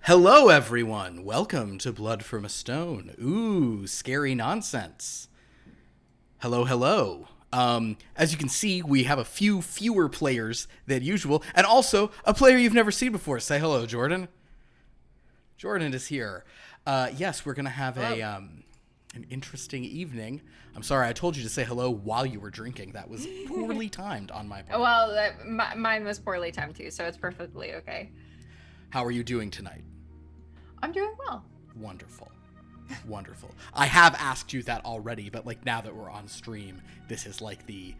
Hello, everyone. Welcome to Blood from a Stone. Ooh, scary nonsense. Hello, hello. As you can see, we have a few fewer players than usual, and also a player you've never seen before. Say hello, Jordyn. Jordyn is here. Yes, we're gonna have an interesting evening. I'm sorry, I told you to say hello while you were drinking. That was poorly timed on my part. Well, mine was poorly timed too, so it's perfectly okay. How are you doing tonight? I'm doing well. Wonderful. Wonderful. I have asked you that already, but like now that we're on stream, this is like the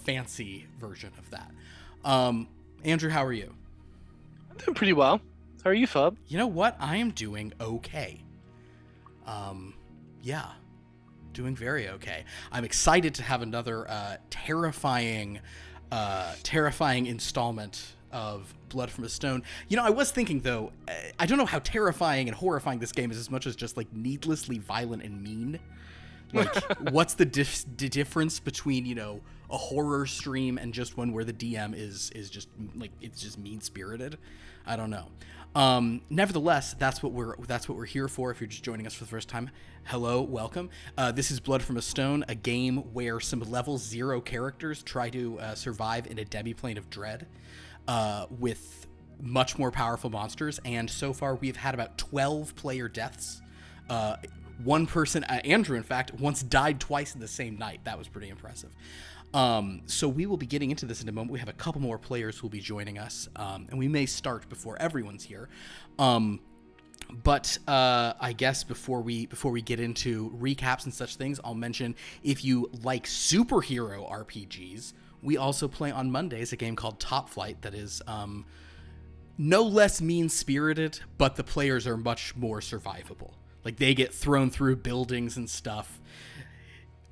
fancy version of that. Andrew, how are you? I'm doing pretty well. How are you, Fub? You know what? I am doing okay. Yeah. Doing very okay. I'm excited to have another terrifying installment of Blood from a Stone. You know, I was thinking, though, I don't know how terrifying and horrifying this game is as much as just, like, needlessly violent and mean. Like, what's the difference between, you know, a horror stream and just one where the DM is just, like, it's just mean-spirited? I don't know. Nevertheless, that's what we're here for. If you're just joining us for the first time, hello, welcome. This is Blood from a Stone, a game where some level 0 characters try to survive in a demiplane of dread. With much more powerful monsters, and so far we've had about 12 player deaths. One person, Andrew, in fact, once died twice in the same night. That was pretty impressive. So we will be getting into this in a moment. We have a couple more players who will be joining us, and we may start before everyone's here. But I guess before we get into recaps and such things, I'll mention if you like superhero RPGs, we also play on Mondays a game called Top Flight that is no less mean-spirited, but the players are much more survivable. Like, they get thrown through buildings and stuff,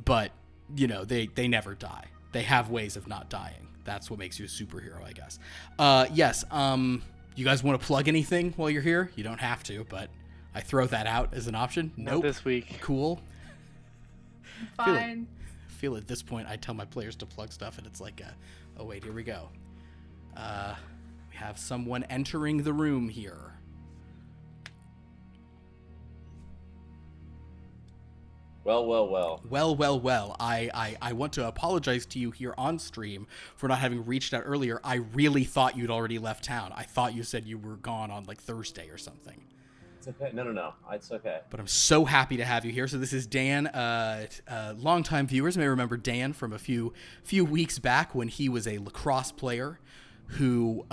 but, you know, they never die. They have ways of not dying. That's what makes you a superhero, I guess. Yes, you guys want to plug anything while you're here? You don't have to, but I throw that out as an option. Not Nope. this week. Cool. Fine. I feel at this point I tell my players to plug stuff and it's like, oh wait, here we go. We have someone entering the room here. Well. Well. I want to apologize to you here on stream for not having reached out earlier. I really thought you'd already left town. I thought you said you were gone on like Thursday or something. It's okay. No. It's okay. But I'm so happy to have you here. So this is Dan. Longtime viewers may remember Dan from a few weeks back when he was a lacrosse player who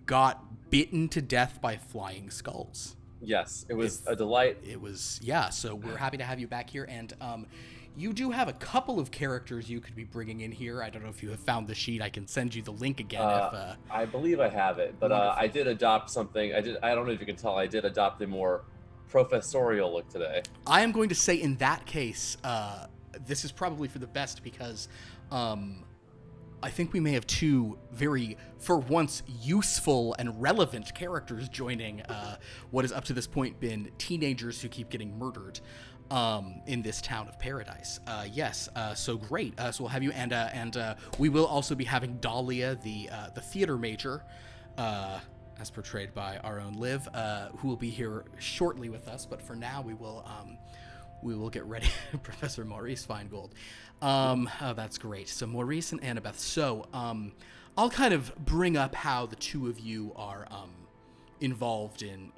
got bitten to death by flying skulls. Yes, it was a delight. It was, yeah. So we're happy to have you back here, and you do have a couple of characters you could be bringing in here. I don't know if you have found the sheet. I can send you the link again. I believe I have it, but I did adopt something. I don't know if you can tell. I did adopt a more professorial look today. I am going to say in that case, this is probably for the best because I think we may have two very, for once, useful and relevant characters joining what has up to this point been teenagers who keep getting murdered in this town of paradise. Yes, so great. So we'll have you, and we will also be having Dahlia, the theater major, as portrayed by our own Liv, who will be here shortly with us. But for now, we will get ready. Professor Maurice Feingold. Oh, that's great. So Maurice and Annabeth. So I'll kind of bring up how the two of you are involved in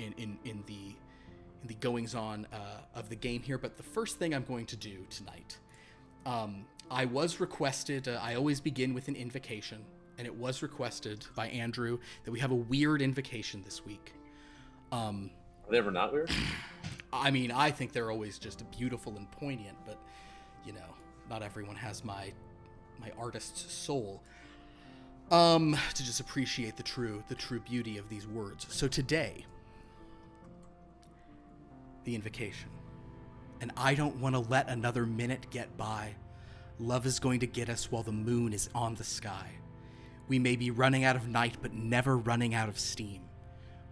the goings-on of the game here. But the first thing I'm going to do tonight, I was requested, I always begin with an invocation, and it was requested by Andrew that we have a weird invocation this week. Are they ever not weird? I mean, I think they're always just beautiful and poignant, but, you know, not everyone has my artist's soul to just appreciate the true beauty of these words. So today, the invocation. And I don't want to let another minute get by. Love is going to get us while the moon is on the sky. We may be running out of night, but never running out of steam.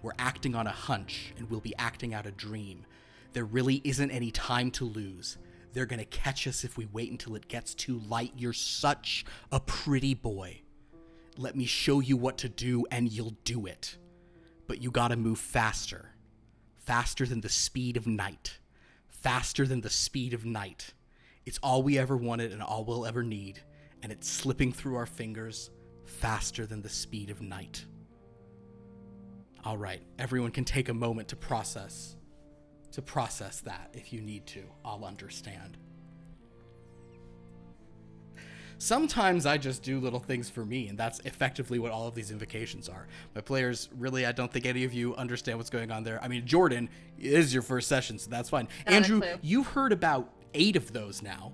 We're acting on a hunch, and we'll be acting out a dream. There really isn't any time to lose. They're gonna catch us if we wait until it gets too light. You're such a pretty boy. Let me show you what to do, and you'll do it. but you gotta move faster. Faster than the speed of night. Faster than the speed of night. It's all we ever wanted and all we'll ever need, and it's slipping through our fingers faster than the speed of night. All right, everyone can take a moment to process that if you need to. I'll understand. Sometimes I just do little things for me, and that's effectively what all of these invocations are. My players, really, I don't think any of you understand what's going on there. I mean, Jordyn, it is your first session, so that's fine. Not a Andrew, clue. you've heard about 8 of those now.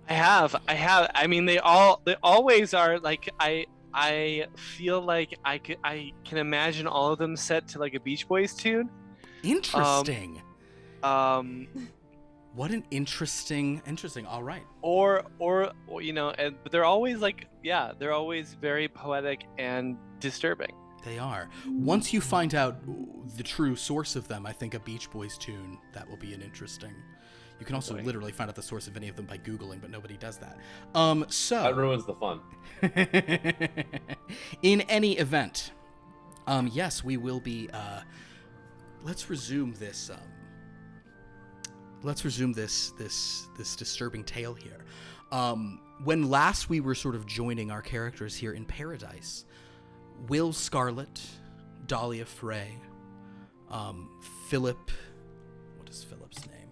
I have. I mean, they always are like, I feel like I can imagine all of them set to like a Beach Boys tune. Interesting. Um, What an interesting. All right. or you know, but they're always like, yeah, they're always very poetic and disturbing. They are. Once you find out the true source of them, I think a Beach Boys tune, that will be an interesting. You can also literally find out the source of any of them by Googling, but nobody does that. So That ruins the fun. in any event, yes, we will be. Let's resume this. Let's resume this disturbing tale here. When last we were sort of joining our characters here in Paradise, Will Scarlet, Dahlia Frey, Philip. What is Philip's name?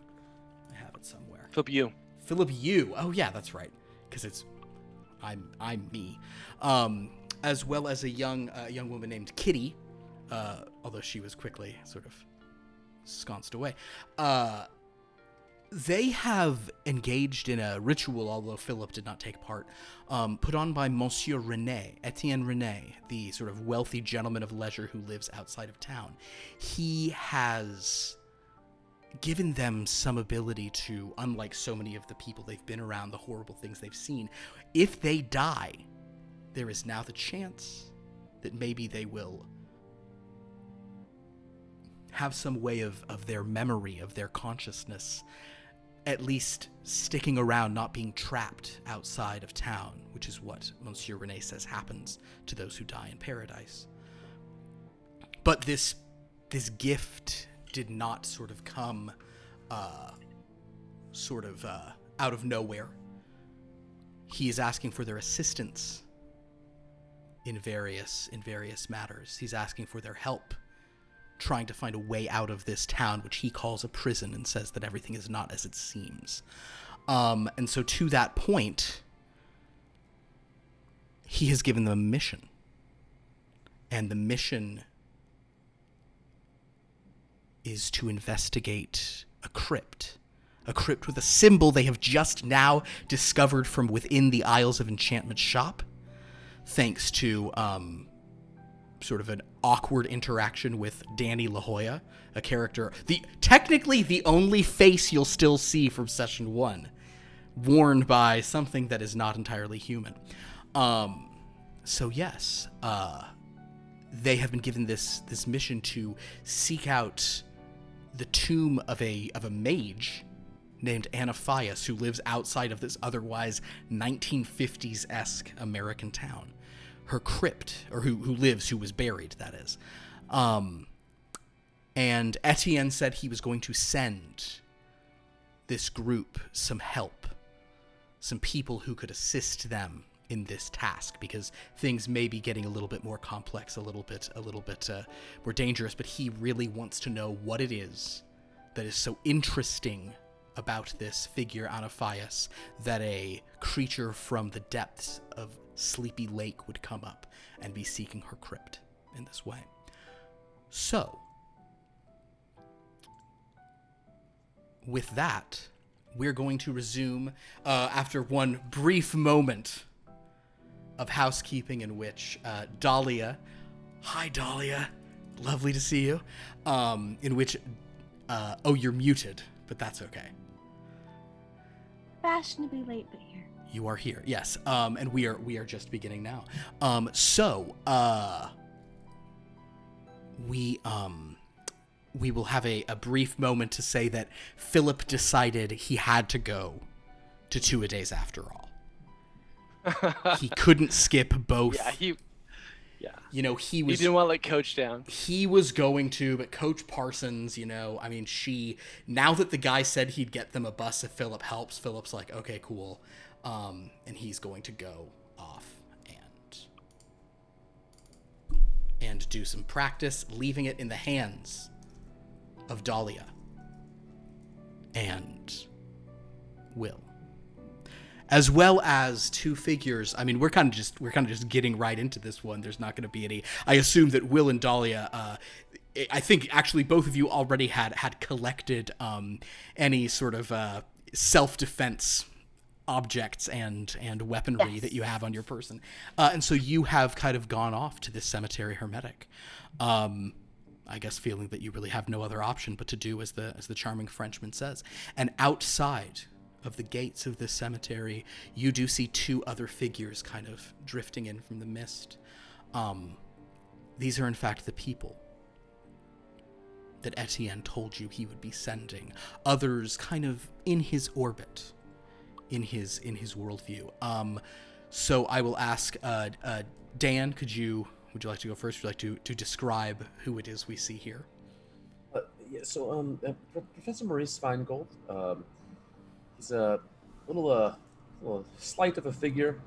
I have it somewhere. Philip Yu. Oh yeah, that's right. Because it's I'm me. As well as a young woman named Kitty, although she was quickly sort of sconced away. They have engaged in a ritual, although Philip did not take part, put on by Monsieur Etienne René, the sort of wealthy gentleman of leisure who lives outside of town. He has given them some ability to, unlike so many of the people they've been around, the horrible things they've seen, if they die, there is now the chance that maybe they will have some way of their memory, of their consciousness, at least sticking around, not being trapped outside of town, which is what Monsieur René says happens to those who die in paradise. But this gift did not sort of come out of nowhere. He is asking for their assistance in various matters. He's asking for their help, trying to find a way out of this town, which he calls a prison, and says that everything is not as it seems. And so to that point, he has given them a mission. And the mission is to investigate a crypt with a symbol they have just now discovered from within the Isles of Enchantment shop, thanks to sort of an awkward interaction with Danny La Jolla, a character, technically the only face you'll still see from session 1, worn by something that is not entirely human. So yes, they have been given this mission to seek out the tomb of a mage named Annabeth, who lives outside of this otherwise 1950s-esque American town. Her crypt, or who was buried, that is. And Etienne said he was going to send this group some help, some people who could assist them in this task, because things may be getting a little bit more complex, a little bit more dangerous, but he really wants to know what it is that is so interesting about this figure, Annabeth, that a creature from the depths of Sleepy Lake would come up and be seeking her crypt in this way. So, with that, we're going to resume after one brief moment of housekeeping in which Dahlia, hi Dahlia, lovely to see you, in which, you're muted, but that's okay. Fashionably late, but here. You are here, yes. And we are just beginning now. We will have a brief moment to say that Philip decided he had to go to Two-A-Days after all. He couldn't skip both. Yeah, Yeah. You know, he You didn't want to let Coach down. He was going to, but Coach Parsons, you know, I mean, now that the guy said he'd get them a bus if Philip helps, Philip's like, okay, cool. And he's going to go off and do some practice, leaving it in the hands of Dahlia and Will, as well as two figures. I mean, we're kind of just getting right into this one. There's not going to be any. I assume that Will and Dahlia. I think actually both of you already had collected any sort of self-defense objects and weaponry that you have on your person, and so you have kind of gone off to this Cemetery Hermetic. I guess feeling that you really have no other option but to do as the charming Frenchman says. And outside of the gates of this cemetery, you do see two other figures kind of drifting in from the mist. These are in fact the people that Etienne told you he would be sending. Others kind of in his orbit, in his worldview. So I will ask Dan, would you like to go first? Would you like to describe who it is we see here? Professor Maurice Feingold. He's a little slight of a figure.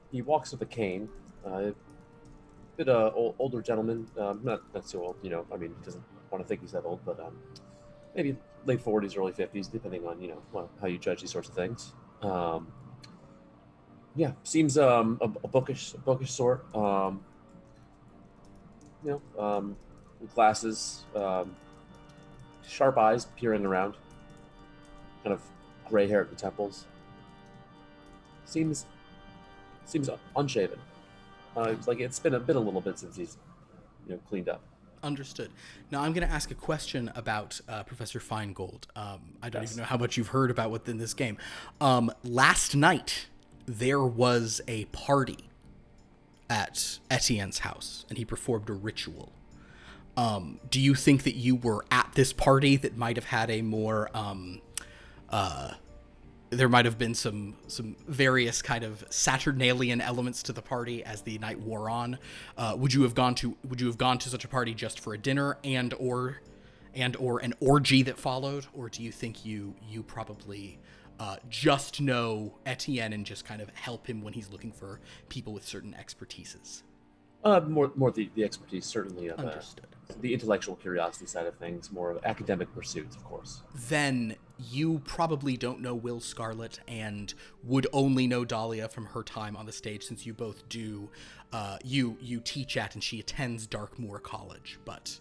He walks with a cane. Bit older gentleman. Not so old, you know. I mean, he doesn't want to think he's that old, but maybe late 40s, early 50s, depending on how you judge these sorts of things. Seems a bookish sort. Glasses, sharp eyes peering around, kind of gray hair at the temples. Seems unshaven. Like it's been a little bit since he's cleaned up. Understood. Now I'm going to ask a question about Professor Feingold. I don't even know how much you've heard about within this game. Last night there was a party at Etienne's house, and he performed a ritual. Do you think that you were at this party that might have had a more there might have been some various kind of Saturnalian elements to the party as the night wore on? Would you have gone to such a party just for a dinner and or an orgy that followed, or do you think you probably just know Etienne and just kind of help him when he's looking for people with certain expertises? More the expertise, certainly. Understood. The intellectual curiosity side of things, more of academic pursuits, of course. Then you probably don't know Will Scarlet and would only know Dahlia from her time on the stage, since you both do. You teach at and she attends Darkmoor College, but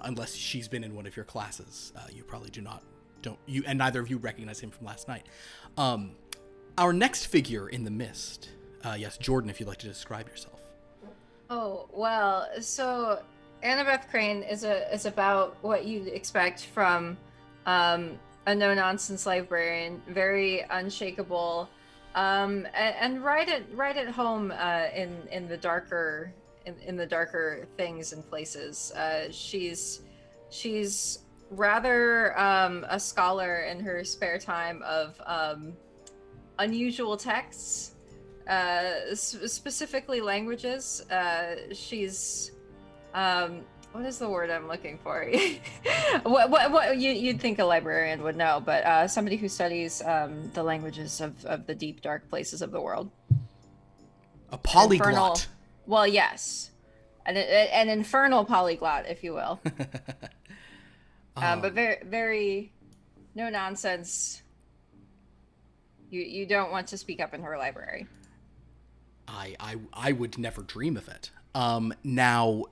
unless she's been in one of your classes, you probably and neither of you recognize him from last night. Our next figure in the mist, yes, Jordyn, if you'd like to describe yourself. Oh, well, so Annabeth Crane is about what you'd expect from a no-nonsense librarian, very unshakable, and right at home in the darker things and places. She's rather a scholar in her spare time of unusual texts. Specifically languages. She's what is the word I'm looking for? what you'd think a librarian would know, but somebody who studies the languages of the deep dark places of the world. A polyglot. Well, yes, an infernal polyglot, if you will. But very, very no nonsense. You don't want to speak up in her library. I would never dream of it. Now,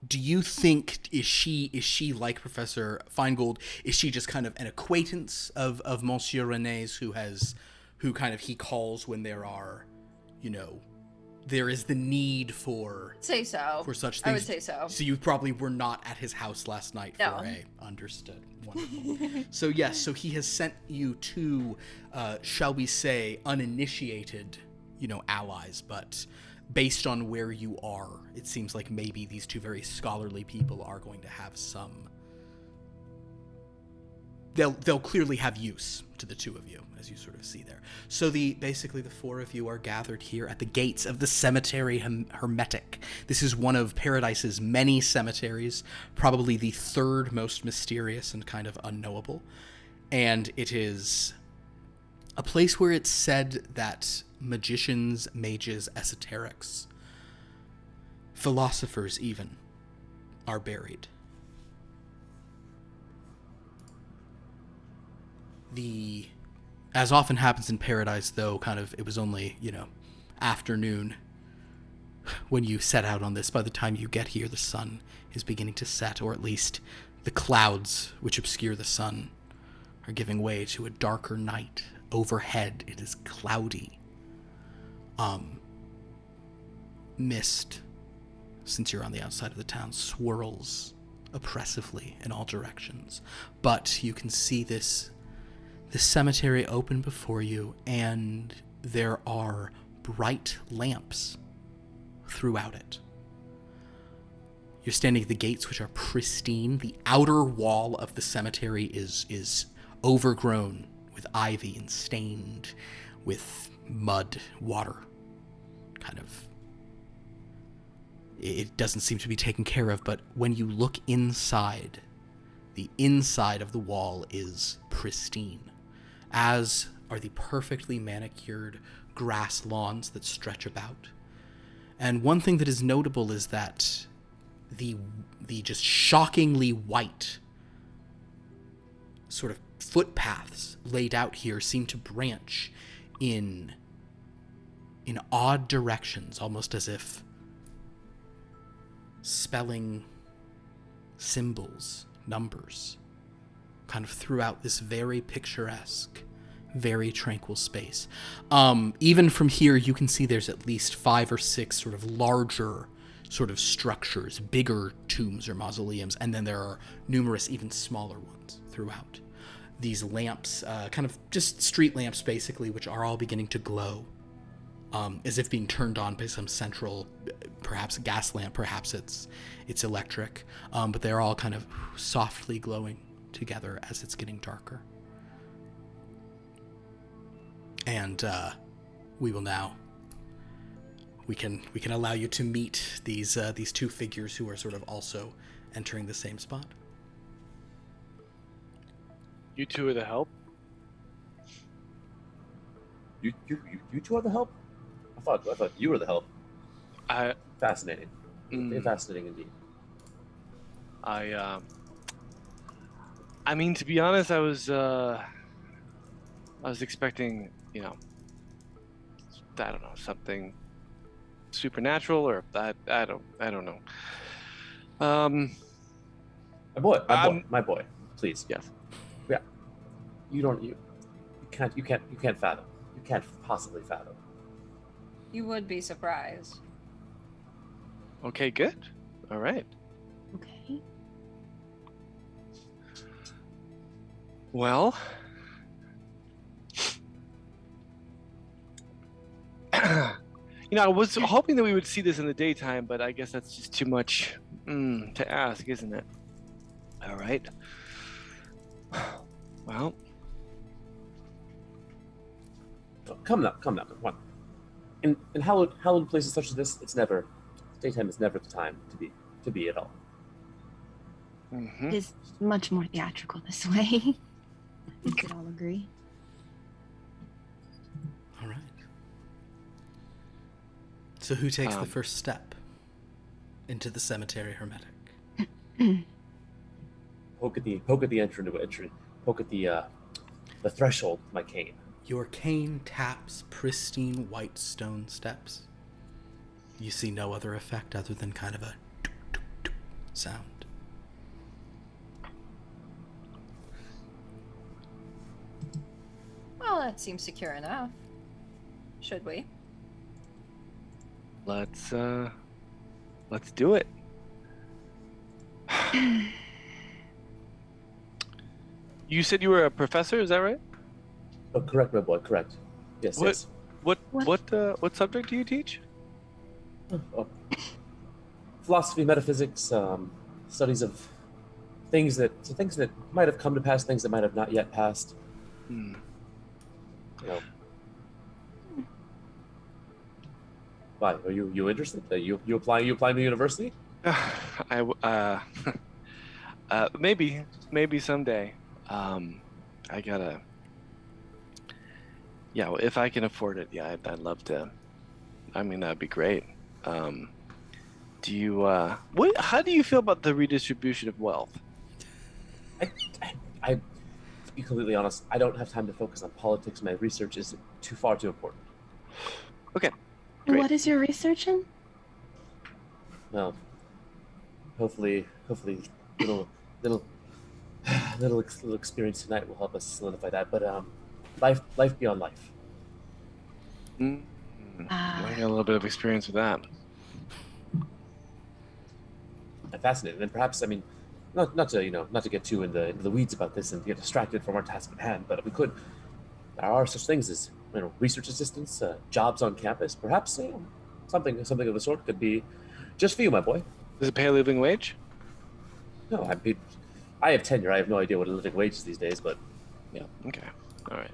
do you think is she like Professor Feingold? Is she just kind of an acquaintance of Monsieur René's who kind of he calls when there are, there is the need for say so for such things? I would say so. So you probably were not at his house last night for a understood. Wonderful. So yes, so he has sent you two, shall we say, uninitiated, allies, but based on where you are, it seems like maybe these two very scholarly people are going to have some. They'll clearly have use to the two of you, as you sort of see there. So basically the four of you are gathered here at the gates of the Cemetery Hermetic. This is one of Paradise's many cemeteries, probably the third most mysterious and kind of unknowable. And it is a place where it's said that magicians, mages, esoterics, philosophers even, are buried. As often happens in Paradise, though, it was only, afternoon when you set out on this. By the time you get here, the sun is beginning to set, or at least the clouds which obscure the sun are giving way to a darker night. Overhead, it is cloudy. Mist, since you're on the outside of the town, swirls oppressively in all directions. But you can see the cemetery open before you, and there are bright lamps throughout it. You're standing at the gates, which are pristine. The outer wall of the cemetery is overgrown with ivy and stained with mud, water. It doesn't seem to be taken care of, but when you look inside, the inside of the wall is pristine, as are the perfectly manicured grass lawns that stretch about. And one thing that is notable is that the just shockingly white sort of footpaths laid out here seem to branch in odd directions, almost as if spelling symbols, numbers, kind of throughout this very picturesque, very tranquil space. Even from here, you can see there's at least 5 or 6 sort of larger sort of structures, bigger tombs or mausoleums, and then there are numerous even smaller ones throughout. These lamps, kind of just street lamps basically, which are all beginning to glow, as if being turned on by some central, perhaps a gas lamp, perhaps it's electric, but they're all kind of softly glowing together as it's getting darker. And we will now, we can allow you to meet these two figures who are sort of also entering the same spot. You two are the help? You two are the help? I thought you were the help. Fascinating. Fascinating indeed. I mean, to be honest, I was expecting, I don't know, something supernatural, or I don't know. My boy, please. Yes. Yeah. You can't fathom. You can't possibly fathom. You would be surprised. Okay, good. All right. Okay. Well, I was hoping that we would see this in the daytime, but I guess that's just too much to ask, isn't it? All right. Well, come now. Come on. In hallowed places such as this, daytime is never the time to be at all. mm-hmm. It is much more theatrical this way. We could all agree. All right. So who takes the first step into the Cemetery Hermetic? Poke at the entry. Poke at the threshold with my cane. Your cane taps pristine white stone steps. You see no other effect other than kind of a sound. Well, that seems secure enough. Should we? Let's do it. You said you were a professor, is that right? Oh, correct, my boy. Correct. Yes. Yes. What subject do you teach? Philosophy, metaphysics, studies of things that might have come to pass, things that might have not yet passed. you know. Why are you interested? You applying to university? Maybe someday. I gotta. Yeah, well, if I can afford it, yeah, I'd love to. I mean, that'd be great. Do you? What? How do you feel about the redistribution of wealth? I, to be completely honest, I don't have time to focus on politics. My research is too important. Okay. Great. What is your research in? Well, hopefully, little little experience tonight will help us solidify that. But life beyond life. I got a little bit of experience with that. I'm fascinated, and perhaps, I mean, not to get too into the weeds about this and get distracted from our task at hand, but if we could, there are such things as research assistants, jobs on campus. Perhaps something of the sort could be just for you, my boy. Does it pay a living wage? No, I have tenure. I have no idea what a living wage is these days, but Yeah. Okay. All right.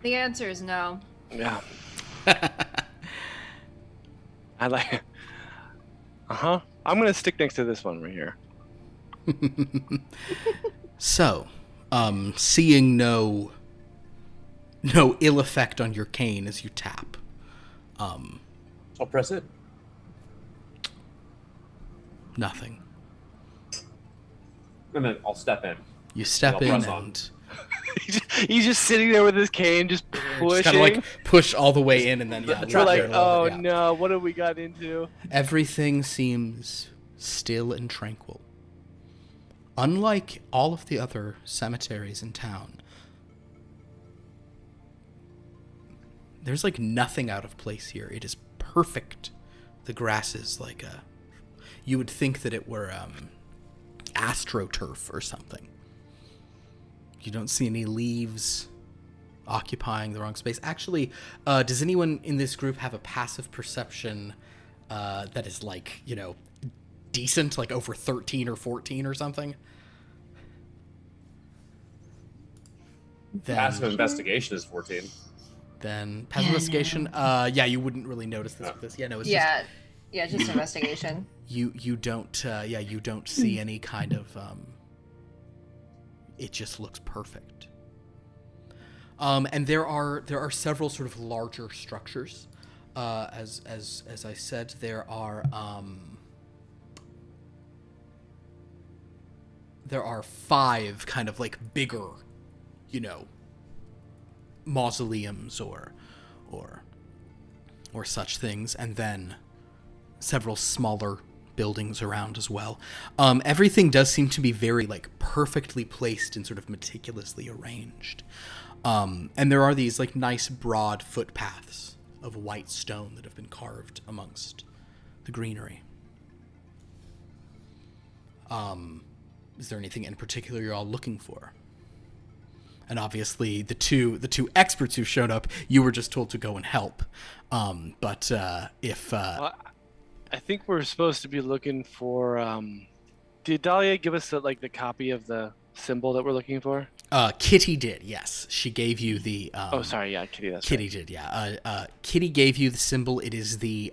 The answer is no. Yeah. I like. I'm gonna stick next to this one right here. So, seeing no ill effect on your cane as you tap, I'll press it. nothing. And then I'll step in. You step I'll in press on. and He's just sitting there with his cane, just pushing. just kind of like push all the way in, and then yeah, We're like, there a little oh bit, yeah. no, what have we got into? Everything seems still and tranquil. Unlike all of the other cemeteries in town, there's like nothing out of place here. It is perfect. The grass is like you would think that it were astroturf or something. You don't see any leaves occupying the wrong space. Actually, does anyone in this group have a passive perception that is like, decent, like over 13 or 14 or something? Passive investigation is 14. Then passive investigation, you wouldn't really notice this with this. Yeah, no, it's Just investigation. you don't you don't see any kind of it just looks perfect. And there are several sort of larger structures. As I said, there are 5 kind of like bigger, mausoleums or such things, and then several smaller buildings around as well. Everything does seem to be very like perfectly placed and sort of meticulously arranged. And there are these like nice broad footpaths of white stone that have been carved amongst the greenery. Is there anything in particular you're all looking for? And obviously, the two experts who showed up, you were just told to go and help. But if Well, I think we're supposed to be looking for. Did Dahlia give us the copy of the symbol that we're looking for? Kitty did, yes. She gave you the. Oh, sorry, yeah, Kitty. That's Kitty right. did, yeah. Kitty gave you the symbol. It is the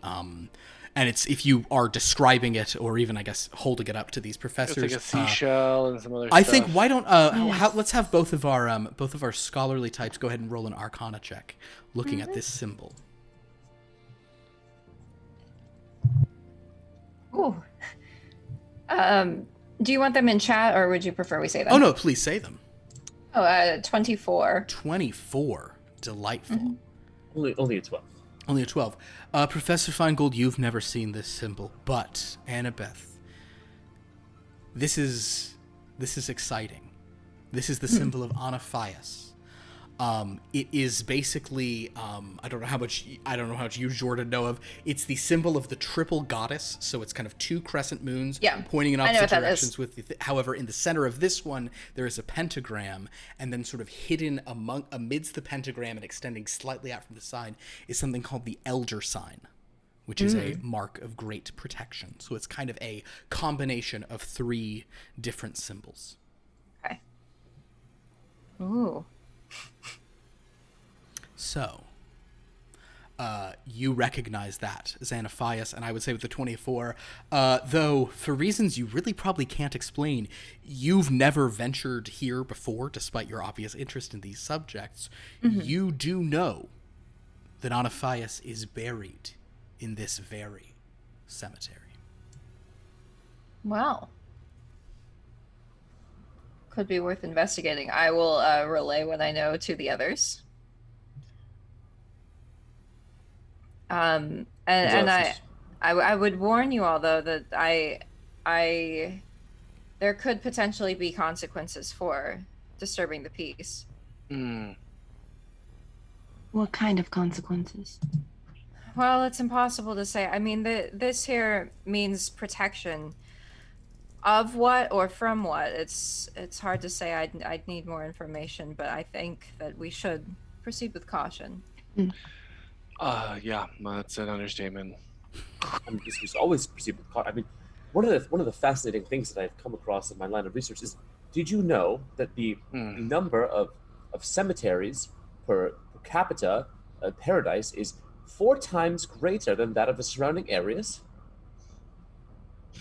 and it's, if you are describing it or even I guess holding it up to these professors. It's like a seashell and some other I stuff. think why don't let's have both of our scholarly types go ahead and roll an Arcana check, looking at this symbol. Ooh. Do you want them in chat, or would you prefer we say them? Oh no, please say them. 24. 24. Delightful. Mm-hmm. Only a 12. Only a 12. Professor Feingold, you've never seen this symbol, but Annabeth, this is exciting. This is the symbol of Anaphias. It is basically I don't know how much you, Jordyn, know of. It's the symbol of the triple goddess, so it's kind of 2 crescent moons pointing in opposite directions. However, in the center of this one, there is a pentagram, and then sort of hidden amidst the pentagram and extending slightly out from the side is something called the Elder Sign, which is a mark of great protection. So it's kind of a combination of 3 different symbols. Okay. Ooh. So, you recognize that, Xanaphias, and I would say with the 24, though for reasons you really probably can't explain, you've never ventured here before, despite your obvious interest in these subjects. You do know that Anaphias is buried in this very cemetery. Well, could be worth investigating. I will relay what I know to the others. And I would warn you all though that I there could potentially be consequences for disturbing the peace. What kind of consequences? Well, it's impossible to say. I mean, this here means protection of what or from what. It's hard to say. I'd need more information, but I think that we should proceed with caution. Yeah, well, that's an understatement. I mean, we should always proceed with caution. I mean, one of the fascinating things that I've come across in my line of research is, did you know that the number of cemeteries per capita paradise is 4 times greater than that of the surrounding areas?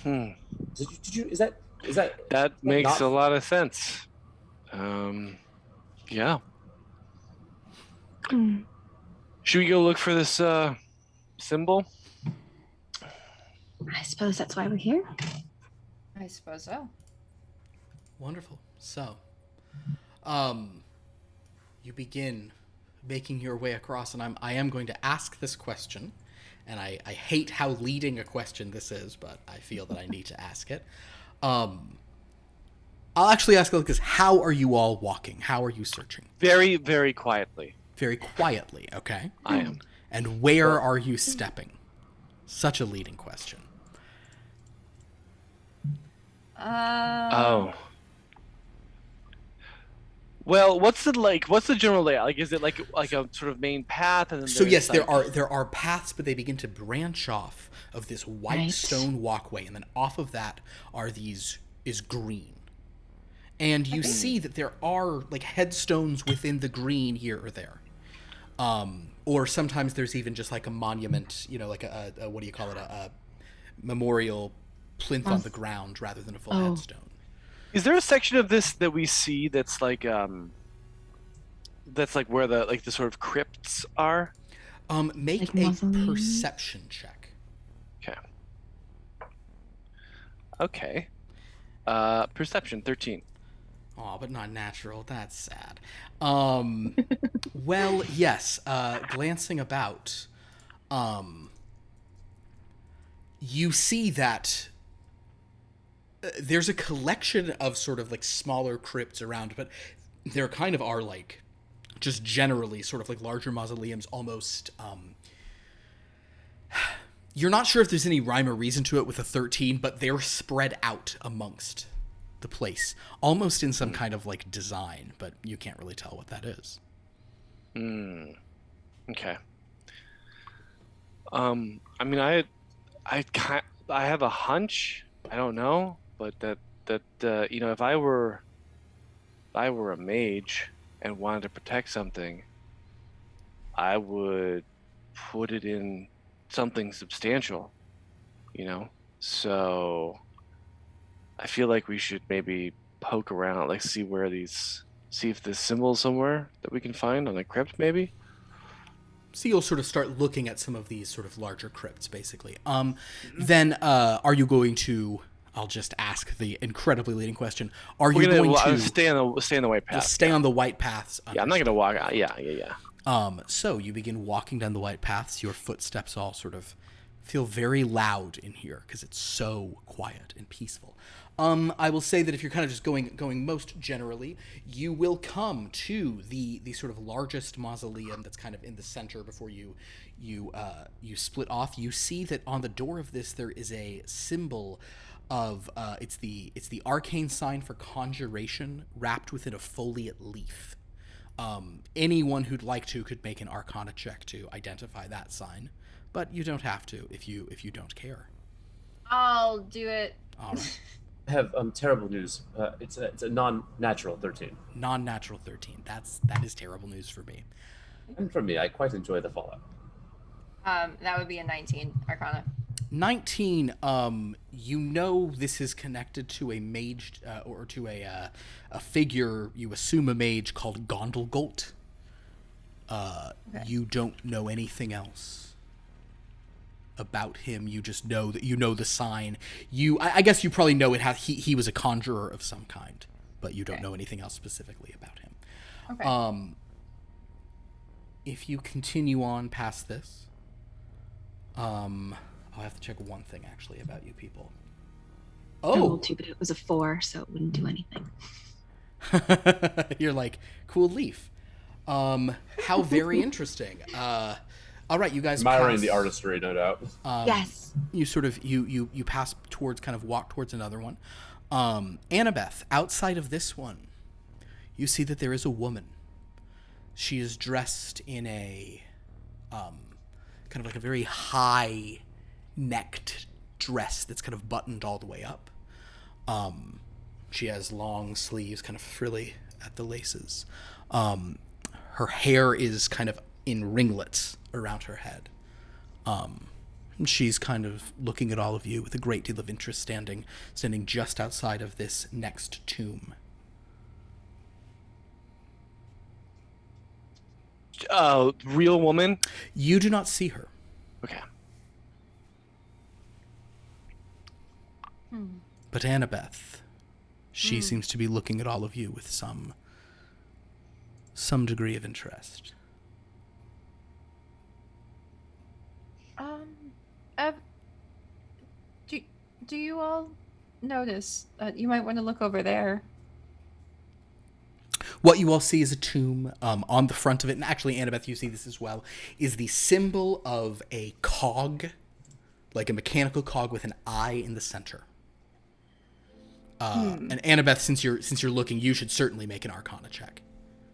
Did you is that makes not... a lot of sense. Yeah. Should we go look for this symbol? I suppose that's why we're here. I suppose so. Wonderful. So, you begin making your way across, and I am going to ask this question, and I hate how leading a question this is, but I feel that I need to ask it. I'll actually ask Lucas, how are you all walking? How are you searching? Very, very quietly. Very quietly, okay. I am. And where are you stepping? Such a leading question. Oh. Well, what's the general layout? Like, is it like a sort of main path? And then so yes, like... there are paths, but they begin to branch off of this white stone walkway, and then off of that is green. And you see that there are like headstones within the green here or there. Or sometimes there's even just like a monument, like a what do you call it, a memorial plinth on the ground rather than a full headstone. Is there a section of this that we see that's like where the sort of crypts are? Make like a perception check. Okay. Perception 13. Oh, but not natural. That's sad. Well, yes. Glancing about, you see that there's a collection of sort of like smaller crypts around, but there kind of are like just generally sort of like larger mausoleums almost. You're not sure if there's any rhyme or reason to it with a 13, but they're spread out amongst the place, almost in some kind of like design, but you can't really tell what that is. Okay. I mean, I have a hunch. I don't know, but that if I were a mage and wanted to protect something, I would put it in something substantial. So I feel like we should maybe poke around, like see if there's symbols somewhere that we can find on a crypt, maybe. So you'll sort of start looking at some of these sort of larger crypts, basically. Then are you going to? I'll just ask the incredibly leading question. Are you going to stay on the white path? Stay on the white paths. Yeah, I'm not going to walk. Yeah. So you begin walking down the white paths. Your footsteps all sort of feel very loud in here because it's so quiet and peaceful. I will say that if you're kind of just going most generally, you will come to the sort of largest mausoleum that's kind of in the center before you split off. You see that on the door of this there is a symbol of it's the arcane sign for conjuration wrapped within a foliate leaf. Anyone who'd like to could make an Arcana check to identify that sign, but you don't have to if you don't care. I'll do it. All right. I have terrible news. It's a non-natural 13. Non-natural 13. That is terrible news for me. And for me, I quite enjoy the Fallout. That would be a 19 Arcana. 19. You know this is connected to a mage or to a figure. You assume a mage called Gondelgolt. Okay. You don't know anything else about him. You just know that you know the sign. I guess you probably know it has. He was a conjurer of some kind, but you don't know anything else specifically about him. Okay. If you continue on past this, I'll have to check one thing actually about you people. I rolled Oh, 2, but it was a 4, so it wouldn't do anything. you're like cool leaf. How very interesting. All right, you guys. Admiring pass, the artistry, no doubt. Yes. You sort of you pass towards, kind of walk towards another one. Annabeth, outside of this one, you see that there is a woman. She is dressed in a kind of like a very high necked dress that's kind of buttoned all the way up. She has long sleeves, kind of frilly at the laces. Her hair is kind of in ringlets around her head. And she's kind of looking at all of you with a great deal of interest, standing just outside of this next tomb. Real woman? You do not see her. Okay. But Annabeth, she seems to be looking at all of you with some degree of interest. Do you all notice that you might want to look over there? What you all see is a tomb. On the front of it, and actually, Annabeth, you see this as well, is the symbol of a cog, like a mechanical cog with an eye in the center. And Annabeth, since you're looking, you should certainly make an Arcana check.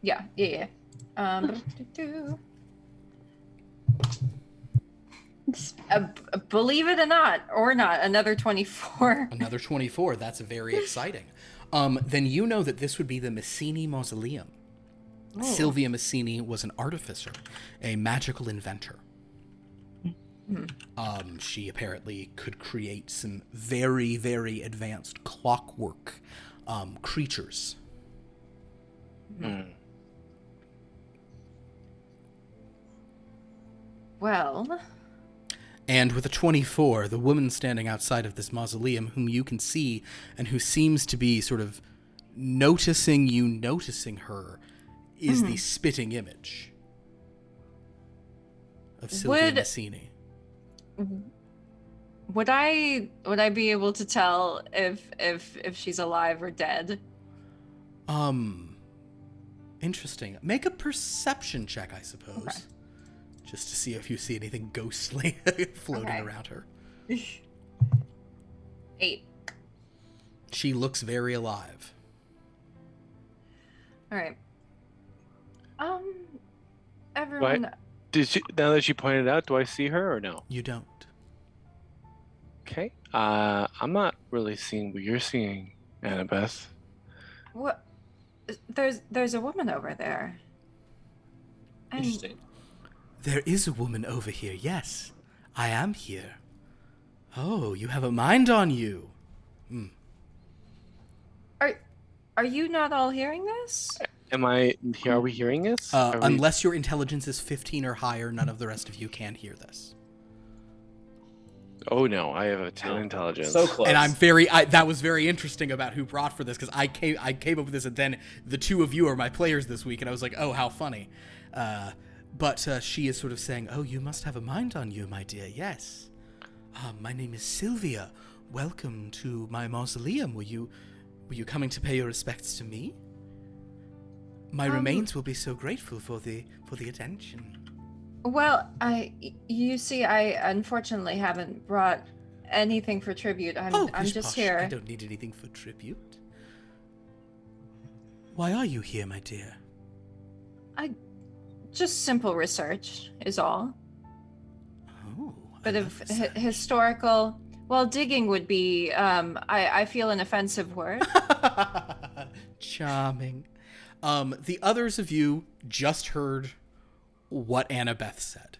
Yeah. Believe it or not, another 24. Another 24. That's very exciting. Then you know that this would be the Messini Mausoleum. Oh. Sylvia Messini was an artificer, a magical inventor. She apparently could create some very, very advanced clockwork creatures. Well, And with a 24, the woman standing outside of this mausoleum, whom you can see and who seems to be sort of noticing her, is the spitting image of Sylvia Messini. would I be able to tell if she's alive or dead? Interesting. Make a perception check, I suppose. Okay. Just to see if you see anything ghostly floating around her. 8. She looks very alive. All right. Everyone. Right. Now that she pointed out, do I see her or no? You don't. Okay. I'm not really seeing what you're seeing, Annabeth. What? There's a woman over there. And Interesting. There is a woman over here, yes. I am here. Oh, you have a mind on you. Are you not all hearing this? Am I here? Are we hearing this? Unless your intelligence is 15 or higher, none of the rest of you can hear this. Oh no, I have a 10 intelligence. So close. And I'm that was very interesting about who brought for this, because I came up with this, and then the two of you are my players this week, and I was like, oh, how funny. But she is sort of saying, oh, you must have a mind on you, my dear, yes. My name is Sylvia. Welcome to my mausoleum. Were you coming to pay your respects to me? My remains will be so grateful for the attention. Well, you see, I unfortunately haven't brought anything for tribute. I'm pish just posh. here. I don't need anything for tribute. Why are you here, my dear? Just simple research is all. Oh, But if historical, well, digging would be, I feel an offensive word. Charming. The others of you just heard what Annabeth said.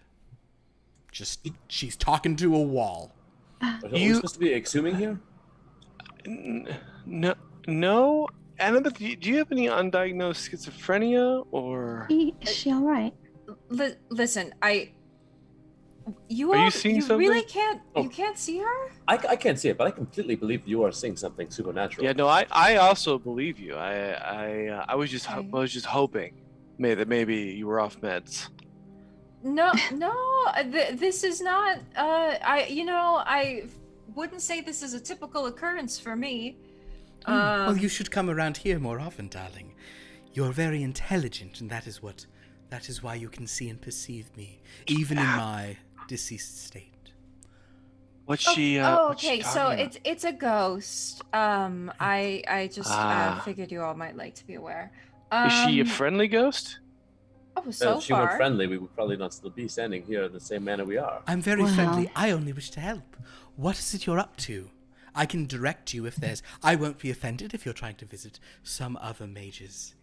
Just, she's talking to a wall. Are we supposed to be exhuming here? No. Annabeth, do you have any undiagnosed schizophrenia or? Is she all right? Listen, you Are you seeing you something? really can't. Oh. You can't see her. I can't see it, but I completely believe you are seeing something supernatural. Yeah, no, I also believe you. I was just hoping that maybe you were off meds. No, this is not. I wouldn't say this is a typical occurrence for me. Well, you should come around here more often, darling. You're very intelligent, and that is why you can see and perceive me, even in my deceased state. What's she? Okay, what's she so talking about? it's a ghost. I just figured you all might like to be aware. Is she a friendly ghost? Oh, so if she far. weren't friendly, we would probably not still be standing here in the same manner we are. I'm very Well. friendly. I only wish to help. What is it you're up to? I can direct you if there's... I won't be offended if you're trying to visit some other mage's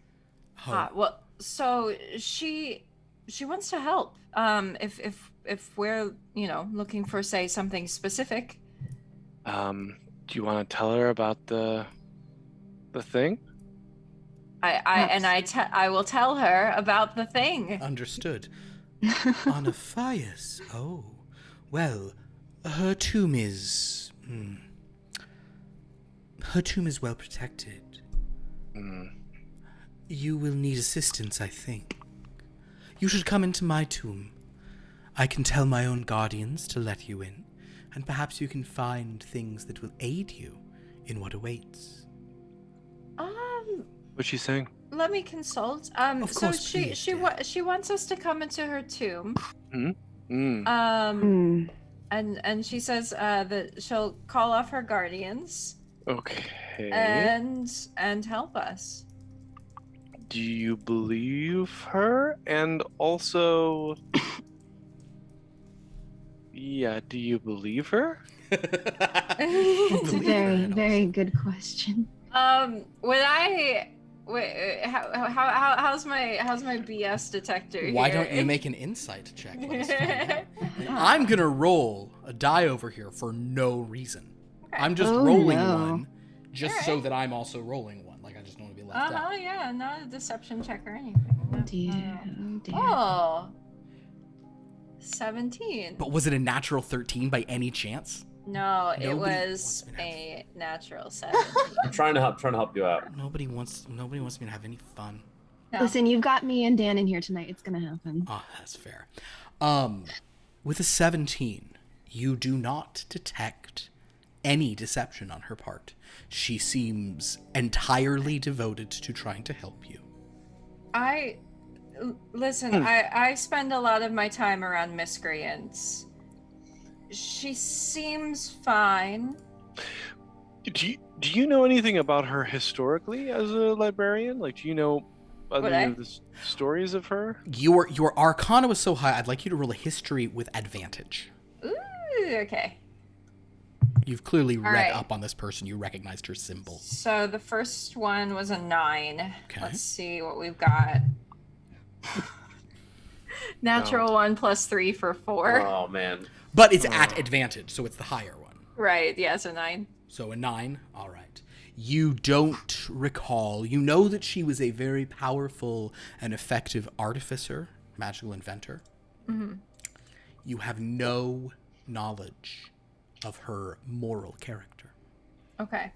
home. Well, so she wants to help. If we're looking for, say, something specific. Do you want to tell her about the thing? I will tell her about the thing. Understood. Anafias. Oh. Well, her tomb is... Her tomb is well protected. You will need assistance, I think. You should come into my tomb. I can tell my own guardians to let you in, and perhaps you can find things that will aid you in what awaits. What's she saying? Let me consult. Of So course, please, she dear. she wants us to come into her tomb. Mm. And she says that she'll call off her guardians Okay. and help us. Do you believe her? And also, yeah, do you believe her? It's a very, very good question. How's my BS detector here? Why don't you make an insight check? Let us find out. And I'm gonna roll a die over here for no reason. I'm just Oh, rolling no. one, just so that I'm also rolling one. Like I just don't want to be left out. Yeah, not a deception check or anything. Oh dear. Oh dear. Oh. 17. But was it a natural 13 by any chance? No, it Nobody was wants me to have- a natural 17. I'm trying to help you out. Nobody wants me to have any fun. No. Listen, you've got me and Dan in here tonight. It's gonna happen. Ah, that's fair. With a 17, you do not detect any deception on her part. She seems entirely devoted to trying to help you. Listen, I spend a lot of my time around miscreants. She seems fine. Do you know anything about her historically as a librarian? Like, do you know any of the stories of her? Your Arcana was so high, I'd like you to roll a history with advantage. Ooh, okay. You've clearly read right. up on this person. You recognized her symbol. So the first one was a 9. Okay. Let's see what we've got. Natural 1 plus 3 for 4. Oh man. But it's at advantage, so it's the higher one. Right, yeah, so 9. So a 9, all right. You don't recall. You know that she was a very powerful and effective artificer, magical inventor. Mm-hmm. You have no knowledge of her moral character. Okay.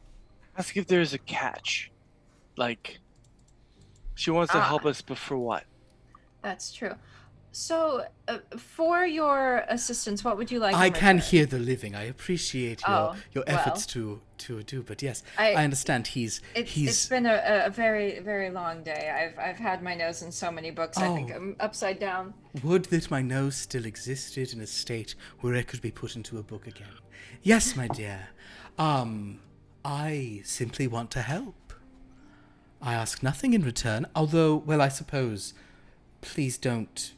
Ask if there's a catch. Like, she wants to help us, but for what? That's true. So, for your assistance, what would you like? I in can return? hear the living. I appreciate your well. efforts to do, but yes, I understand It's been a very, very long day. I've had my nose in so many books. I think I'm upside down. Would that my nose still existed in a state where it could be put into a book again. Yes, my dear. I simply want to help. I ask nothing in return, although, well, I suppose, please don't.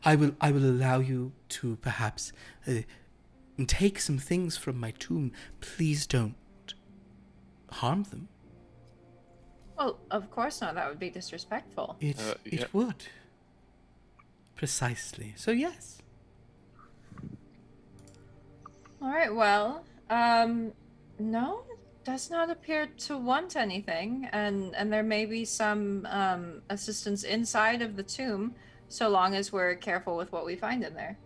I will allow you to perhaps take some things from my tomb. Please don't harm them. Well, of course not. That would be disrespectful. It yeah. it would. Precisely. So yes. All right. Well, no, it does not appear to want anything, and there may be some assistance inside of the tomb, so long as we're careful with what we find in there.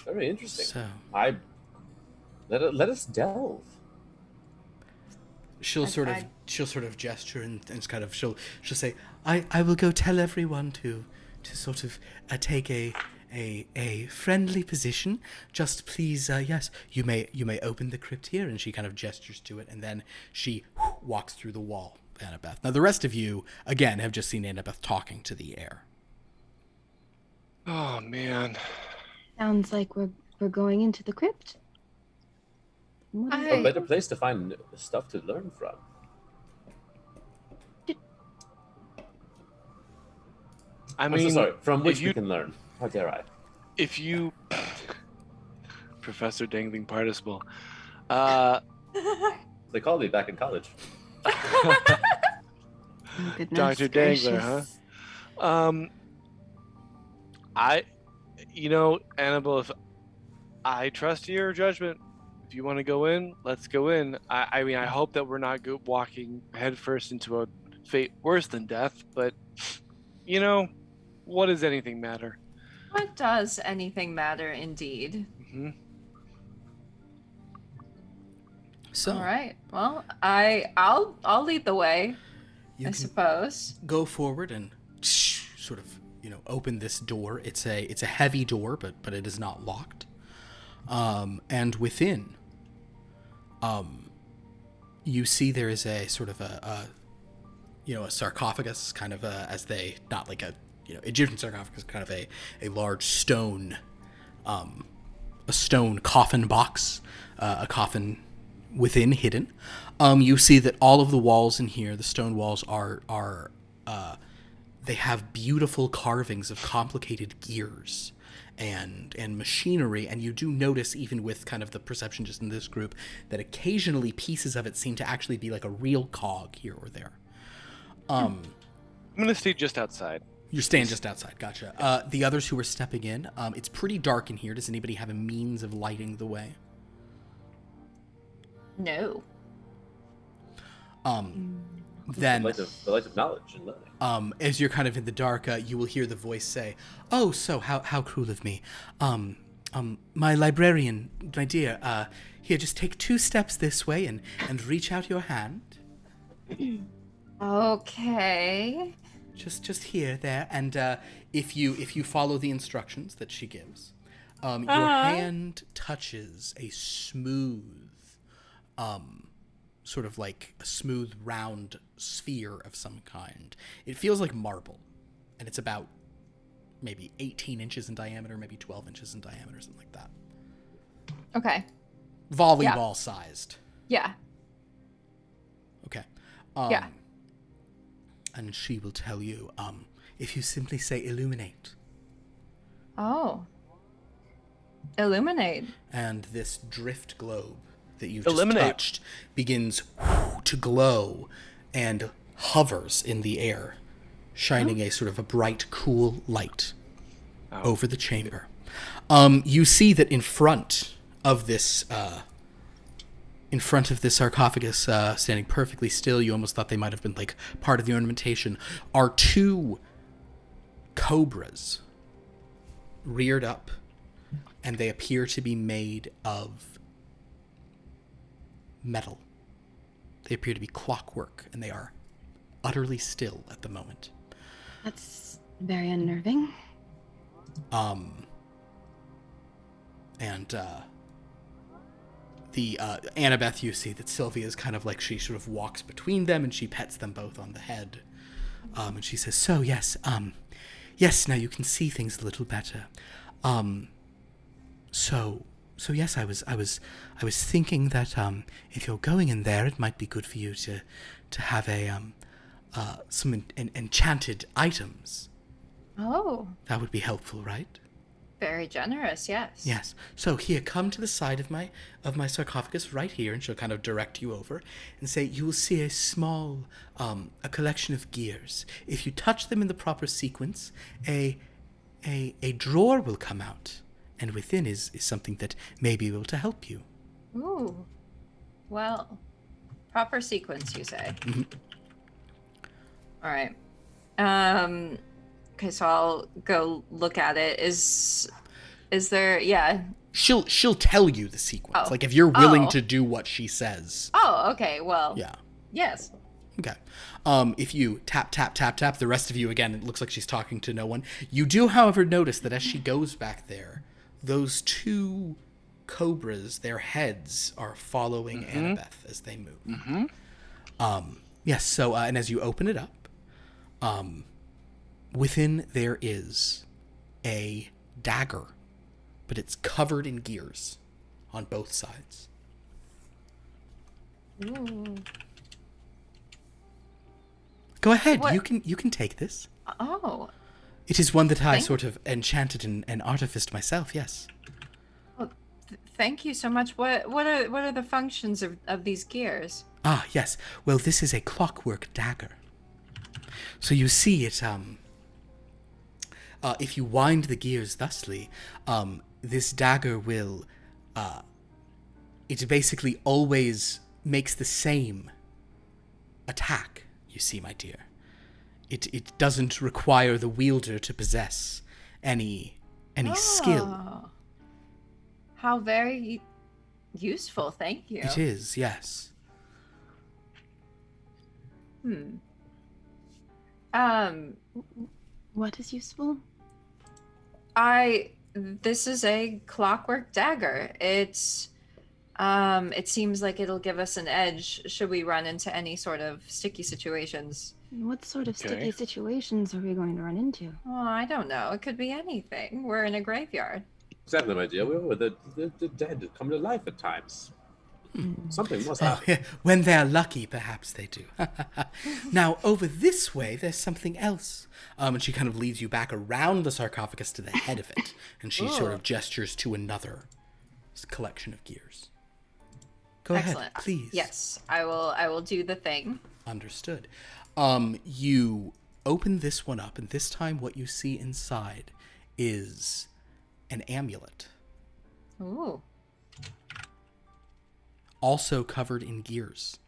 Very interesting. So Let us delve. she'll sort of gesture and kind of she'll say, I will go tell everyone to sort of take a friendly position. Just please, yes, you may open the crypt here. And she kind of gestures to it, and then she walks through the wall. Annabeth. Now the rest of you again have just seen Annabeth talking to the air. Oh man. Sounds like we're going into the crypt. A better place to find stuff to learn from. I'm so sorry. From which you we can learn. How dare I? If you, Professor Dangling Participle, They called me back in college. Oh, goodness Dr. Dangler, gracious. huh? Annabelle, if I trust your judgment. If you want to go in, let's go in. I mean, I hope that we're not walking headfirst into a fate worse than death, but, what does anything matter? What does anything matter, indeed? Mm-hmm. So All right. Well, I'll lead the way, you I can suppose. go forward and sort of open this door. It's a heavy door, but it is not locked. And within, you see there is a sort of a sarcophagus, kind of as they, not like a Egyptian sarcophagus, kind of a large stone, a stone coffin box, a coffin within hidden. You see that all of the walls in here, the stone walls, are they have beautiful carvings of complicated gears and machinery, and you do notice, even with kind of the perception just in this group, that occasionally pieces of it seem to actually be like a real cog here or there. I'm gonna stay just outside. You're staying just outside, gotcha. The others who are stepping in, it's pretty dark in here. Does anybody have a means of lighting the way? No. Then The light of knowledge and learning. as you're kind of in the dark, you will hear the voice say, "Oh, so how cruel of me. My librarian, my dear, here, just take 2 steps this way and reach out your hand. Okay. Just here, there, and if you follow the instructions that she gives, your hand touches a smooth, sort of like a smooth round sphere of some kind. It feels like marble, and it's about maybe 18 inches in diameter, maybe 12 inches in diameter, something like that. Okay. Volleyball sized. Yeah. Okay. Yeah. And she will tell you, if you simply say illuminate. Oh. Illuminate. And this drift globe that you've Eliminate. just touched begins to glow and hovers in the air, shining a sort of a bright, cool light over the chamber. You see that in front of this sarcophagus, standing perfectly still, you almost thought they might have been like part of the ornamentation, are 2 cobras reared up, and they appear to be made of metal. They appear to be clockwork, and they are utterly still at the moment. That's very unnerving. The Annabeth, you see that Sylvia is kind of like, she sort of walks between them and she pets them both on the head. And she says, "So yes, now you can see things a little better. So yes, I was thinking that if you're going in there, it might be good for you to have some enchanted items. Oh. That would be helpful, right?" Very generous, yes. Yes. So here, come to the side of my sarcophagus right here, and she'll kind of direct you over and say, you will see a small, a collection of gears. If you touch them in the proper sequence, a drawer will come out, and within is something that may be able to help you. Ooh. Well, proper sequence, you say. Mm-hmm. All right. Okay, so I'll go look at it. Is there? Yeah. She'll tell you the sequence. Oh. Like if you're willing Oh. to do what she says. Oh, okay. Well. Yeah. Yes. Okay. If you tap, tap, tap, tap, the rest of you, again, it looks like she's talking to no one. You do, however, notice that as she goes back there, those two cobras, their heads are following Annabeth as they move. Mm-hmm. Yes, so, and as you open it up, within there is a dagger, but it's covered in gears on both sides. Ooh. Go ahead, What? you can take this. Oh. It is one that I Thank- sort of enchanted and artificed myself, yes. Well, thank you so much. What are the functions of these gears? Ah, yes. Well, this is a clockwork dagger. So you see it, if you wind the gears thusly, this dagger will, it basically always makes the same attack, you see, my dear. It doesn't require the wielder to possess any skill. Oh. How very useful. Thank you. It is, yes. What is useful? This is a clockwork dagger. It seems like it'll give us an edge should we run into any sort of sticky situations. What sort of sticky Okay. situations are we going to run into? Oh, I don't know. It could be anything. We're in a graveyard. Exactly, my dear. The dead come to life at times. Something must Oh, happen. yeah. When they're lucky, perhaps they do. Now, over this way, there's something else. And she kind of leads you back around the sarcophagus to the head of it, and she sort of gestures to another collection of gears. Go Excellent. ahead, please. Yes, I will do the thing. Understood. You open this one up, and this time what you see inside is an amulet, Ooh. also covered in gears.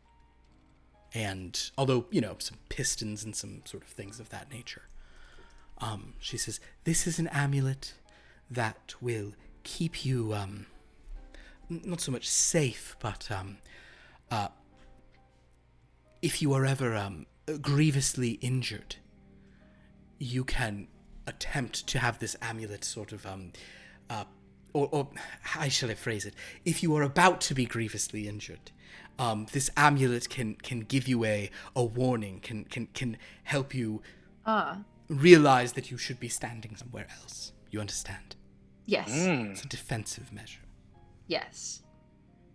And although, some pistons and some sort of things of that nature. She says, this is an amulet that will keep you, not so much safe, but if you are ever grievously injured, you can attempt to have this amulet sort of, or how shall I phrase it? If you are about to be grievously injured, this amulet can give you a warning, can help you realize that you should be standing somewhere else. You understand? Yes. It's a defensive measure. Yes.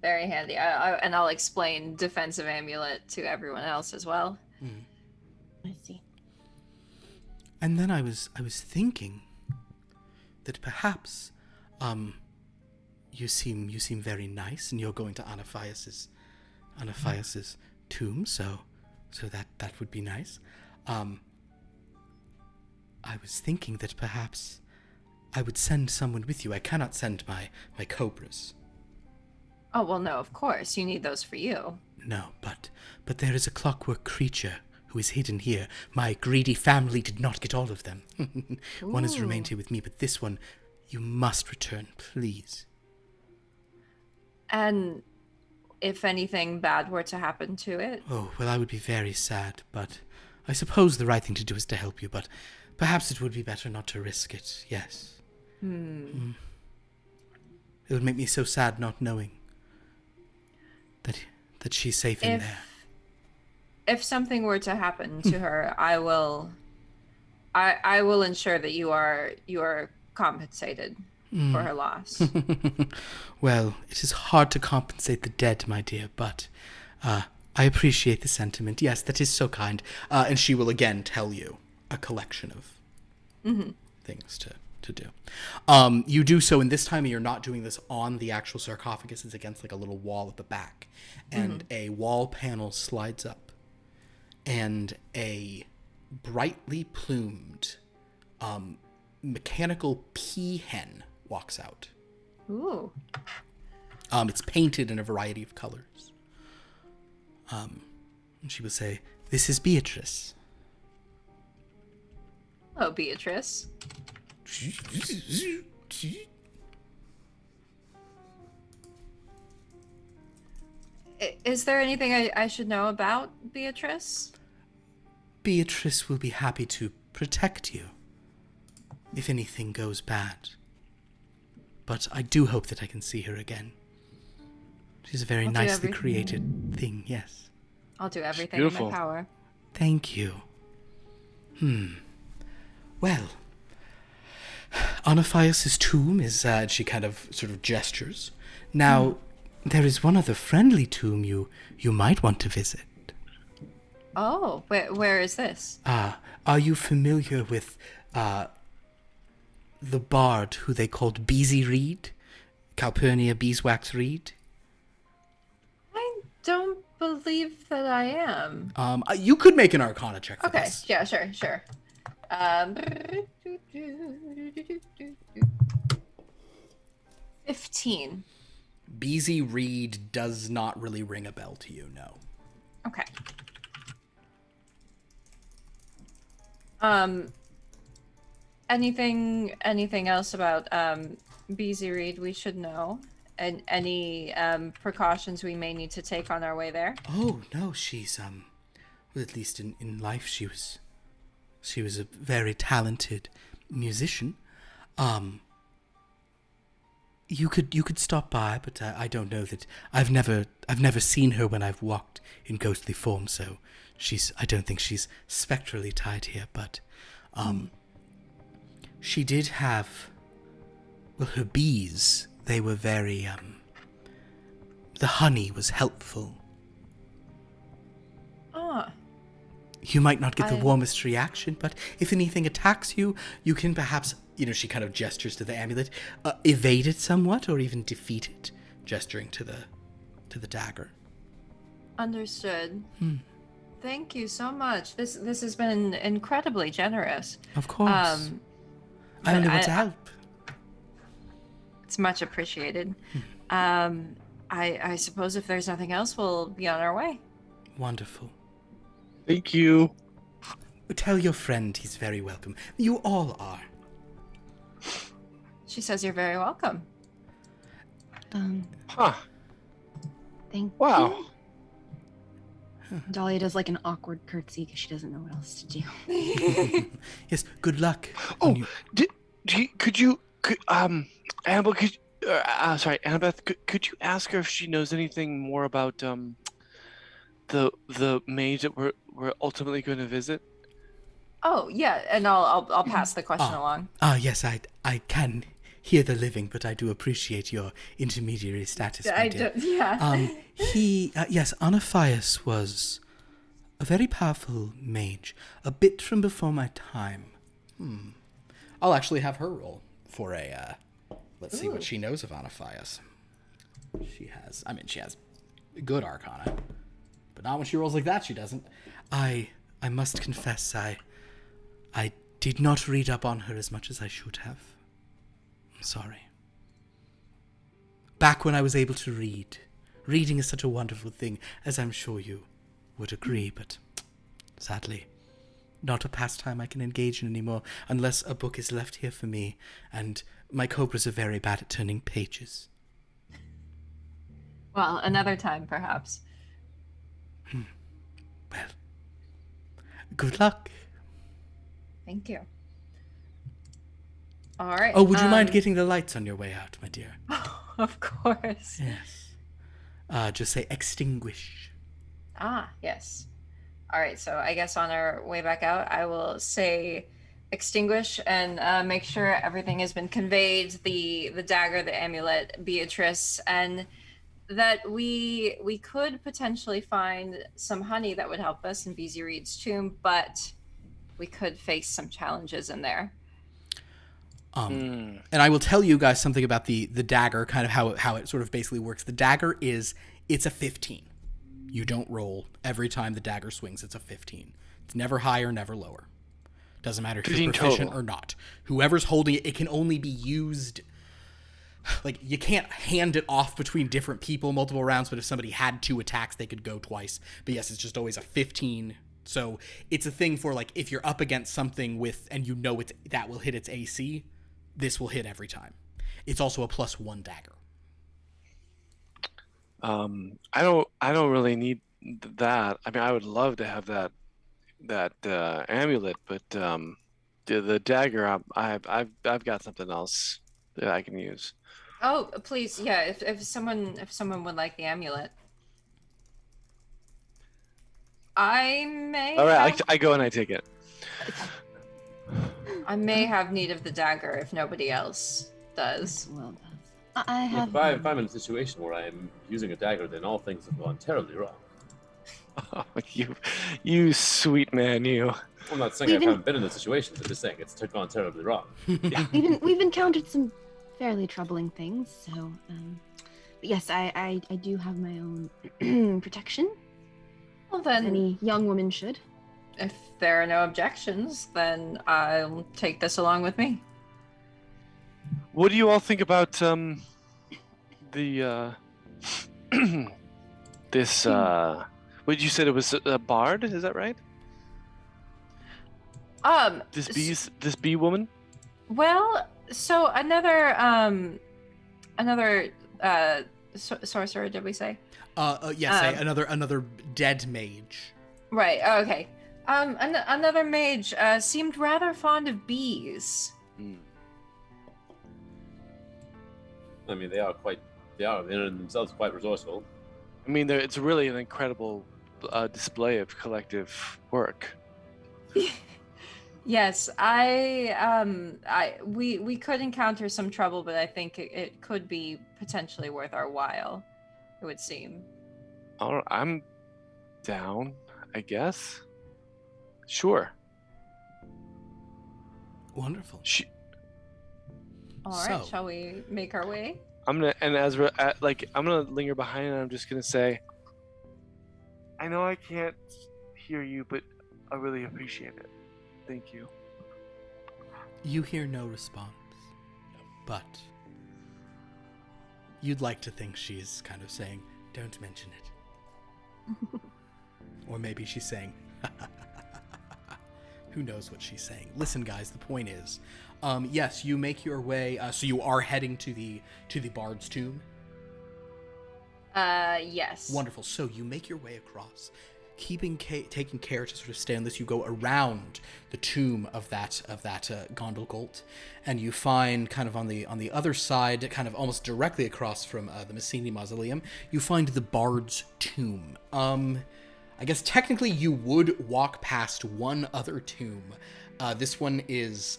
Very handy. And I'll explain defensive amulet to everyone else as well. I see. And then I was thinking that perhaps you seem very nice, and you're going to Anaphias's tomb, so that would be nice. I was thinking that perhaps I would send someone with you. I cannot send my cobras. Oh, well, no, of course. You need those for you. No, but there is a clockwork creature who is hidden here. My greedy family did not get all of them. One has remained here with me, but this one, you must return, please. And if anything bad were to happen to it? Oh, well, I would be very sad, but I suppose the right thing to do is to help you, but perhaps it would be better not to risk it, yes. It would make me so sad not knowing that she's safe in there. If something were to happen to her, I will ensure that you are compensated for her loss. Well, it is hard to compensate the dead, my dear, but I appreciate the sentiment. Yes, that is so kind. And she will again tell you a collection of things to do. You do so, and this time you're not doing this on the actual sarcophagus. It's against like a little wall at the back, and a wall panel slides up, and a brightly plumed mechanical peahen walks out. Ooh. It's painted in a variety of colors. And she will say, "This is Beatrice." Hello, Beatrice. Is there anything I should know about Beatrice? Beatrice will be happy to protect you if anything goes bad. But I do hope that I can see her again. She's a very nicely created thing, yes. I'll do everything in my power. Thank you. Well, Onophias' tomb is, she kind of sort of gestures. Now, there is one other friendly tomb you might want to visit. Oh, where is this? Are you familiar with the bard who they called Beezy Reed? Calpurnia Beeswax Reed? I don't believe that I am. You could make an Arcana check for Okay, this. yeah, sure. 15. Beezy Reed does not really ring a bell to you, no. Okay. Anything else about Beezy Reed we should know? And any precautions we may need to take on our way there? Oh, no, she's, well, at least in life she was a very talented musician. You could stop by, but I don't know that I've never seen her when I've walked in ghostly form, so I don't think she's spectrally tied here, but she did have, well, her bees, they were very the honey was helpful. Ah. You might not get the warmest reaction, but if anything attacks you, you can perhaps, she kind of gestures to the amulet, evade it somewhat or even defeat it, gesturing to the dagger. Understood. Thank you so much. This has been incredibly generous. Of course. I only want to help. It's much appreciated. I suppose if there's nothing else, we'll be on our way. Wonderful. Thank you. Tell your friend he's very welcome. You all are. She says you're very welcome. Huh. Thank Wow. you. Dahlia does like an awkward curtsy because she doesn't know what else to do. Yes, good luck. Oh, Annabeth, Annabeth, could you ask her if she knows anything more about the mage that we're ultimately going to visit? Oh yeah, and I'll pass the question along. Yes, I can hear the living, but I do appreciate your intermediary status. My dear. Yeah. Yes, Onophias was a very powerful mage, a bit from before my time. I'll actually have her roll for a. Let's see what she knows of Onophias. She has good Arcana, but not when she rolls like that. She doesn't. I must confess, I did not read up on her as much as I should have. I'm sorry. Back when I was able to read. Reading is such a wonderful thing, as I'm sure you would agree, but sadly, not a pastime I can engage in anymore unless a book is left here for me, and my cobras are very bad at turning pages. Well, another time, perhaps. Well, good luck. Thank you. All right. Oh, would you mind getting the lights on your way out, my dear? Of course. Yes. Just say extinguish. Ah, yes. All right, so I guess on our way back out, I will say extinguish and make sure everything has been conveyed, the dagger, the amulet, Beatrice, and that we could potentially find some honey that would help us in Beezy Reed's tomb, but we could face some challenges in there. And I will tell you guys something about the dagger, kind of how it sort of basically works. The dagger it's a 15. You don't roll. Every time the dagger swings, it's a 15. It's never higher, never lower. Doesn't matter if you're proficient or not. Whoever's holding it, it can only be used... Like, you can't hand it off between different people multiple rounds, but if somebody had 2 attacks, they could go twice. But yes, it's just always a 15. So it's a thing for, like, if you're up against something and you know that will hit its AC, this will hit every time. It's also a +1 dagger. I don't really need that. I mean, I would love to have that amulet, but the dagger, I've got something else that I can use. Oh, please, yeah. If someone would like the amulet, I may. All right, I go and I take it. I may have need of the dagger if nobody else does. Well, I have. If I'm in a situation where I'm using a dagger, then all things have gone terribly wrong. Oh, you sweet man, you. I'm not saying I haven't been in the situation. I'm just saying it's gone terribly wrong. We've encountered some fairly troubling things, so but yes, I do have my own protection. Well then, as any young woman should. If there are no objections, then I'll take this along with me. What do you all think about this? What did you said it was a bard? Is that right? This bee woman. Well, so another sorcerer, did we say? Yes, another dead mage. Right. Okay. Another mage seemed rather fond of bees. I mean, they are in themselves quite resourceful. I mean, it's really an incredible display of collective work. Yes, we could encounter some trouble, but I think it could be potentially worth our while. It would seem. All right, I'm down, I guess. Sure. Wonderful. All right, shall we make our way? I'm gonna linger behind, and I'm just gonna say, I know I can't hear you, but I really appreciate it. Thank you. You hear no response, but you'd like to think she's kind of saying, "Don't mention it," or maybe she's saying, "Who knows what she's saying?" Listen, guys. The point is, yes, you make your way. So you are heading to the bard's tomb. Yes. Wonderful. So you make your way across, taking care to sort of stay on this. You go around the tomb of that Gondelgolt, and you find kind of on the other side, kind of almost directly across from the Messini Mausoleum, you find the bard's tomb. I guess technically you would walk past one other tomb. This one is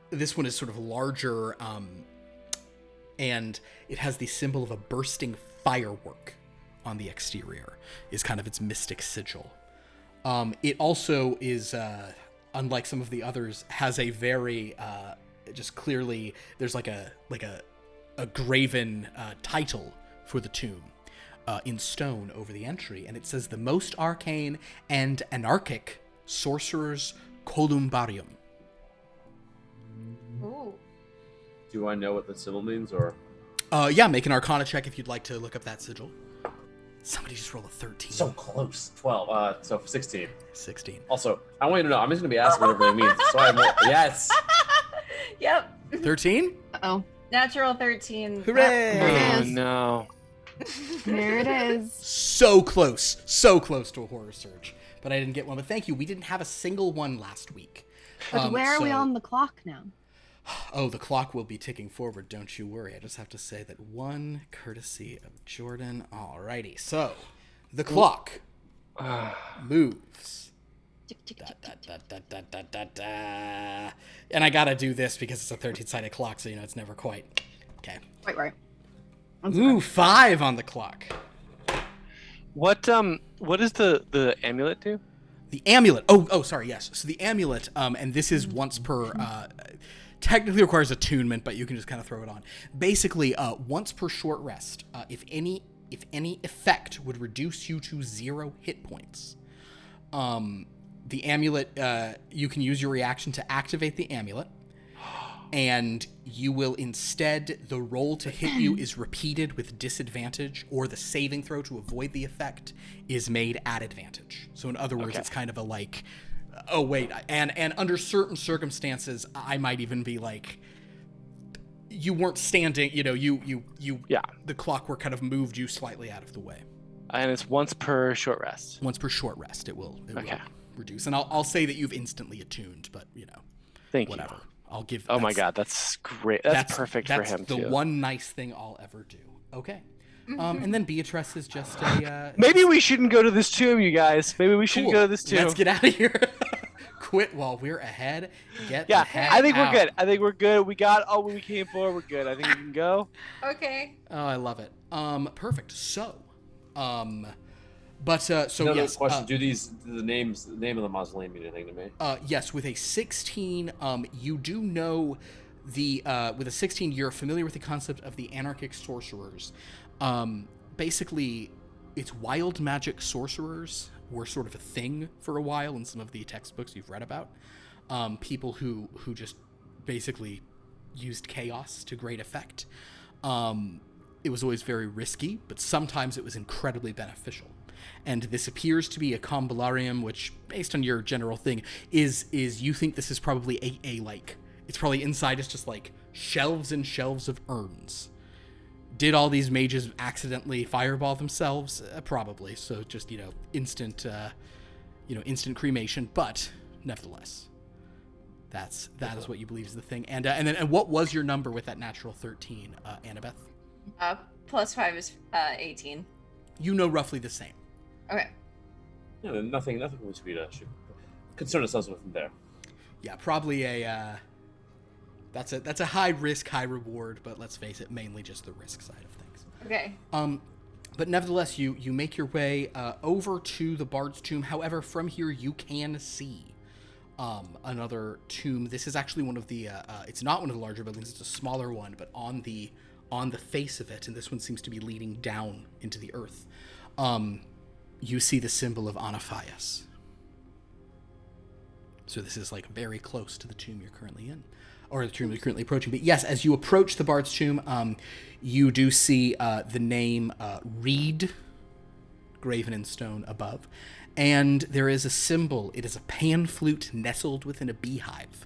sort of larger, and it has the symbol of a bursting firework on the exterior, is kind of its mystic sigil. It also is, unlike some of the others, has a very just clearly there's like a graven title for the tomb in stone over the entry, and it says the most arcane and anarchic sorcerer's columbarium. Ooh. Do I know what the symbol means, or? Yeah, make an Arcana check if you'd like to look up that sigil. Somebody just roll a 13. So close. 12. So 16. 16. Also, I want you to know, I'm just going to be asking whatever it means. So yes. Yep. 13? Uh-oh. Natural 13. Hooray! Oh no. There it is. So close to a horror surge. But I didn't get one. But thank you. We didn't have a single one last week. But where are we on the clock now? Oh, the clock will be ticking forward, don't you worry. I just have to say that one courtesy of Jordyn. Alrighty, so the clock moves. Tick, tick, tick, tick, tick. And I gotta do this because it's a 13-sided clock, so it's never quite. Okay. Quite right. Ooh, 5 on the clock. What does the amulet do? The amulet. Oh, sorry. Yes. So the amulet. And this is once per. technically requires attunement, but you can just kind of throw it on. Basically, once per short rest, if any effect would reduce you to 0 hit points, the amulet, you can use your reaction to activate the amulet, and you will instead, the roll to hit you is repeated with disadvantage, or the saving throw to avoid the effect is made at advantage. So in other words, It's kind of a like, oh wait, and under certain circumstances, I might even be like, you weren't standing, the clockwork kind of moved you slightly out of the way. And it's once per short rest. Once per short rest, it will reduce. And I'll say that you've instantly attuned, but Thank whatever. you. I'll give. Oh my God, that's great. That's perfect for him too. That's the one nice thing I'll ever do. Okay. And then Beatrice is just a. Maybe we shouldn't go to this tomb, you guys. Maybe we shouldn't go to this tomb. Let's get out of here. Quit while we're ahead. Get the heck I think out. we're good. I think we're good. We got all we came for. We're good. I think we can go. Okay. Oh, I love it. Perfect. So, yes. Question: do the name of the mausoleum mean anything to me? Yes. With a 16, you do know with a 16, you're familiar with the concept of the anarchic sorcerers. Basically, it's wild magic sorcerers were sort of a thing for a while in some of the textbooks you've read about. People who just basically used chaos to great effect. It was always very risky, but sometimes it was incredibly beneficial. And this appears to be a combularium, which, based on your general thing, is you think this is probably a like, it's probably inside is just like shelves and shelves of urns. Did all these mages accidentally fireball themselves? Probably. So just, instant cremation. But nevertheless, that is what you believe is the thing. And what was your number with that natural 13, Annabeth? +5 is 18. You know roughly the same. Okay. Yeah, nothing which we should concern ourselves with from there. Yeah, probably that's a high risk, high reward, but let's face it, mainly just the risk side of things. Okay. But nevertheless, you make your way over to the Bard's Tomb. However, from here you can see another tomb. This is actually one of the it's not one of the larger buildings, it's a smaller one, but on the face of it, and this one seems to be leading down into the earth. You see the symbol of Anaphias. So this is like very close to the tomb you're currently in, or the tomb you're currently approaching. But yes, as you approach the Bard's Tomb, you do see the name Reed graven in stone above, and there is a symbol. It is a pan flute nestled within a beehive.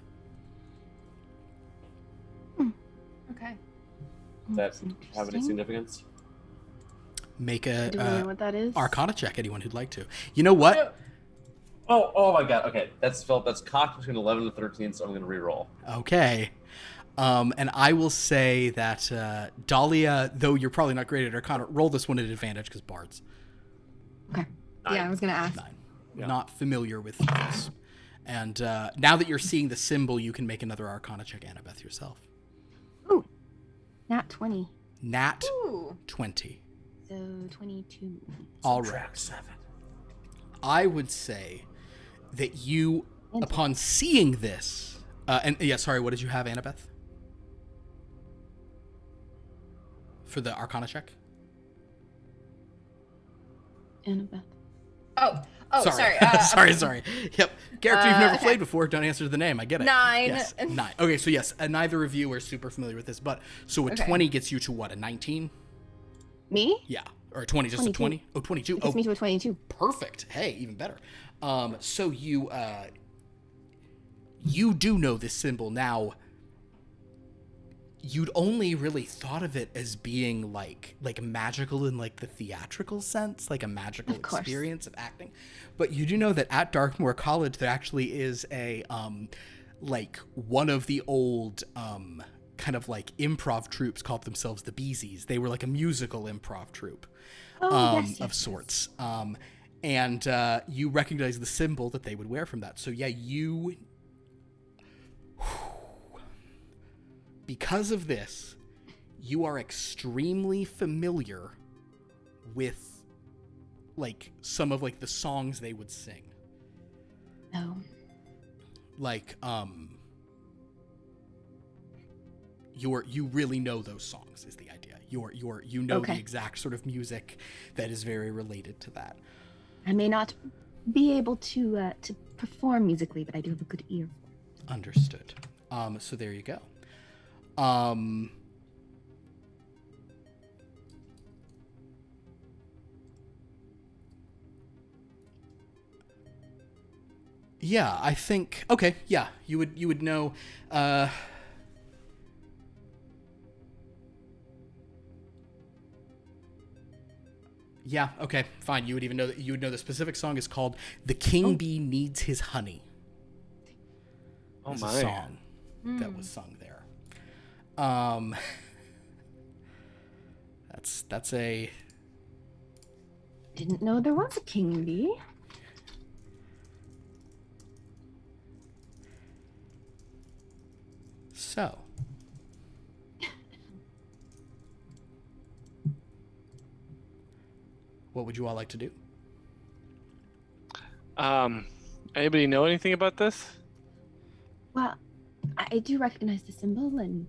Okay. Does that have any significance? Make Do we know what that is? Arcana check, anyone who'd like to. You know what? Oh my God. Okay, that's cocked between 11 and 13, so I'm going to re-roll. Okay. And I will say that Dahlia, though you're probably not great at Arcana, roll this one at advantage because bards. Okay. 9. Yeah, I was gonna ask. 9. Yeah. Not familiar with this. And now that you're seeing the symbol, you can make another Arcana check, Annabeth, yourself. Ooh, nat 20. Nat Ooh. 20. So 22. All right. 7. I would say that you, upon seeing this, what did you have, Annabeth? For the Arcana check? Annabeth. Oh, sorry. Sorry. Yep. Character you've never played before, don't answer the name. I get it. 9. Yes, 9. Okay, so yes, neither of you are super familiar with this, but so a 20 gets you to what, a 19? Me? Yeah. Or a 20, just 22. a 20? Oh, 22. It gets me to a 22. Perfect. Hey, even better. So you do know this symbol. Now, you'd only really thought of it as being like magical in like the theatrical sense, like a magical experience of acting. But you do know that at Darkmoor College there actually is a like one of the old kind of like improv troupes called themselves the Beesies. They were like a musical improv troupe of sorts. And you recognize the symbol that they would wear from that. So yeah, because of this, you are extremely familiar with like some of like the songs they would sing. No. Like you really know those songs is the idea. You know the exact sort of music that is very related to that. I may not be able to perform musically, but I do have a good ear. Understood. So there you go. Yeah, I think okay, yeah, you would know yeah, okay, fine. You would know the specific song is called "The King Bee Needs His Honey." Oh It's my! a song that was sung there. That's a. Didn't know there was a king bee. So. What would you all like to do? Anybody know anything about this? Well, I do recognize the symbol, and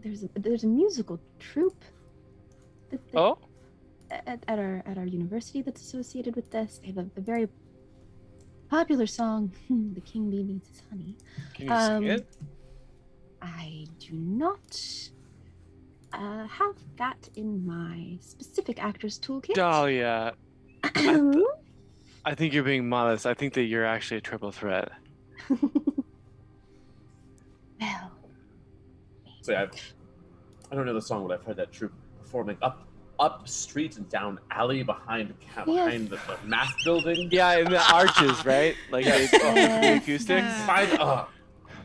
there's a musical troupe Oh, at our university that's associated with this. They have a very popular song, "The King Bee Needs His Honey." can you sing it? I do not have that in my specific actor's toolkit. Dahlia, I think you're being modest. I think that you're actually a triple threat. Well, So I don't know the song, but I've heard that troupe performing up street and down alley behind the math building. Yeah, in the arches, right? Like the acoustics.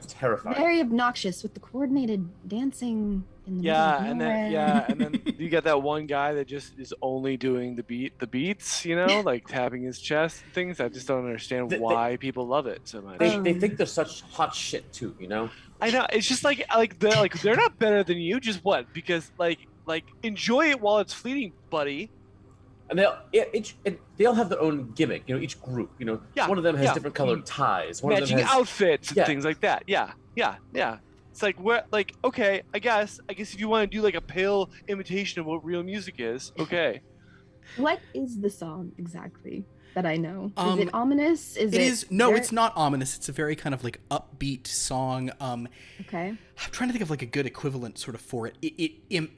It's terrifying. very obnoxious with the coordinated dancing in the middle of And nowhere. then you got that one guy that just is only doing the beats, like tapping his chest and things. I just don't understand why people love it so much. They think they're such hot shit too, I know, it's just like they're not better than you. Just what? Because like enjoy it while it's fleeting, buddy. And they all have their own gimmick, each group, Yeah, one of them has yeah. different colored ties, one Matching of them has outfits and things like that. Yeah. It's like okay, I guess if you want to do like a pale imitation of what real music is, okay. What is the song exactly that I know? Is it ominous? No, it's not ominous. It's a very kind of like upbeat song. Okay. I'm trying to think of like a good equivalent sort of for it.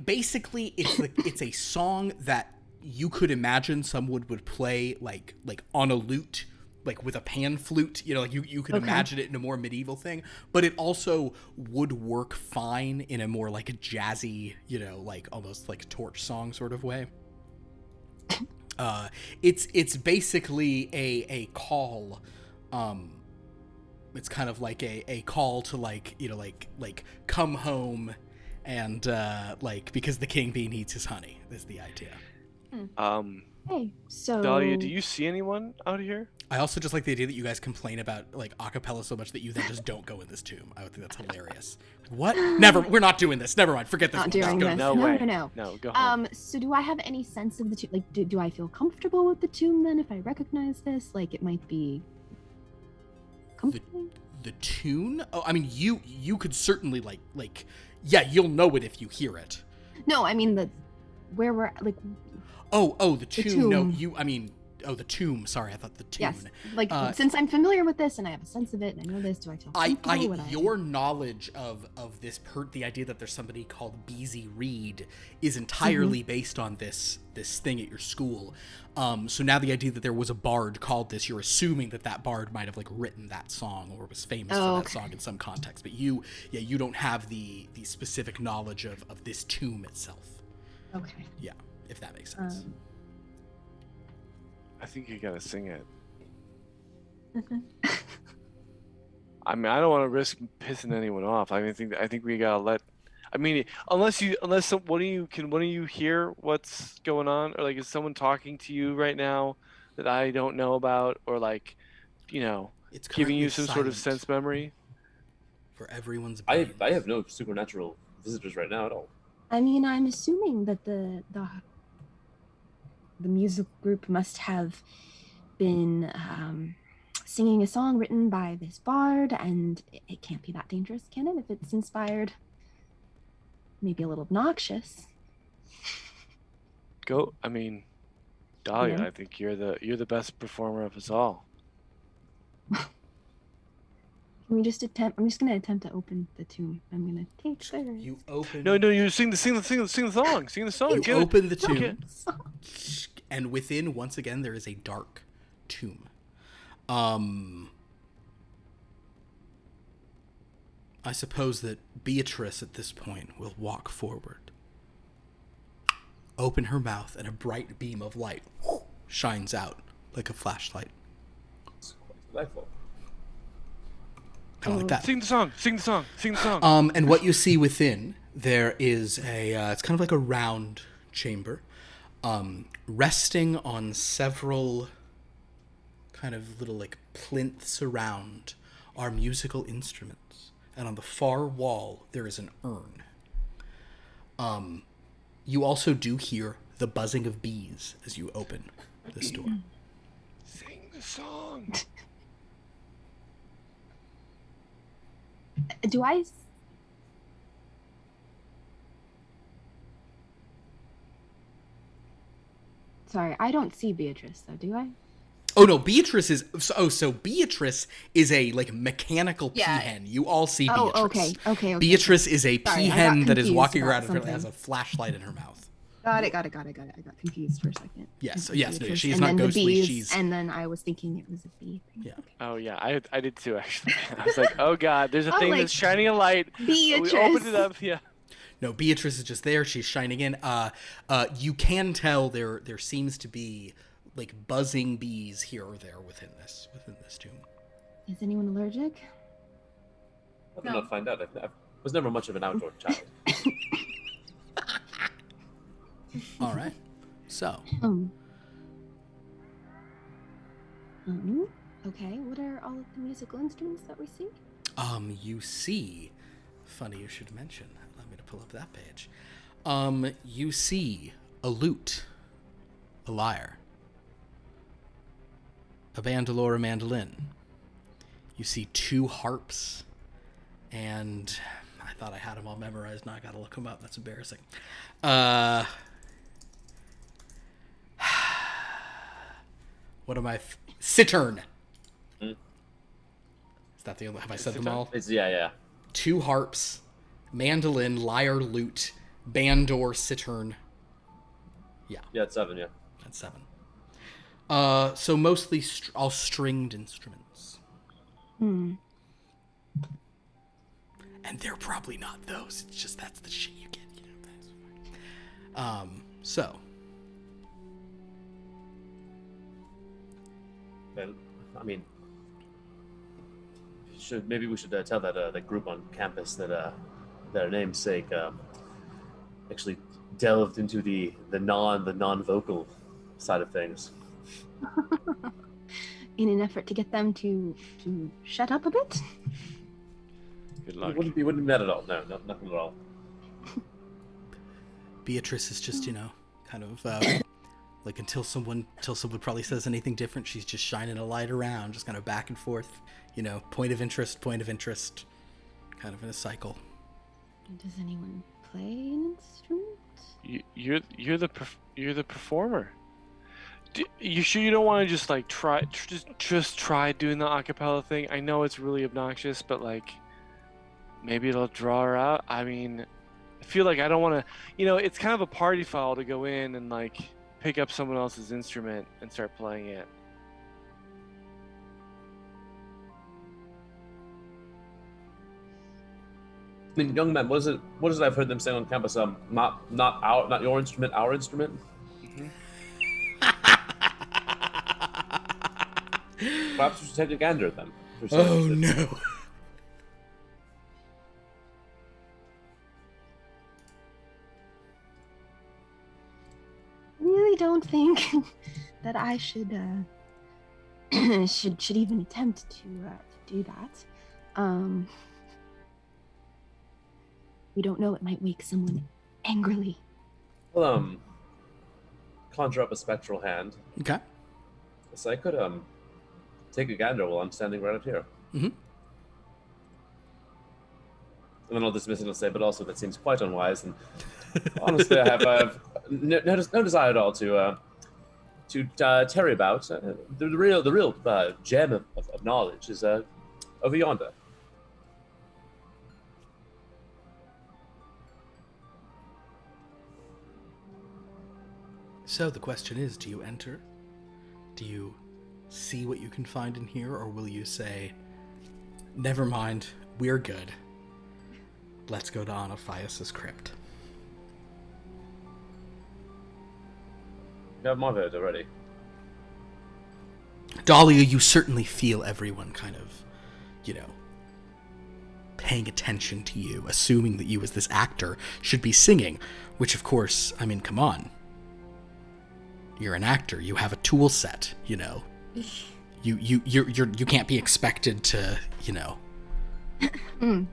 Basically it's a song that you could imagine someone would play like on a lute, like with a pan flute, like you could imagine it in a more medieval thing, but it also would work fine in a more like a jazzy, like almost like torch song sort of way. It's basically a call. It's kind of like a call to like come home and because the king bee needs his honey is the idea. Hey, so Dahlia, do you see anyone out here? I also just like the idea that you guys complain about like acapella so much that you then just don't go in this tomb. I would think that's hilarious. What? We're not doing this. Never mind. Forget this. not Let's doing go. this. No way. No. No, go home. So do I have any sense of the tomb? Like, do I feel comfortable with the tomb then? If I recognize this, like, it might be comforting. The tune? Oh, I mean, you could certainly like yeah, you'll know it if you hear it. No, I mean where we're like. Oh, the tune. No, tomb. the tomb. Sorry, I thought the tune. Yes, like since I'm familiar with this and I have a sense of it and I know this, do I feel comfortable? Your knowledge of this the idea that there's somebody called Beezy Reed is entirely based on this thing at your school. So now the idea that there was a bard called this, you're assuming that bard might have like written that song or was famous for that song in some context. But you don't have the specific knowledge of this tomb itself. Okay. Yeah, if that makes sense. I think you gotta sing it. I mean, I don't want to risk pissing anyone off. I think we gotta let. I mean, unless one of you hear what's going on, or like is someone talking to you right now that I don't know about, or like, It's giving you some sort of silent sense memory. for everyone's. I brains. have no supernatural visitors right now at all. I mean, I'm assuming that the music group must have been singing a song written by this bard, and it can't be that dangerous, can it? If it's inspired maybe a little obnoxious. I mean, Dahlia, Yeah. I think you're the best performer of us all. Can we just attempt? I'm just gonna attempt to open the tomb. I'm gonna take the. You open. No, you sing the song. Sing the song. You Get it. open the tomb, Okay. and within, once again, there is a dark tomb. I suppose that Beatrice at this point will walk forward, open her mouth, and a bright beam of light shines out like a flashlight. It's quite delightful. Kind of like that. Sing the song. And what you see within, there is it's kind of like a round chamber, resting on several kind of little like plinths around are musical instruments. And on the far wall, there is an urn. You also do hear the buzzing of bees as you open this door. Sing the song. Do I? Sorry, I don't see Beatrice though. Do I? Oh no, Beatrice is so Beatrice is a like mechanical Yeah. peahen. You all see Beatrice. Oh, okay. Beatrice is a Sorry, I got peahen that is confused walking about around and something. has a flashlight in her mouth. Got it. I got confused for a second. Yes, Okay, yes, no, Beatrice, she's and not then the ghostly. bees, She's and then I was thinking it was a bee thing. Yeah. Okay. Oh yeah, I did too actually. I was like, oh god, there's a Oh, thing like, that's shining a light. Beatrice. We opened it up. Yeah. no, Beatrice is just there. She's shining in. You can tell there seems to be like buzzing bees here or there within this tomb. Is anyone allergic? I don't know to find out. I was never much of an outdoor child. All right, so Okay. What are all of the musical instruments that we see? you see, funny you should mention. Allow me to pull up that page. You see a lute, a lyre, a bandolore, a mandolin. You see 2 harps, and I thought I had them all memorized. Now I gotta look them up. That's embarrassing. What am I? Cittern. Is that the only? Have I said them all? It's yeah. 2 harps, mandolin, lyre, lute, bandor, cittern. Yeah, it's 7. Yeah. That's 7. So mostly all stringed instruments. And they're probably not those. It's just that's the shit you get. So. Well, I mean, maybe we should tell that group on campus that their namesake actually delved into the non-vocal side of things. In an effort to get them to shut up a bit. Good luck. It wouldn't be mad at all. No, nothing at all. Beatrice is just, kind of like until someone probably says anything different, she's just shining a light around, just kind of back and forth, point of interest, kind of in a cycle. Does anyone play an instrument? You're the performer. You sure you don't want to just like try doing the acapella thing? I know it's really obnoxious, but like maybe it'll draw her out. I mean, I feel like I don't want to. It's kind of a party foul to go in and like pick up someone else's instrument and start playing it. I mean, young man, what is it I've heard them saying on campus? Not your instrument, our instrument. Mm-hmm. Perhaps we should take a gander at them. Oh no. I really don't think that I should should even attempt to do that. We don't know, it might wake someone angrily. Well, conjure up a spectral hand. Okay. So I could take a gander while I'm standing right up here. Mm-hmm. And then I'll dismiss it and say, but also that seems quite unwise. And honestly, I have no desire at all to tarry about. The real gem of knowledge is over yonder. So the question is, do you enter? Do you see what you can find in here, or will you say, never mind, we're good. Let's go to Anaphias' crypt. You have my vote already. Dahlia, you certainly feel everyone kind of, paying attention to you, assuming that you as this actor should be singing, which of course, I mean, come on. You're an actor. You have a tool set, You can't be expected to, To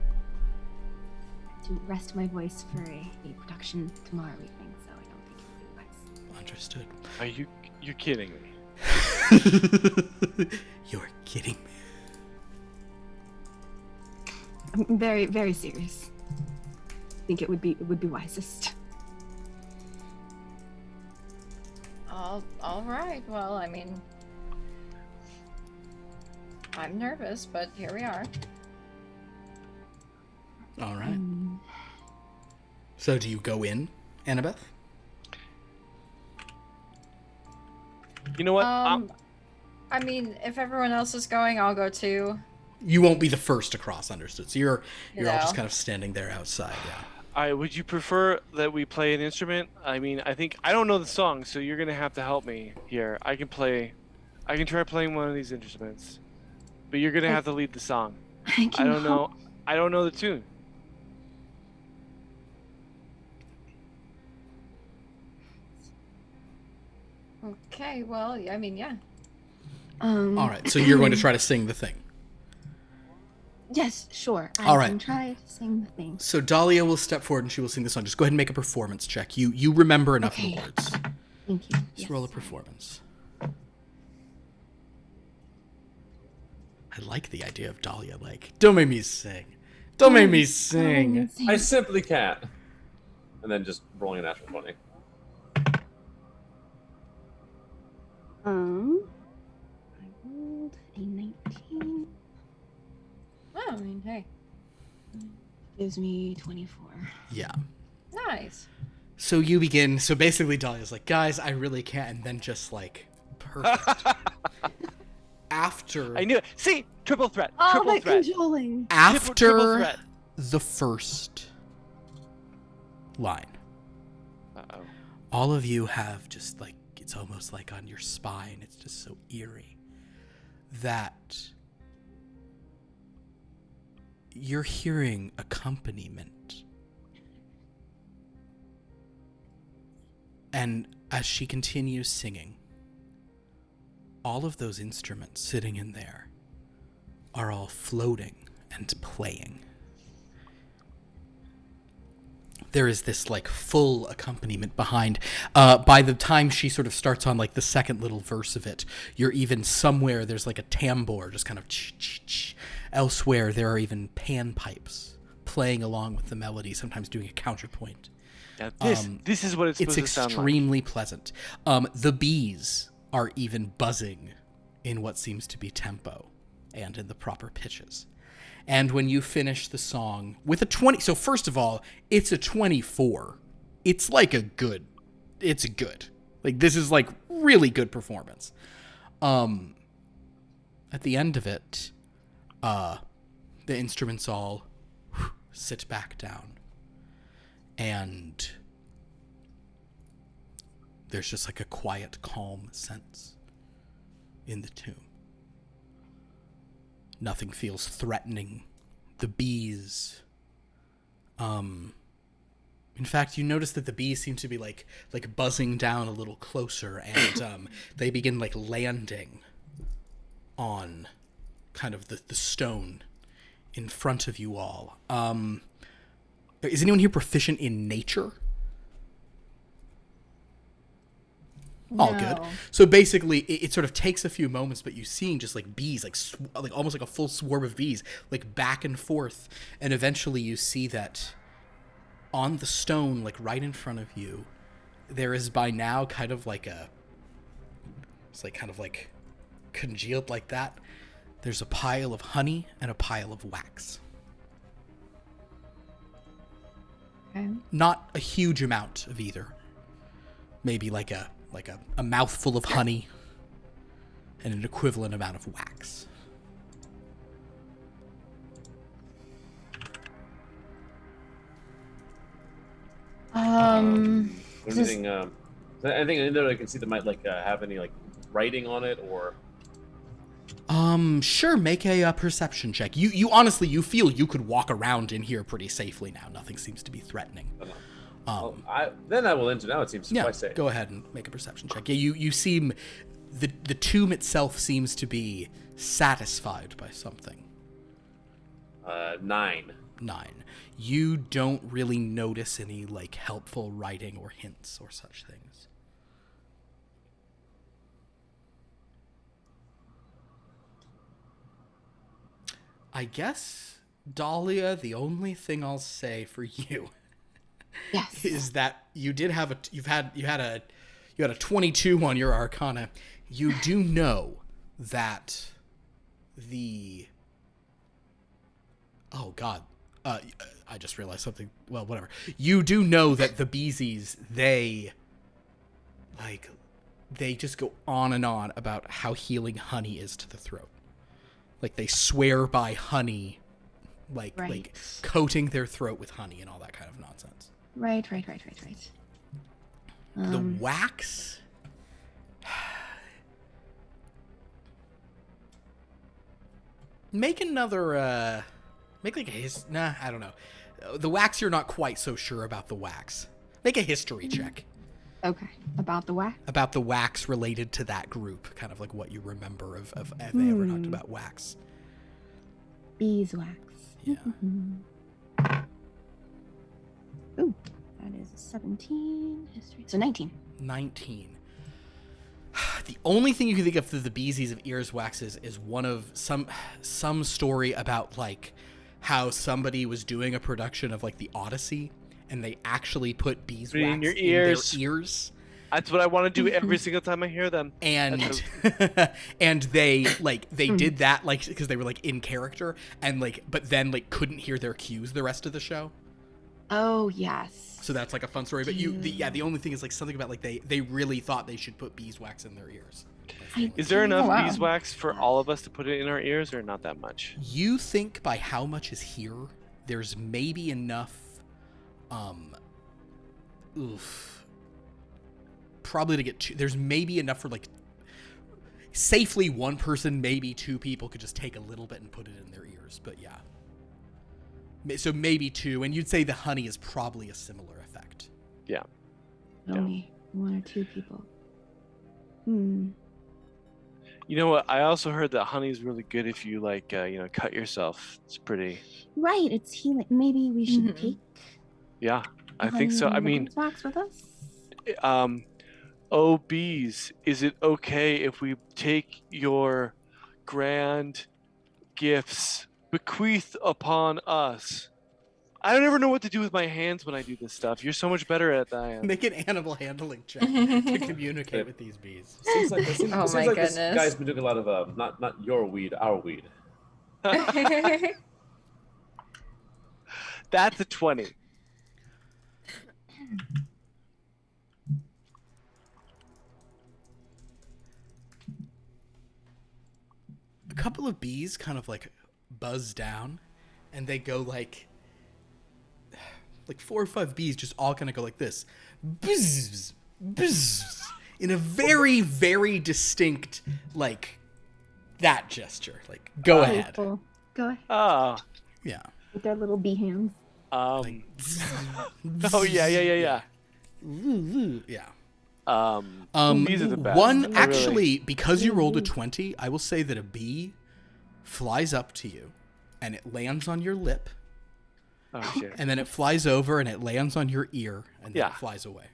rest my voice for a production tomorrow evening, so I don't think it would be wise. Understood. Are you're kidding me? You're kidding me. I'm very, very serious. I think it would be wisest. All right. Well, I mean, I'm nervous, but here we are. All right. So do you go in, Annabeth? You know what? I mean, if everyone else is going, I'll go too. You won't be the first to cross, understood. So you're all know. just kind of standing there outside, yeah. All right, would you prefer that we play an instrument? I mean, I don't know the song, so you're gonna have to help me here. I can try playing one of these instruments, but you're gonna have to lead the song. I don't know the tune. Okay. Well, I mean, yeah. All right, so you're going to try to sing the thing. Yes, sure. All right. I can try to sing the thing. So Dahlia will step forward and she will sing the song. Just go ahead and make a performance check. You remember enough of the words. Thank you. Just roll a performance. I like the idea of Dahlia, don't make me sing. Don't make me sing. I simply can't. And then just rolling a natural 20. I rolled a 19. Oh, I mean, hey. Gives me 24. Yeah. Nice. So you begin. So basically Dahlia's like, guys, I really can't. And then just perfect. After. I knew it. See, triple threat. Oh, Triple that threat. cajoling. After Triple threat. the first line, Uh-oh. all of you have just it's almost like on your spine. It's just so eerie that you're hearing accompaniment. And as she continues singing, all of those instruments sitting in there are all floating and playing. There is this full accompaniment behind. By the time she sort of starts on the second little verse of it, you're even somewhere there's a tambour just kind of ch-ch-ch. Elsewhere there are even panpipes playing along with the melody, sometimes doing a counterpoint. Now this is what it's supposed to sound like. It's extremely pleasant. The bees are even buzzing in what seems to be tempo and in the proper pitches. And when you finish the song with a 20, so first of all, it's a 24. It's good. This is really good performance. At the end of it, the instruments all sit back down. And there's just a quiet, calm sense in the tomb. Nothing feels threatening. The bees. In fact, you notice that the bees seem to be buzzing down a little closer, and they begin landing on kind of the stone in front of you all. Is anyone here proficient in nature? All good. So basically, it sort of takes a few moments, but you're seeing just like bees, like almost like a full swarm of bees, like back and forth, and eventually you see that on the stone, like right in front of you, there is by now kind of like it's like kind of like congealed like that. There's a pile of honey and a pile of wax. Okay. Not a huge amount of either. Maybe like a mouthful of honey and an equivalent amount of wax. Anything in there I can see that might like have any like writing on it or. Sure. Make a perception check. You honestly, you feel you could walk around in here pretty safely now. Nothing seems to be threatening. Then I will enter. Now it seems quite safe. Go ahead and make a perception check. Yeah, you seem the tomb itself seems to be satisfied by something. 9. 9. You don't really notice any like helpful writing or hints or such things. I guess, Dahlia, the only thing I'll say for you is that you did have you had a 22 on your Arcana. You do know that oh God, I just realized something. Well, whatever. You do know that the Beesies, they just go on and on about how healing honey is to the throat. Like they swear by honey, like coating their throat with honey and all that kind of nonsense. Right. The wax. Make another. Make like a nah. I don't know. The wax. You're not quite so sure about the wax. Make a history check. Okay. About the wax? About the wax related to that group. Kind of like what you remember of if they ever talked about wax. Beeswax. Yeah. Ooh, that is 17 history. So 19. 19. The only thing you can think of through the Beesies of Ears Waxes is one of some story about like how somebody was doing a production of like the Odyssey and they actually put beeswax in their ears. That's what I want to do every single time I hear them. And and they did that like because they were like in character and like but then like couldn't hear their cues the rest of the show. Oh yes. So that's like a fun story. But the only thing is like something about like they really thought they should put beeswax in their ears. Is there enough beeswax for all of us to put it in our ears or not that much? You think by how much is here, there's maybe enough probably to get two. There's maybe enough for like safely one person, maybe two people could just take a little bit and put it in their ears. But yeah. So maybe 2, and you'd say the honey is probably a similar effect. Yeah. Only 1 or 2 people. You know what? I also heard that honey is really good if you like, cut yourself. It's pretty. Right, it's healing. Maybe we should take. Yeah, I think so. I mean, beeswax with us. Oh, bees, is it okay if we take your grand gifts bequeathed upon us? I don't ever know what to do with my hands when I do this stuff. You're so much better at that than I am. Make an animal handling check to communicate with these bees. Seems like this guy's been doing a lot of not your weed, our weed. That's a 20. A couple of bees kind of like buzz down and they go like 4 or 5 bees just all kind of go like this. Buzz, buzz, in a very, very distinct, like, that gesture. Like, go ahead. Go ahead. Oh. Yeah. With their little bee hands. Like, oh, yeah. Yeah. These are the best. One, actually, because you rolled a 20, I will say that a bee flies up to you and it lands on your lip. Oh, shit. And then it flies over and it lands on your ear and then it flies away.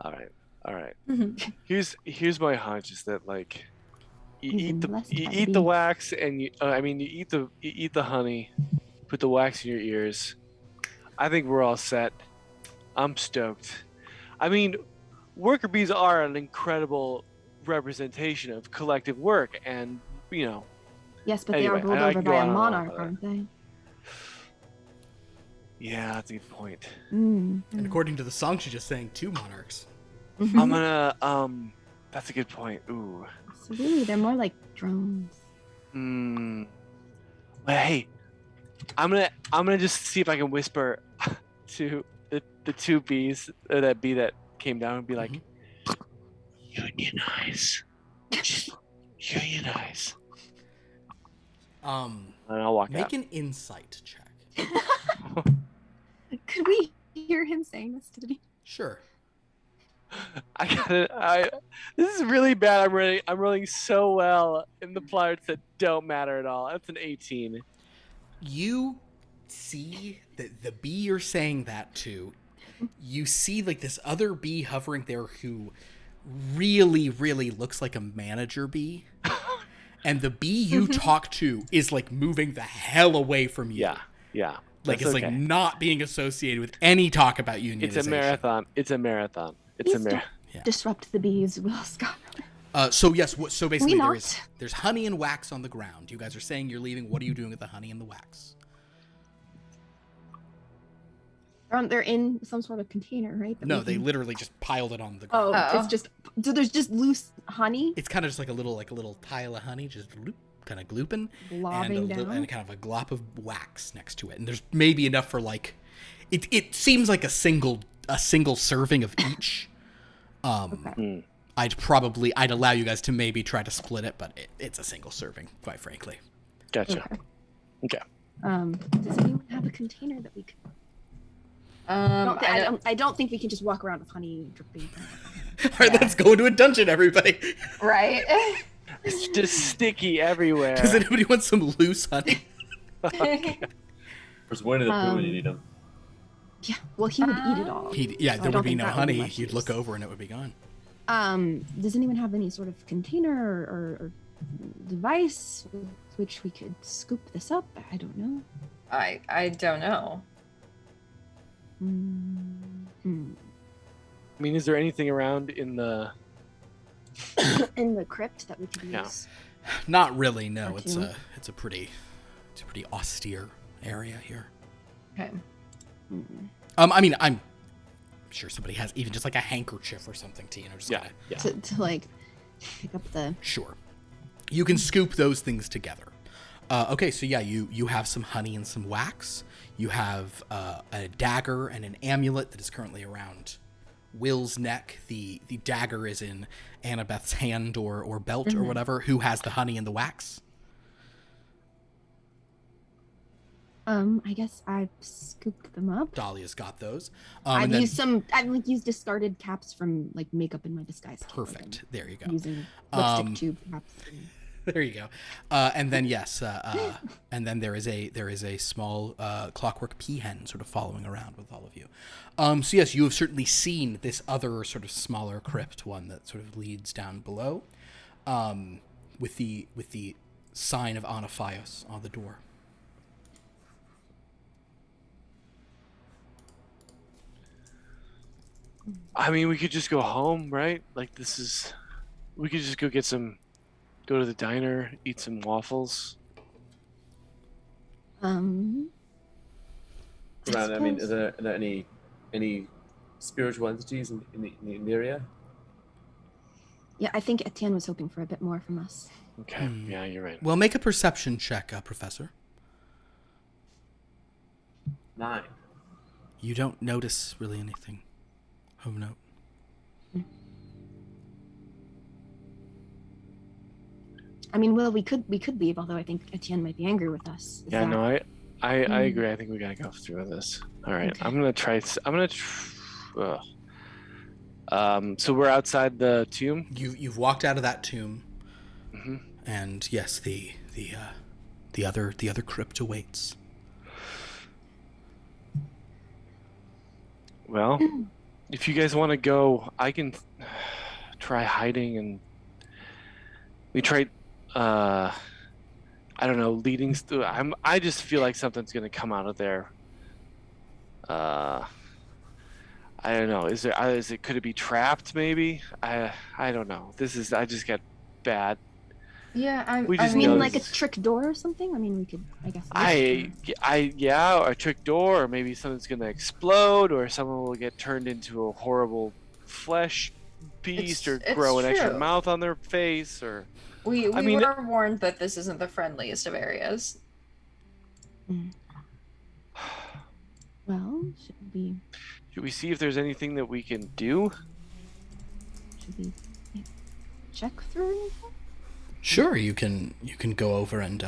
All right. All right. Mhm. Here's my hunch is that like you Even eat the less you by eat the bees. wax and you you eat the honey, put the wax in your ears. I think we're all set. I'm stoked. I mean, worker bees are an incredible representation of collective work, and Yes, but they are anyway, ruled I over can by go a on and on monarch, about that. aren't they? Yeah, that's a good point. Mm. And according to the song, she's just saying 2 monarchs. Mhm. I'm gonna that's a good point. Ooh. So really, they're more like drones. Well, hey, I'm gonna just see if I can whisper to the 2 bees, or that bee that came down, and be like, unionize, just unionize, and I'll walk Make out. an insight check. Could we hear him saying this to me? Sure. This is really bad. I'm rolling so well in the parts that don't matter at all. That's an 18. You see that the bee you're saying that to, you see like this other bee hovering there who really, really looks like a manager bee. And the bee you talk to is like moving the hell away from you. Yeah. Like That's it's okay. like not being associated with any talk about unionization. It's a marathon. It's a marathon. It's a Please marathon. don't Yeah. disrupt the bees, Will Scott. So basically not? there's honey and wax on the ground. You guys are saying you're leaving. What are you doing with the honey and the wax? They're in some sort of container, right? that No, we they can- literally just piled it on the Oh, ground. Oh. it's just so there's just loose honey It's kind of just like a little pile of honey, just kind of glooping, blobbing down. and kind of a glop of wax next to it. And there's maybe enough for like, it seems like a single serving of each. Okay. I'd allow you guys to maybe try to split it, but it's a single serving, quite frankly. Gotcha. Okay. Okay. Does anyone have a container that we could? No, I don't think we can just walk around with honey dripping. All right, let's go into a dungeon, everybody. Right. It's just sticky everywhere. Does anybody want some loose honey? There's Winnie the Pooh when you need him. Yeah. Well, he would eat it all. There I would don't be think no that would honey. be much You'd look use. over and it would be gone. Does anyone have any sort of container or device with which we could scoop this up? I don't know. I don't know. Hmm. I mean, is there anything around in the? In the crypt that we could Yeah. use. Not really. No, Or it's two. a pretty austere area here. Okay. Hmm. I mean, I'm sure somebody has even just like a handkerchief or something to just Yeah. kinda- Yeah. To like pick up the. Sure. You can scoop those things together. Okay, so yeah, you have some honey and some wax. You have a dagger and an amulet that is currently around Will's neck. The dagger is in Annabeth's hand or belt or whatever. Who has the honey and the wax? I guess I've scooped them up. Dahlia's got those. I've and then- I've used discarded caps from like makeup in my disguise kit. Perfect. There you go. Using lipstick Um, tube caps. There you go. And then yes, and then there is a small clockwork peahen sort of following around with all of you. So yes, you have certainly seen this other sort of smaller crypt, one that sort of leads down below, with the sign of Anaphios on the door. I mean, we could just go home, right? Like we could just go to the diner, eat some waffles. I mean, suppose. are there any spiritual entities in the area? Yeah, I think Etienne was hoping for a bit more from us. Okay. Yeah, you're right. Well, make a perception check, Professor. 9. You don't notice really anything of note. I mean, well, we could leave, although I think Etienne might be angry with us. Is Yeah, that- no, I agree. I think we gotta go through this. All right, Okay. I'm gonna try. So we're outside the tomb. You've walked out of that tomb, Hmm. and yes, the other crypt awaits. Well, if you guys want to go, I can. try hiding, and we tried. I don't know, leading. I just feel like something's gonna come out of there. I don't know. Is it? Could it be trapped? Maybe. I don't know. I just got bad. Yeah, We I just mean, know like a this- trick door or something. I mean, we could, I guess. Yeah, or a trick door, or maybe something's gonna explode, or someone will get turned into a horrible flesh beast, or It's grow an extra true. mouth on their face, or We I mean- were warned that this isn't the friendliest of areas. Well, should we see if there's anything that we can do? check through anything? Sure, you can go over and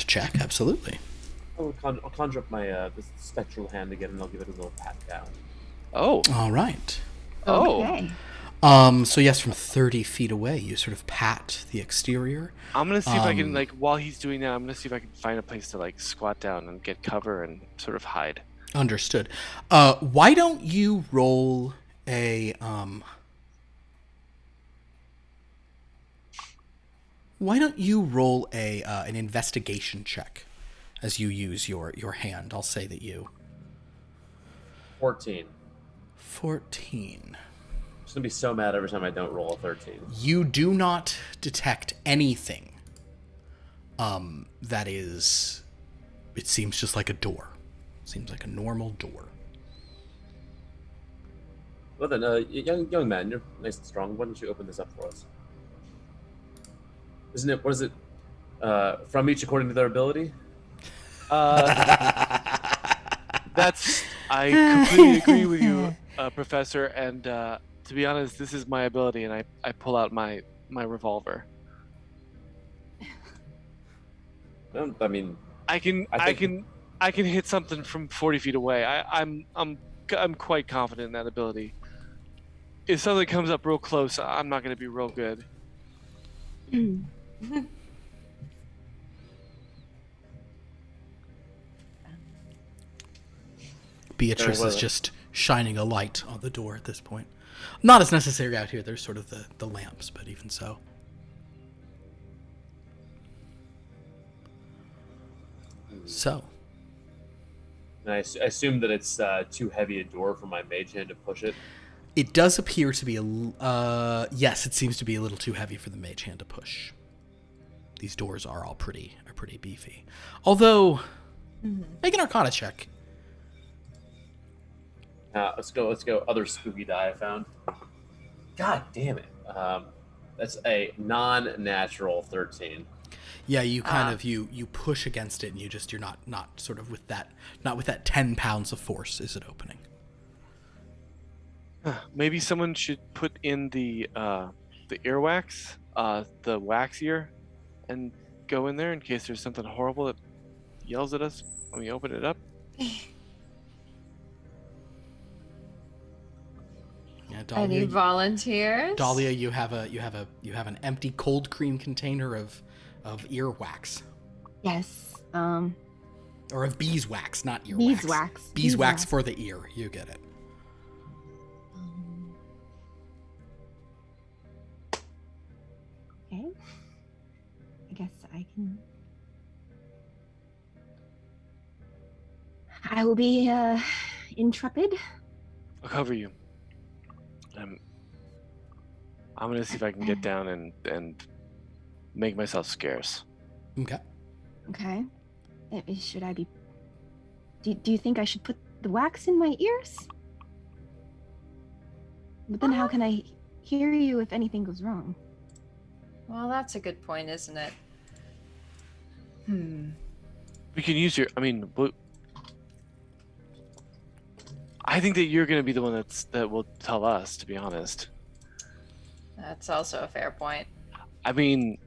check. Absolutely. I'll conjure up my this spectral hand again, and I'll give it a little pat down. Oh, All right. Okay. So yes, from 30 feet away, you sort of pat the exterior. I'm gonna see if I can, like, while he's doing that, I'm gonna see if I can find a place to, like, squat down and get cover and sort of hide. Understood. Why don't you roll a an investigation check as you use your hand? I'll say that you 14. 14. I'm just gonna be so mad every time I don't roll a 13. You do not detect anything that is, it seems just like a door. Seems like a normal door. Well then, young man, you're nice and strong. Why don't you open this up for us? Isn't it? What is it? From each according to their ability. I completely agree with you, Professor. And to be honest, this is my ability, and I pull out my revolver. I mean, I can hit something from 40 feet away. I'm quite confident in that ability. If something comes up real close, I'm not going to be real good. Beatrice is just shining a light on the door at this point. Not as necessary out here. There's sort of the lamps, but even so. So. I assume that it's too heavy a door for my mage hand to push it. It does appear to be yes, it seems to be a little too heavy for the mage hand to push. These doors are all pretty beefy. Although, make an Arcana check. Let's go. Other spooky die I found. God damn it. That's a non-natural 13. Yeah, you kind of you push against it, and you're not sort of with that 10 pounds of force. Is it opening? Maybe someone should put in the earwax, the wax ear, and go in there in case there's something horrible that yells at us when we open it up. Yeah, Any volunteers? Dahlia, you have an empty cold cream container of earwax. Yes. Or of beeswax, not earwax. Beeswax. Beeswax for the ear. You get it. Okay. I guess I can. I will be intrepid. I'll cover you. I'm gonna see if I can get down and make myself scarce. Okay. Okay. Should I be? Do you think I should put the wax in my ears? But then how can I hear you if anything goes wrong? Well, that's a good point, isn't it? We can use your. I mean, I think that you're gonna be the one that will tell us. To be honest. That's also a fair point. I mean,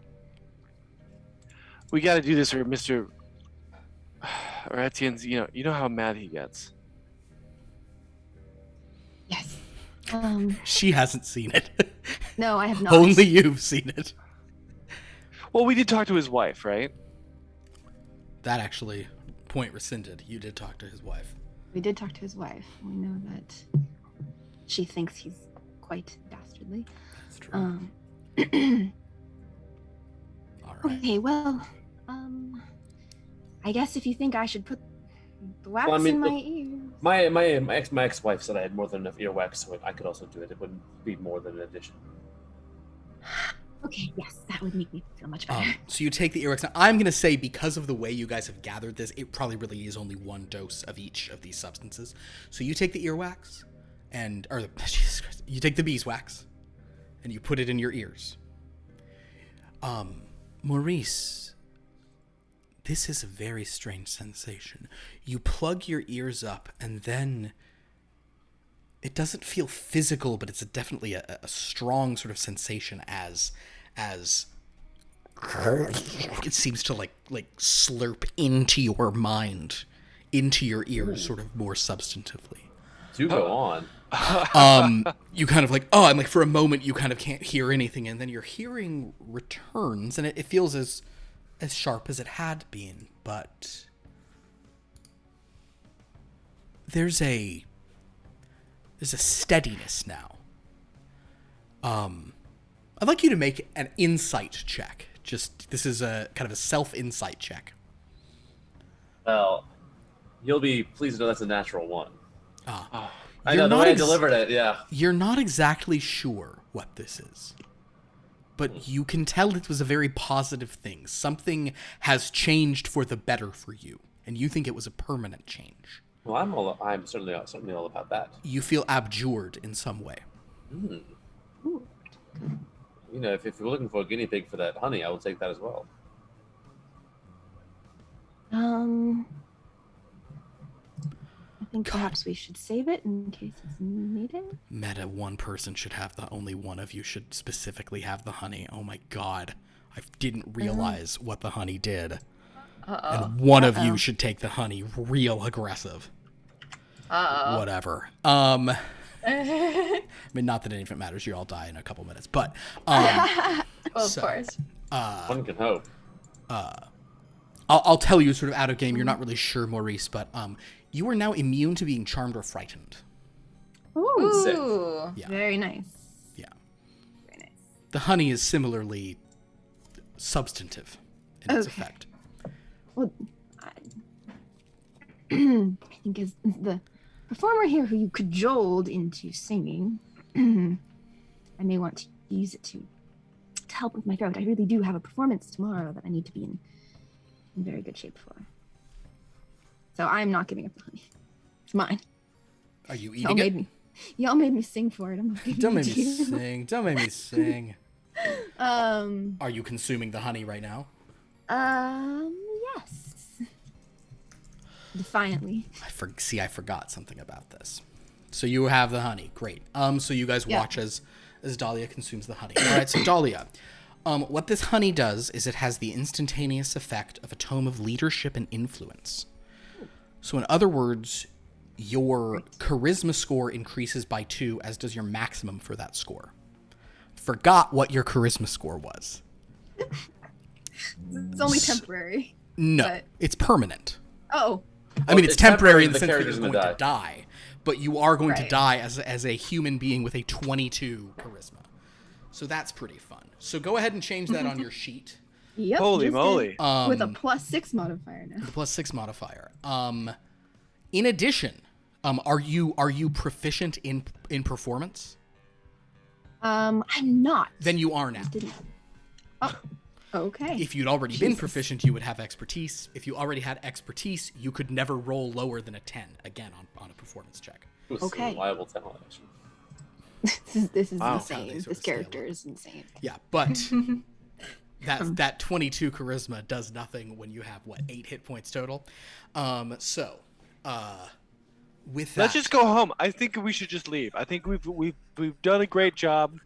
we got to do this, or Mr. or Etienne's. You know how mad he gets. Yes. She hasn't seen it. No, I have not. Only you've seen it. Well, we did talk to his wife, right? That actually, point rescinded. You did talk to his wife. We did talk to his wife. We know that she thinks he's quite dastardly. That's true. All right. Okay, well, I guess if you think I should put the wax Well, I mean, in my look, ears. My ex-wife said I had more than enough earwax, so I could also do it. It wouldn't be more than an addition. Okay, yes, that would make me feel much better. So you take the earwax. Now, I'm going to say because of the way you guys have gathered this, it probably really is only one dose of each of these substances. So you take the earwax, Jesus Christ, you take the beeswax, and you put it in your ears. Maurice, this is a very strange sensation. You plug your ears up, and then it doesn't feel physical, but it's definitely a strong sort of sensation as it seems to like slurp into your mind, into your ears, sort of more substantively. Do go on. You kind of like, and like for a moment you kind of can't hear anything, and then your hearing returns, and it feels as sharp as it had been, but there's a steadiness now. I'd like you to make an insight check. This is a kind of a self-insight check. Well, you'll be pleased to know that's a natural one. I know the way I delivered it, yeah. You're not exactly sure what this is, but you can tell it was a very positive thing. Something has changed for the better for you, and you think it was a permanent change. Well, I'm certainly all about that. You feel abjured in some way. Ooh. You know, if you're looking for a guinea pig for that honey, I will take that as well. I think perhaps we should save it in case it's needed. Meta, one person should have only one of you should specifically have the honey. Oh my god. I didn't realize what the honey did. And one of you should take the honey real aggressive. Whatever. I mean, not that any of it matters. You all die in a couple minutes, but Well, of course. One can hope. I'll tell you sort of out of game. You're not really sure, Maurice, but you are now immune to being charmed or frightened. Ooh. Yeah. Very nice. Yeah. Very nice. The honey is similarly substantive in its effect. Well, I think as the performer here who you cajoled into singing, I may want to use it to help with my throat. I really do have a performance tomorrow that I need to be in very good shape for. So I'm not giving up the honey. It's mine. Are you eating it? Y'all made me sing for it. I'm not giving Don't it make to me you. sing. Don't make me sing. Are you consuming the honey right now? Yes. Defiantly. I forgot something about this. So you have the honey. Great. So you guys watch as Dahlia consumes the honey. All right, so Dahlia, what this honey does is it has the instantaneous effect of a tome of leadership and influence. So in other words, your charisma score increases by 2, as does your maximum for that score. Forgot what your charisma score was. It's only temporary. No, but... it's permanent. Oh. I mean, it's temporary in the sense that character's you're going to die, but you are going to die as a human being with a 22 charisma. So that's pretty fun. So go ahead and change that on your sheet. Yep. Holy moly. With a +6 modifier now. The +6 modifier. In addition, are you proficient in performance? I'm not. Then you are now. Oh, okay. If you'd already been proficient, you would have expertise. If you already had expertise, you could never roll lower than a 10 again on a performance check. It was Okay. a reliable talent, actually. This is Wow. insane. This character is insane. Yeah, but that 22 charisma does nothing when you have 8 hit points total. With that, Let's just go home. I think we should just leave. I think we've done a great job.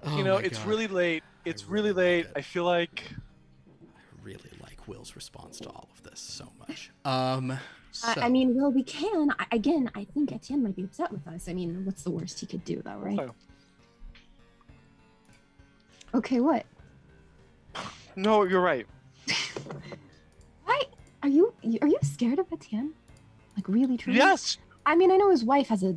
Oh You know, my it's God. really late. It's really really late. like it. I feel like I really like Will's response to all of this so much. I mean, well, we can. I think Etienne might be upset with us. I mean, what's the worst he could do, though, right? Okay. Okay, what? No, you're right. Why? Are you scared of Etienne? Like, really, truly? Yes. I mean, I know his wife has a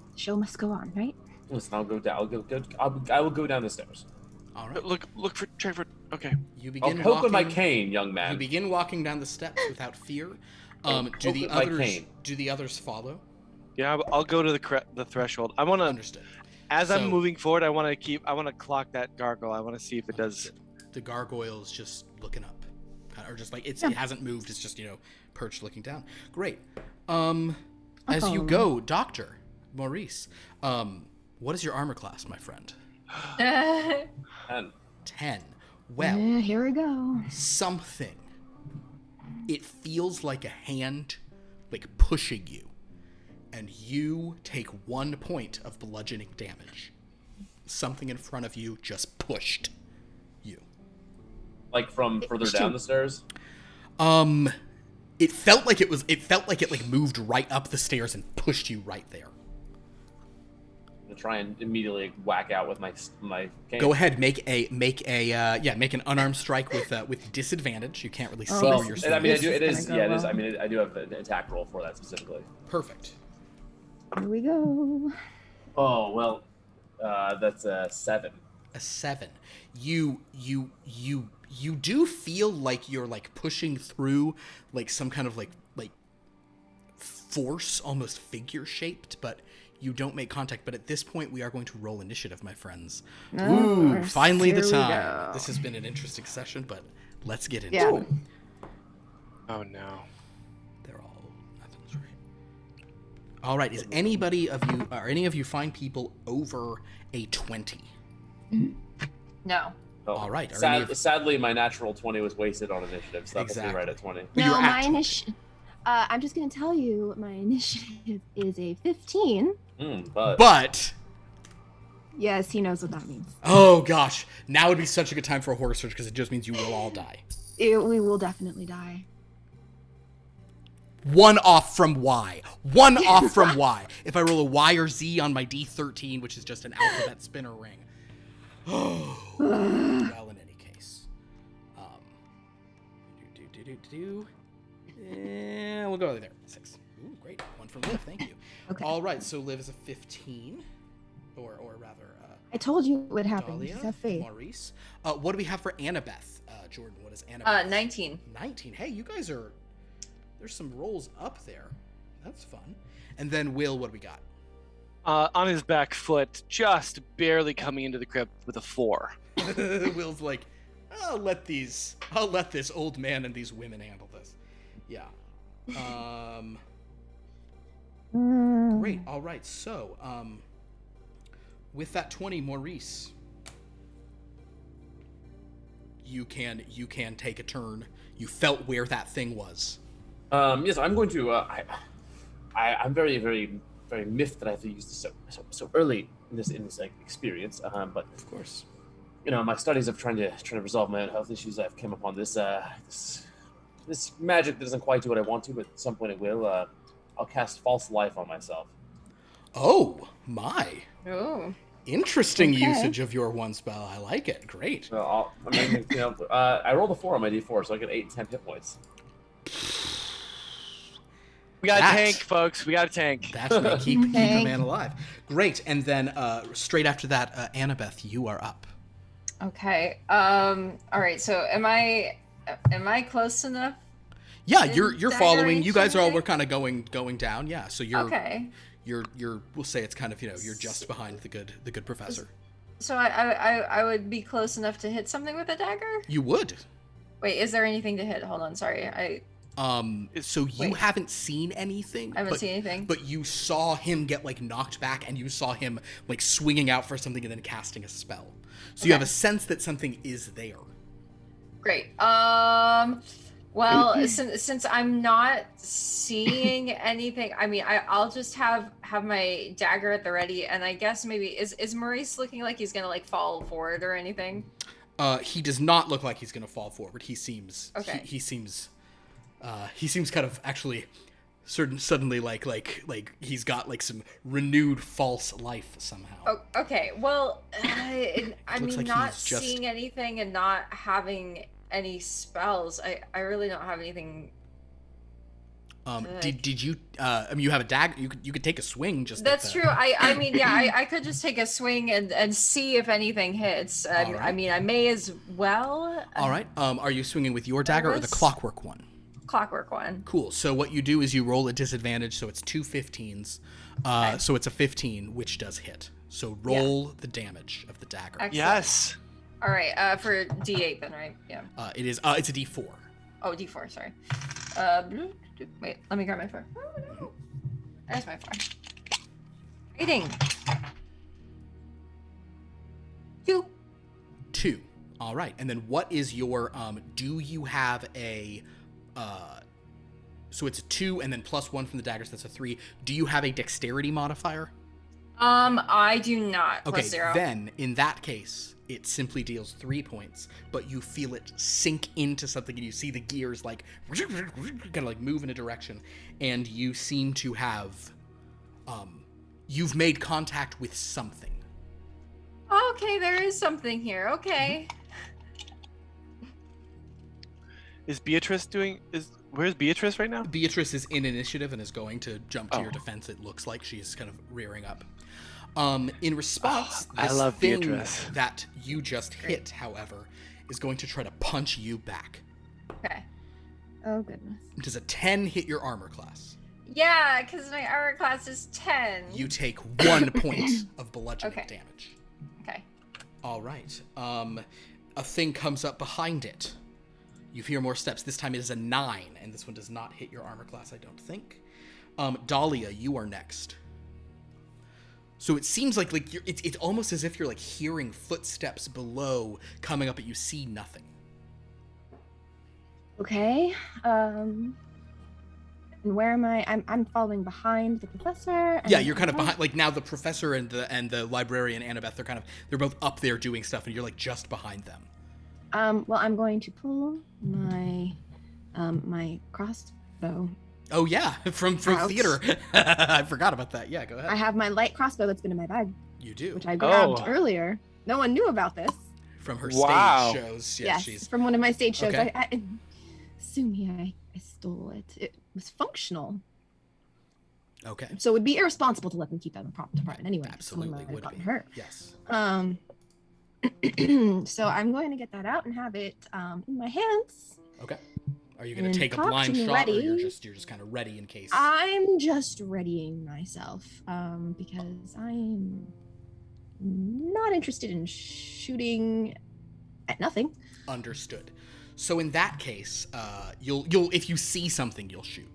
show must go on, right? Listen, I'll go down. I will go down the stairs. All right. Look for Trevor. Okay. You I'll begin poke walking. with my cane, young man. You begin walking down the steps without fear. Poke with my cane. Do the others follow? Yeah, I'll go to the threshold. I want to. Understood. As So- I'm moving forward, I want to clock that gargoyle. I want to see if it does. The gargoyle's just looking up, or just like it hasn't moved. It's just perched looking down. Great. As you go, Doctor Maurice, what is your armor class, my friend? 10. Well, Yeah, here we go. something. It feels like a hand, like pushing you, and you take 1 point of bludgeoning damage. Something in front of you just pushed you. Like from further down the stairs? It felt like it moved right up the stairs and pushed you right there. To try and immediately whack out with my cane. Go ahead, make an unarmed strike with disadvantage. You can't really see Well, where you're I mean, swinging. it is. gonna Yeah, go it is. well. I mean, I do have an attack roll for that specifically. Perfect. Here we go. Oh well, that's a 7. A 7. You do feel like you're like pushing through like some kind of like force, almost figure shaped, but you don't make contact. But at this point, we are going to roll initiative, my friends. Ooh, course. finally the Here we time. go. This has been an interesting session, but let's get into Yeah. it. Oh no. They're all nothing's right. All right. Is any of you fine people over a 20? No. Oh, All right, are any of- sadly, my natural 20 was wasted on initiative, so that puts me Exactly. right at 20. But No, you're my at 20. initiative. I'm just gonna tell you, my initiative is a 15. But Yes, he knows what that means. oh gosh, now would be such a good time for a horror search because it just means you will all die. We will definitely die. One off from Y. One off from Y. If I roll a Y or Z on my D13, which is just an alphabet spinner ring. Oh, well, in any case. And we'll go there. 6. Ooh, great. 1 from Liv. Thank you. Okay. All right, so Liv is a 15. Or rather, I told you it would happen. Dahlia, Just have faith. Maurice. What do we have for Annabeth? Jordyn, what is Annabeth? 19. 19. Hey, you guys are... There's some rolls up there. That's fun. And then Will, what do we got? On his back foot, just barely coming into the crypt with a 4. Will's like, I'll let this old man and these women handle this. Yeah. Great. All right. So, with that 20, Maurice, you can take a turn. You felt where that thing was. Yes, I'm going to. I'm very, very, very miffed that I have to use this so early in this like experience. But Of course. my studies of trying to resolve my own health issues, I've come upon this this magic that doesn't quite do what I want to, but at some point it will. I'll cast false life on myself. Oh my! Oh. Interesting Okay. usage of your one spell. I like it. Great. So I rolled a 4 on my D4, so I get 8 and 10 hit points. We got That- a tank, folks. We got a tank. That's right. Keep a Thank- man alive. Great. And then straight after that, Annabeth, you are up. Okay. All right. So am I close enough? Yeah, In you're following. You guys are all direction? we're kind of going down. Yeah. So you're Okay. you're we'll say it's kind of you're just behind the good professor. So I would be close enough to hit something with a dagger? You would. Wait, is there anything to hit? Hold on, sorry. So you Wait. haven't seen anything. I haven't but, seen anything. But you saw him get like knocked back, and you saw him like swinging out for something and then casting a spell. So you have Okay. a sense that something is there. Great. Well, since I'm not seeing anything, I mean, I'll just have my dagger at the ready, and I guess maybe is Maurice looking like he's gonna like fall forward or anything? He does not look like he's gonna fall forward. He seems Okay. He seems kind of actually suddenly like he's got like some renewed false life somehow. Oh, okay. Well, I Looks mean, like not he's just- seeing anything and not having any spells. I really don't have anything. Did you? I mean, you have a dagger. You could take a swing. Just That's true. I mean, yeah, I could just take a swing and see if anything hits. All right. I mean, I may as well. All right. Are you swinging with your dagger or the clockwork one? Clockwork one. Cool. So what you do is you roll a disadvantage. So it's 2 15s. So it's a 15, which does hit. So roll the damage of the dagger. Excellent. Yes. All right. For D8 then, right? Yeah. It is. It's a D4. Oh, D4. Sorry. Wait. Let me grab my 4. Oh, no. There's my 4. Rating. 2. 2. All right. And then what is your? Do you have a? So it's a 2 and then +1 from the daggers. That's a 3. Do you have a dexterity modifier? I do not. Okay, +0. then in that case, it simply deals 3 points, but you feel it sink into something, and you see the gears like kind of like move in a direction, and you seem to have, you've made contact with something. Okay, there is something here. Okay. Is Beatrice where's Beatrice right now? Beatrice is in initiative and is going to jump to your defense. It looks like she's kind of rearing up. In response, I this love thing Beatrice. that you just hit, however, is going to try to punch you back. Okay. Oh goodness. Does a 10 hit your armor class? Yeah, because my armor class is 10. You take 1 point of bludgeoning damage. Okay. All right. A thing comes up behind it. You hear more steps. This time it is a 9, and this one does not hit your armor class, I don't think. Dahlia, you are next. So it seems like it's almost as if you're like hearing footsteps below coming up, but you see nothing. Okay. And where am I? I'm following behind the professor. Yeah, you're kind of behind. Like now, the professor and the librarian Annabeth, they're both up there doing stuff, and you're like just behind them. Well, I'm going to pull my my crossbow. Oh yeah, from Out. theater. I forgot about that. Yeah, go ahead. I have my light crossbow that's been in my bag, You do. which I grabbed earlier. No one knew about this. From her Wow. stage shows. Yeah, Yes, she's from one of my stage shows. Okay. I sue me, I stole it. It was functional, okay. so it would be irresponsible to let them keep that in the prop department anyway. Absolutely Someone might have would gotten be. hurt. Yes. So I'm going to get that out and have it in my hands. Okay. Are you going to And take a cocked blind and shot, or ready. you're just kind of ready in case? I'm just readying myself because I'm not interested in shooting at nothing. Understood. So in that case, you'll if you see something, you'll shoot.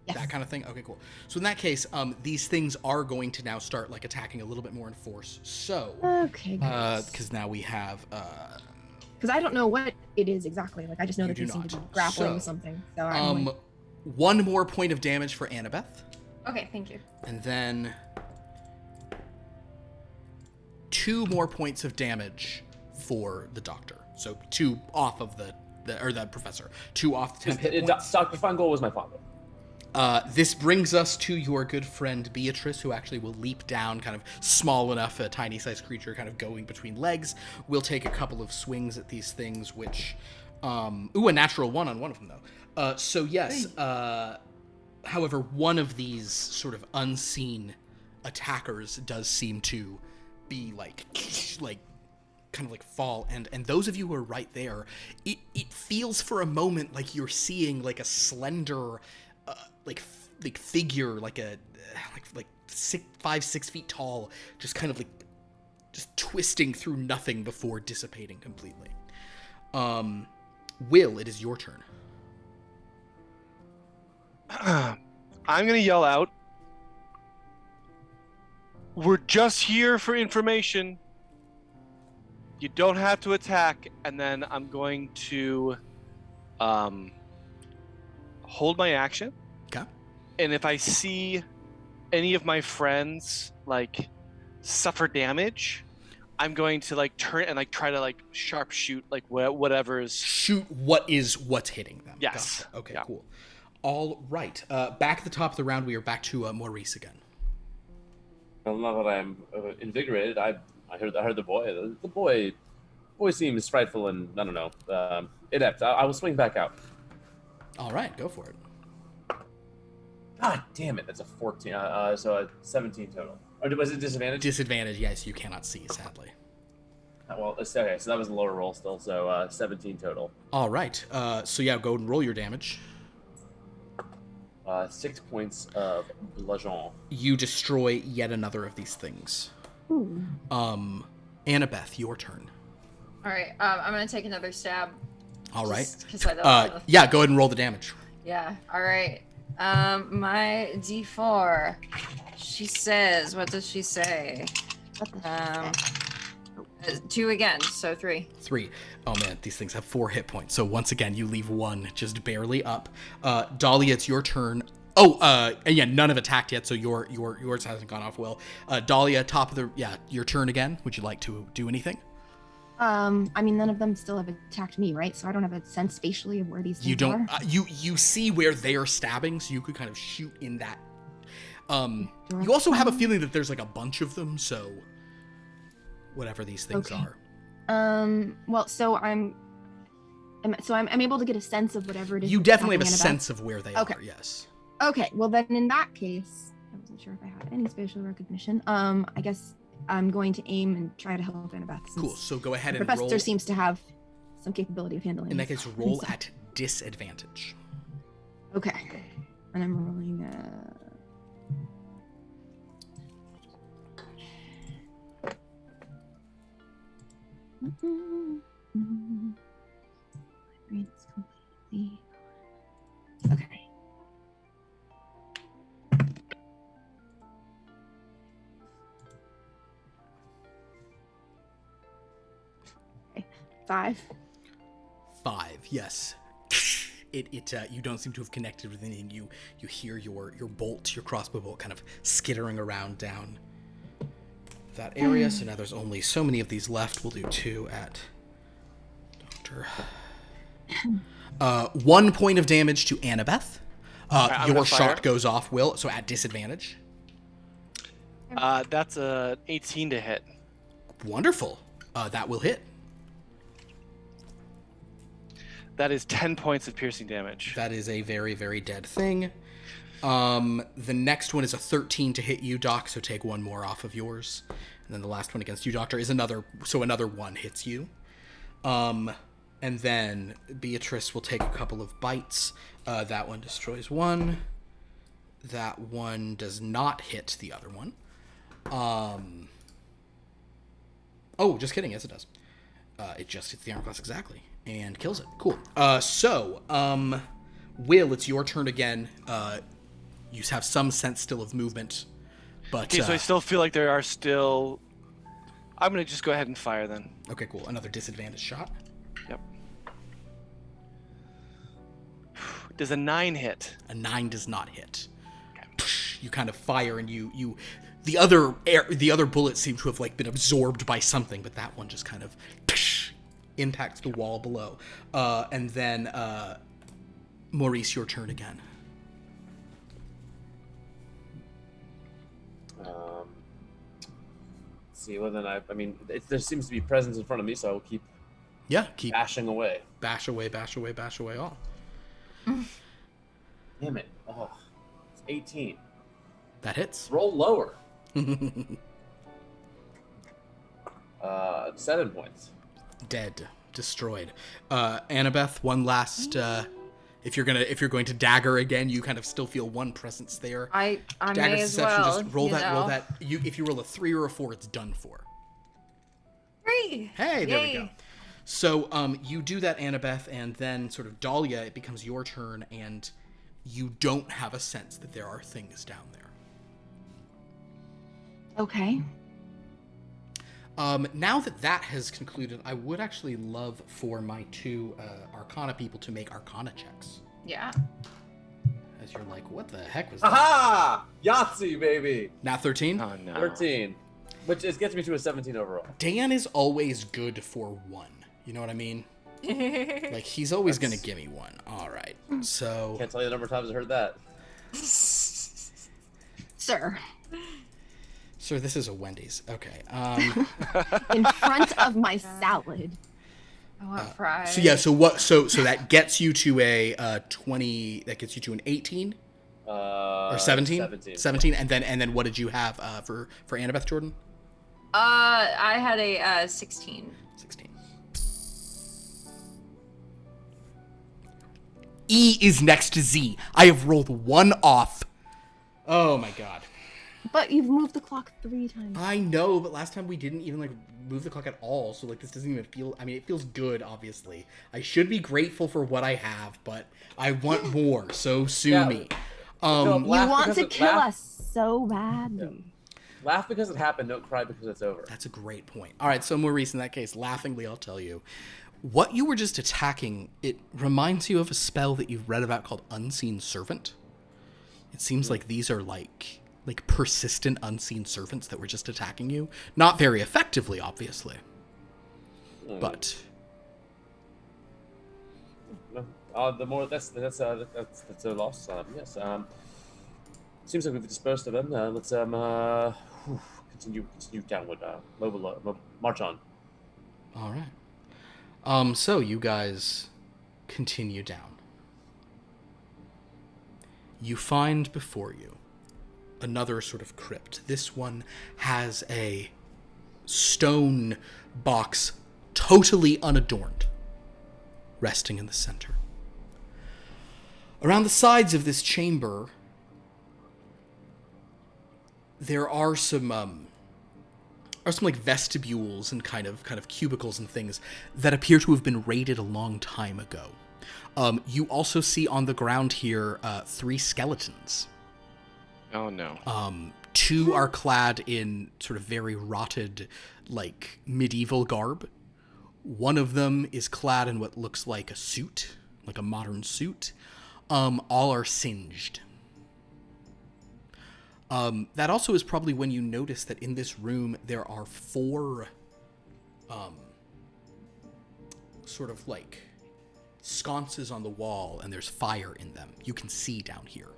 Yes. That kind of thing. Okay, cool. So in that case, these things are going to now start like attacking a little bit more in force. So Okay, great. because now we have Because I don't know what it is exactly. Like I just know You that they do seem to be not. grappling So, with something. So I'm like, 1 more point of damage for Annabeth, Okay, thank you. and then 2 more points of damage for the doctor. So 2 off of the professor. 2 off the 10 hit points. Dr. Feingold was my father. This brings us to your good friend Beatrice, who actually will leap down, kind of small enough, a tiny-sized creature kind of going between legs. We'll take a couple of swings at these things, which... a natural 1 on one of them, though. So yes, however, one of these sort of unseen attackers does seem to be like kind of like fall, and those of you who are right there, it feels for a moment like you're seeing like a slender... like figure, like 5-6 feet tall, just kind of like just twisting through nothing before dissipating completely. Will, it is your turn. I'm gonna yell out. We're just here for information. You don't have to attack, and then I'm going to hold my action. Okay. And if I see any of my friends like suffer damage, I'm going to like turn and like try to like sharpshoot like whatever's. Shoot what's hitting them. Yes. Gotcha. Okay, Yeah. cool. All right. Back at the top of the round, we are back to Maurice again. Well, now that I'm invigorated, I heard the boy. The boy seems frightful and I don't know, inept. I will swing back out. All right, go for it. God damn it, that's a 14. So a 17 total. Or was it disadvantage? Disadvantage, yes, you cannot see, sadly. Well, okay, so that was a lower roll still, so 17 total. All right. So yeah, go and roll your damage. 6 points of bludgeon. You destroy yet another of these things. Ooh. Annabeth, your turn. All right, I'm gonna take another stab. All right. Because I don't. Yeah, go ahead and roll the damage. Yeah. All right. My D4. She says, what does she say? What the 2 again, so 3. 3. Oh man, these things have 4 hit points. So once again, you leave 1 just barely up. Dahlia, it's your turn. Oh, and yeah, none have attacked yet, so yours hasn't gone off well. Dahlia, your turn again. Would you like to do anything? I mean, none of them still have attacked me, right? So I don't have a sense spatially of where these things You don't. are. You see where they are stabbing, so you could kind of shoot in that. You also have a feeling that there's like a bunch of them, so whatever these things Okay. are. Well, so I'm able to get a sense of whatever it is. You that's definitely have a happening sense of where they Okay. are. Yes. Okay, well then in that case, I wasn't sure if I had any spatial recognition. I guess I'm going to aim and try to help Annabeth. since Cool. So go ahead the and professor roll. seems to have some capability of handling. In that case, roll himself. at disadvantage. Okay, and I'm rolling. Brain's completely. Okay. Okay. 5. 5. Yes. You don't seem to have connected with anything. You hear your bolt, your crossbow bolt, kind of skittering around down that area. So now there's only so many of these left. We'll do 2 at Doctor. 1 point of damage to Annabeth. I'm Your gonna fire. shot goes off, Will. So at disadvantage. That's a 18 to hit. Wonderful. That will hit. That is 10 points of piercing damage. That is a very, very dead thing. The next one is a 13 to hit you, Doc, so take 1 more off of yours. And then the last one against you, Doctor, is another 1 hits you. And then Beatrice will take a couple of bites. That one destroys 1. That one does not hit the other one. Oh, just kidding. Yes, it does. It just hits the armor class exactly and kills it. Cool. Will, it's your turn again. You have some sense still of movement, but Okay, so I still feel like there are still... I'm going to just go ahead and fire then. okay, cool. Another disadvantage shot. Yep. Does a 9 hit? A 9 does not hit. You kind of fire, and the other bullets seem to have like been absorbed by something, but that one just kind of impacts the wall below. And then Maurice, your turn again. Let's see, well then I mean, there seems to be presence in front of me, so I will keep Keep bashing away. bash away all. Damn it. Oh, it's 18. That hits. Roll lower. 7 points. Dead, destroyed. Annabeth, one last. If you're going to dagger again, you kind of still feel one presence there. I Dagger may as deception. well. Just roll you that. Roll know. that. If you roll a 3 or a 4, it's done for. 3. Hey, there we Yay. go. So you do that, Annabeth, and then sort of Dahlia, it becomes your turn, and you don't have a sense that there are things down there. Okay. Now that has concluded, I would actually love for my 2 Arcana people to make Arcana checks. Yeah. As you're like, what the heck was that? Aha! Yahtzee, baby! Nat 13? Oh, no. 13. Which gets me to a 17 overall. Dan is always good for 1. You know what I mean? Like, he's always going to give me 1. All right. So... Can't tell you the number of times I heard that. Sir. Sir, this is a Wendy's. Okay. In front of my salad. I want fries. So yeah, so that gets you to a 20, that gets you to an 18? Or 17? 17. 17. And then what did you have for Annabeth, Jordyn? I had a 16. 16. E is next to Z. I have rolled 1 off. Oh my god. But you've moved the clock 3 times. I know, but last time we didn't even like move the clock at all, so like this doesn't even feel. I mean, it feels good. Obviously, I should be grateful for what I have, but I want more. So sue me. You want to kill us so badly. Yeah. Laugh because it happened. Don't cry because it's over. That's a great point. All right, so Maurice, in that case, laughingly, I'll tell you, what you were just attacking. It reminds you of a spell that you've read about called Unseen Servant. It seems like these are like persistent unseen servants that were just attacking you. Not very effectively, obviously. But the more that's a loss. Yes. Seems like we've dispersed of them. Let's continue downward. March on. all right. So you guys continue down. You find before you another sort of crypt. This one has a stone box, totally unadorned, resting in the center. Around the sides of this chamber, there are some like vestibules and kind of cubicles and things that appear to have been raided a long time ago. You also see on the ground here 3 skeletons. Oh no. 2 are clad in sort of very rotted, like, medieval garb. One of them is clad in what looks like a suit, like a modern suit. All are singed. That also is probably when you notice that in this room there are 4 sort of like sconces on the wall, and there's fire in them. You can see down here.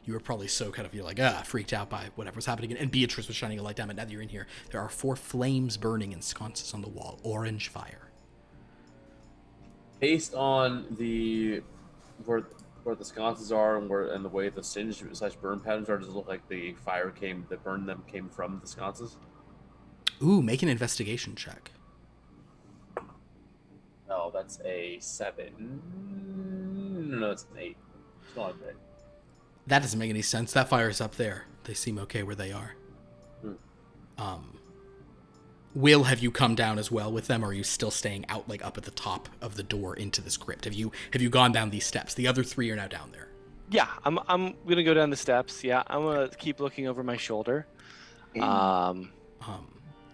You were probably so kind of, you're like, freaked out by whatever's happening. And Beatrice was shining a light down, but now that you're in here, there are 4 flames burning in sconces on the wall. Orange fire. Based on where the sconces are and the way the singe / burn patterns are, does it look like the fire that burned them came from the sconces? Ooh, make an investigation check. Oh, that's a 7. No, it's an 8. It's not a bit. That doesn't make any sense. That fire's up there. They seem okay where they are. Will, have you come down as well with them, or are you still staying out, like, up at the top of the door into this crypt? Have you gone down these steps? The other 3 are now down there. Yeah, I'm gonna go down the steps. Yeah, I'm gonna keep looking over my shoulder.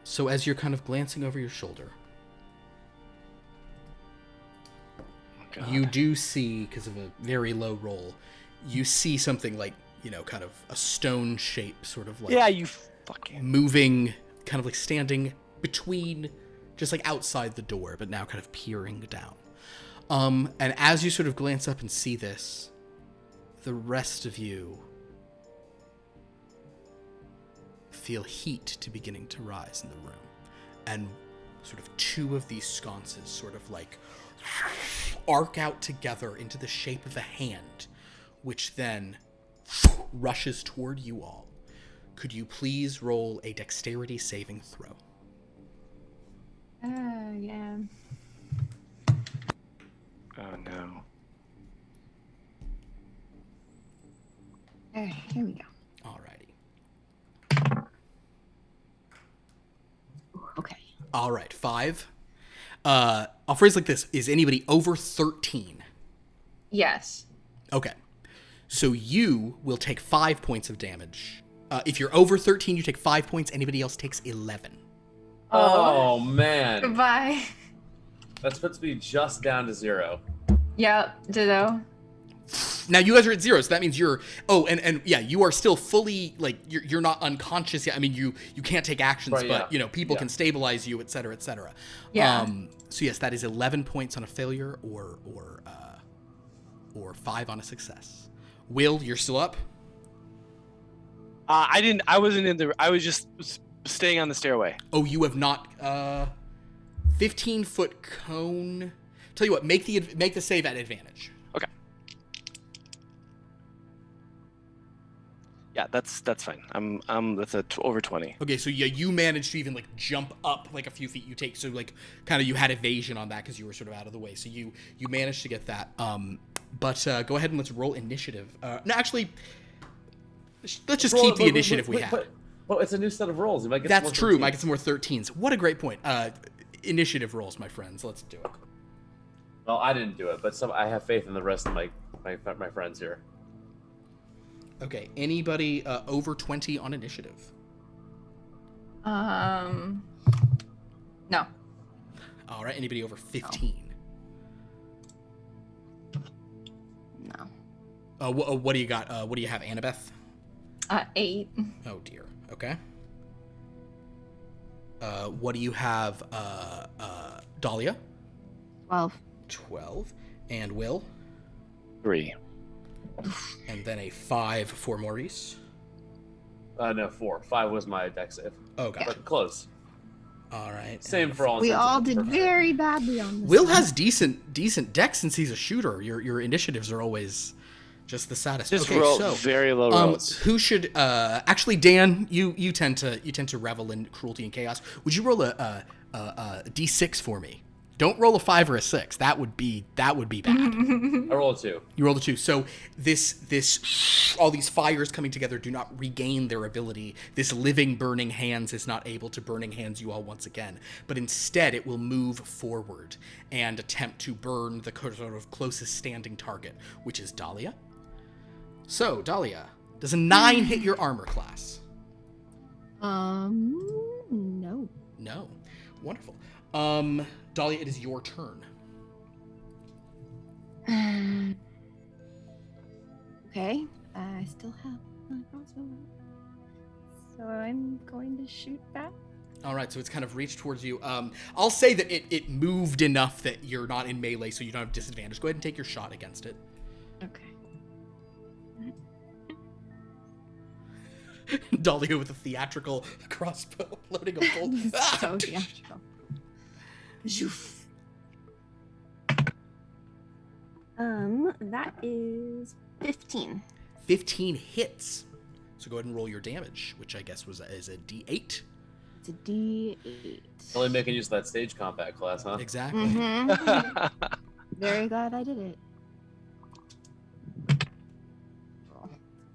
So as you're kind of glancing over your shoulder, you do see, because of a very low roll, you see something like, kind of a stone shape, sort of like... Yeah, you fucking... moving, kind of like standing between, just like outside the door, but now kind of peering down. And as you sort of glance up and see this, the rest of you feel heat to beginning to rise in the room. And sort of 2 of these sconces sort of like arc out together into the shape of a hand, which then rushes toward you all. Could you please roll a dexterity saving throw? Yeah. Oh no. Alright, here we go. Alrighty. Ooh, okay. Alright, 5. I'll phrase it like this. Is anybody over 13? Yes. Okay. So you will take 5 points of damage. If you're over 13, you take 5 points. Anybody else takes 11. Oh man. Goodbye. That puts me just down to 0. Yep, ditto. Now you guys are at 0, so that means you're... Oh, and yeah, you are still fully, like, you're not unconscious yet. I mean, you can't take actions, right, but, yeah. People can stabilize you, et cetera, et cetera. Yeah. So yes, that is 11 points on a failure or 5 on a success. Will, you're still up? I wasn't in the... I was just staying on the stairway. Oh, you have not... 15-foot cone... Tell you what, make the save at advantage. Okay. Yeah, that's fine. That's over 20. Okay, so yeah, you managed to even like jump up like a few feet. You take so like kind of you had evasion on that because you were sort of out of the way. So you managed to get that. But go ahead and let's roll initiative. No, actually, let's just keep the initiative we had. Well, it's a new set of rolls. You might get That's some true. 13s. Might get some more 13s. What a great point. Initiative rolls, my friends. Let's do it. Well, I didn't do it, but I have faith in the rest of my friends here. Okay, anybody over 20 on initiative? No. All right, anybody over 15? No. What do you got? What do you have, Annabeth? 8. Oh dear. Okay. What do you have, Dahlia? 12. 12. And Will? 3. And then a 5 for Maurice. No, 4. 5 was my deck save. Oh, got it. But close. All right. Same for all. We intents all and did purposes. very badly on this. Will one. has decent deck since he's a shooter. Your initiatives are always just the saddest. Just okay, roll so very low rolls. who should actually Dan? You tend to revel in cruelty and chaos. Would you roll a d6 for me? Don't roll a 5 or a 6. That would be bad. I roll a 2. You rolled a 2. So this all these fires coming together do not regain their ability. This living burning hands is not able to burning hands you all once again, but instead it will move forward and attempt to burn the sort of closest standing target, which is Dahlia. So Dahlia, does a 9 hit your armor class? No. No. Wonderful. Dahlia, it is your turn. Okay. I still have my crossbow. So I'm going to shoot back. All right, so it's kind of reached towards you. I'll say that it moved enough that you're not in melee, so you don't have disadvantage. Go ahead and take your shot against it. Okay. Dahlia with a theatrical crossbow loading a bolt. So theatrical. Zoof. That is 15. 15 hits. So go ahead and roll your damage, which I guess is a D8. It's a D8. Only making use of that stage combat class, huh? Exactly. Mm-hmm. Very glad I did it. Roll.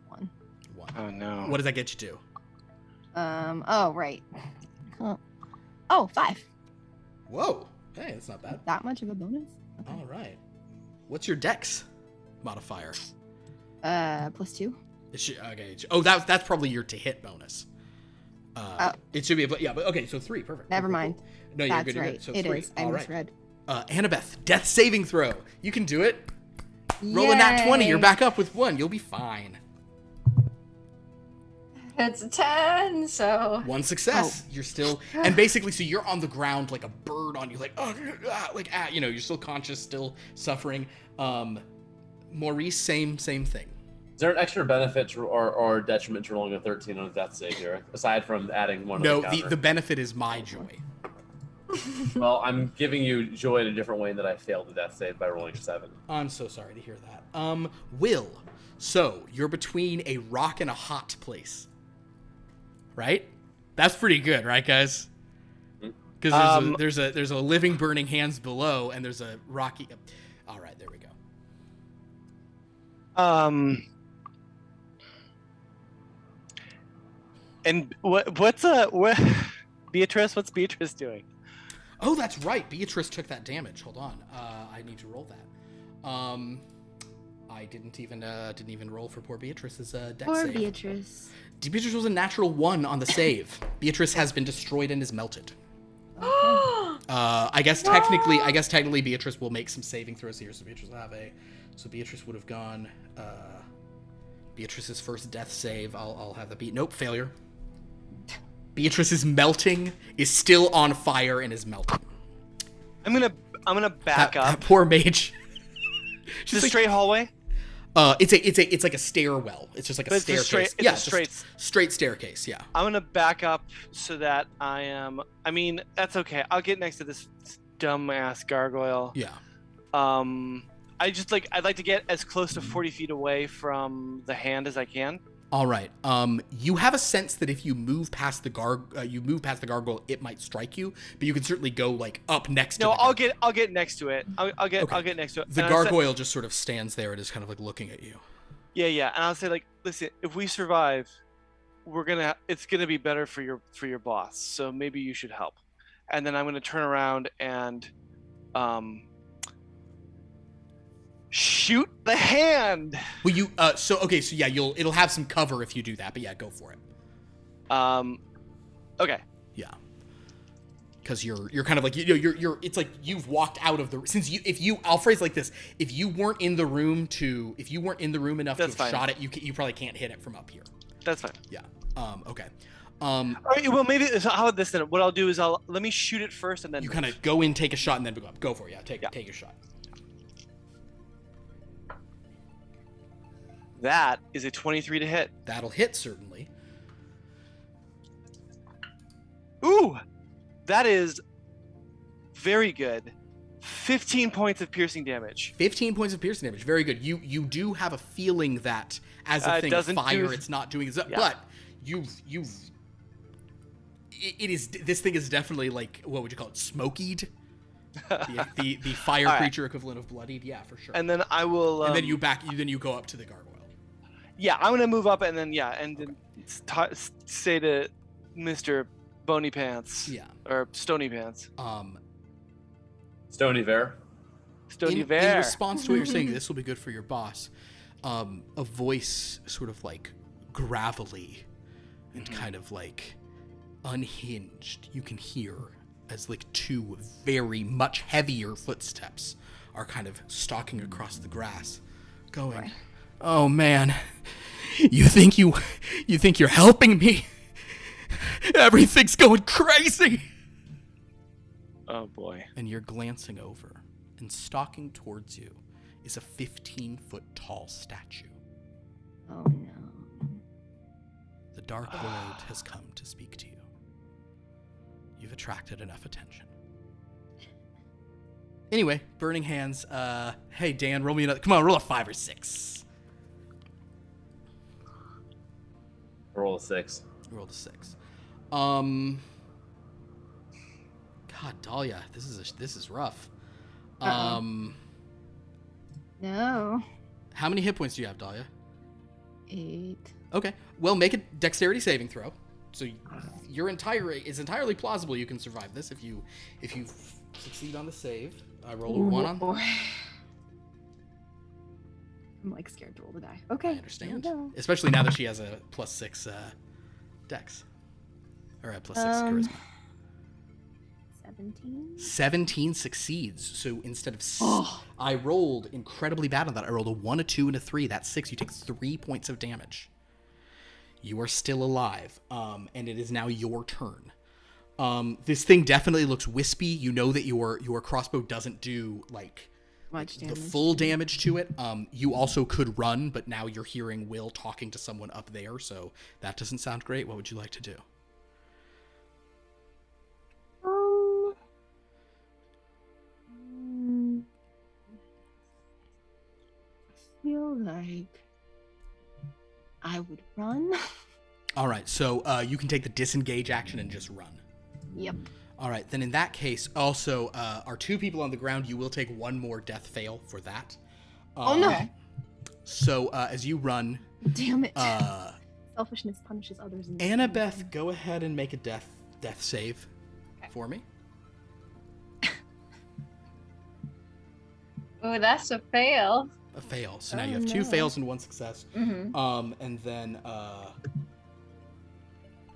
1. 1. Oh no. What does that get you to? Oh, right. Oh, 5. Whoa. Hey, that's not bad. That much of a bonus? Okay. All right. What's your dex modifier? +2. Okay. Oh, that's probably your to hit bonus. It should be, yeah, but okay, so 3, perfect. Never Cool, mind. cool. No, you're That's good. You're right. good. So It 3. is. I All right. misread. Annabeth, death saving throw. You can do it. Roll a nat 20. You're Yay. back up with 1. You'll be fine. It's a 10, so 1 success. You're still, and basically, so you're on the ground like a bird on you, like you're still conscious, still suffering. Maurice, same thing. Is there an extra benefit to, or detriment to rolling a 13 on a death save here, aside from adding one? No, on the counter? the benefit is my joy. Well, I'm giving you joy in a different way in that I failed the death save by rolling a 7. I'm so sorry to hear that. Will, so you're between a rock and a hot place, right? That's pretty good, right, guys? Because there's a living burning hands below, and there's a rocky. All right, there we go. And what Beatrice? What's Beatrice doing? Oh, that's right. Beatrice took that damage. Hold on. I need to roll that. I didn't even roll for poor Beatrice's dex Poor save. Beatrice. Beatrice was a natural 1 on the save. Beatrice has been destroyed and is melted. I guess technically Beatrice will make some saving throws here. So Beatrice will have Beatrice would have gone. Beatrice's first death save. I'll have that be. Nope, failure. Beatrice is melting, is still on fire, and is melting. I'm gonna back up. That poor mage. Just a straight hallway. It's like a stairwell. It's just like a staircase. Straight staircase. Yeah. I'm gonna back up so that I mean, that's okay. I'll get next to this dumbass gargoyle. Yeah. I'd like to get as close to 40 feet away from the hand as I can. All right. You have a sense that if you move past the gargoyle, it might strike you, but you can certainly go like up next to it. I'll get next to it. I'll get next to it. The gargoyle just sort of stands there and is kind of like looking at you. Yeah. And I'll say like, listen, if we survive, it's gonna be better for your boss. So maybe you should help. And then I'm gonna turn around and shoot the hand. Well, you so yeah, it'll have some cover if you do that, but yeah, go for it. Okay. Yeah. Because you're kind of like you're it's like you've walked out of the I'll phrase it like this: if you weren't in the room enough to have shot it, you probably can't hit it from up here. That's fine. Yeah. Okay. All right. Well, maybe how about this then? What I'll do is let me shoot it first and then you kind of go in, take a shot, and then go up. Go for it. Yeah. Take your shot. That is a 23 to hit. That'll hit, certainly. Ooh, that is very good. 15 points of piercing damage. 15 points of piercing damage. Very good. You do have a feeling that as a thing of fire, it's not doing it, but this thing is definitely like, what would you call it? Smokied. the fire creature equivalent of bloodied. Yeah, for sure. And then I will. And then you go up to the gargoyle. Yeah, I'm gonna move up and then say to Mr. Bony Pants. Yeah. Or Stony Pants. Stony Bear. Stony In Bear. response to what you're saying, this will be good for your boss. A voice sort of like gravelly and kind of like unhinged. You can hear as like two very much heavier footsteps are kind of stalking across the grass, going, "Oh man, you think you're helping me? Everything's going crazy." Oh boy. And you're glancing over, and stalking towards you is a 15-foot tall statue. Oh no. The Dark Lord has come to speak to you. You've attracted enough attention. Anyway, Burning Hands. Hey Dan, roll me another. Come on, roll a 5 or 6. Roll a 6. Roll a 6. God, Dahlia, this is rough. No. How many hit points do you have, Dahlia? 8. Okay. Well, make a dexterity saving throw. So it's entirely plausible you can survive this if you succeed on the save. I roll a 1 on. Boy. I'm like scared to roll the die. Okay. I understand. Especially now that she has a +6 dex. Or a +6 charisma. 17? 17 succeeds. So instead of I rolled incredibly bad on that. I rolled a 1, a 2, and a 3. That's 6. You take 3 points of damage. You are still alive. And it is now your turn. This thing definitely looks wispy. You know that your crossbow doesn't do like Much the damage. full damage to it. You also could run, but now you're hearing Will talking to someone up there, so that doesn't sound great. What would you like to do? I feel like I would run. All right, so you can take the disengage action and just run. Yep. All right, then in that case, also, our 2 people on the ground, you will take 1 more death fail for that. Oh no! So as you run, Damn it! Selfishness punishes others. Annabeth, go ahead and make a death save for me. Oh, that's a fail. A fail. So now you have 2 fails and 1 success. Mm-hmm. And then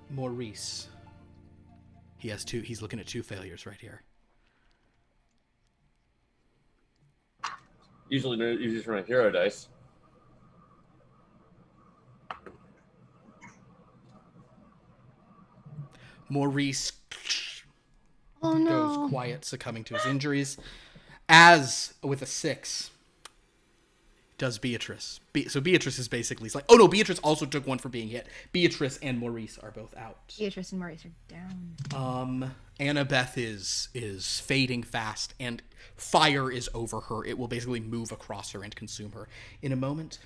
Maurice. He has 2. He's looking at 2 failures right here. Usually just run a hero dice. Maurice Oh no! goes quiet, succumbing to his injuries. As with a 6, does Beatrice. So Beatrice is basically like, oh no, Beatrice also took 1 for being hit. Beatrice and Maurice are both out. Beatrice and Maurice are down. Annabeth is fading fast, and fire is over her. It will basically move across her and consume her in a moment.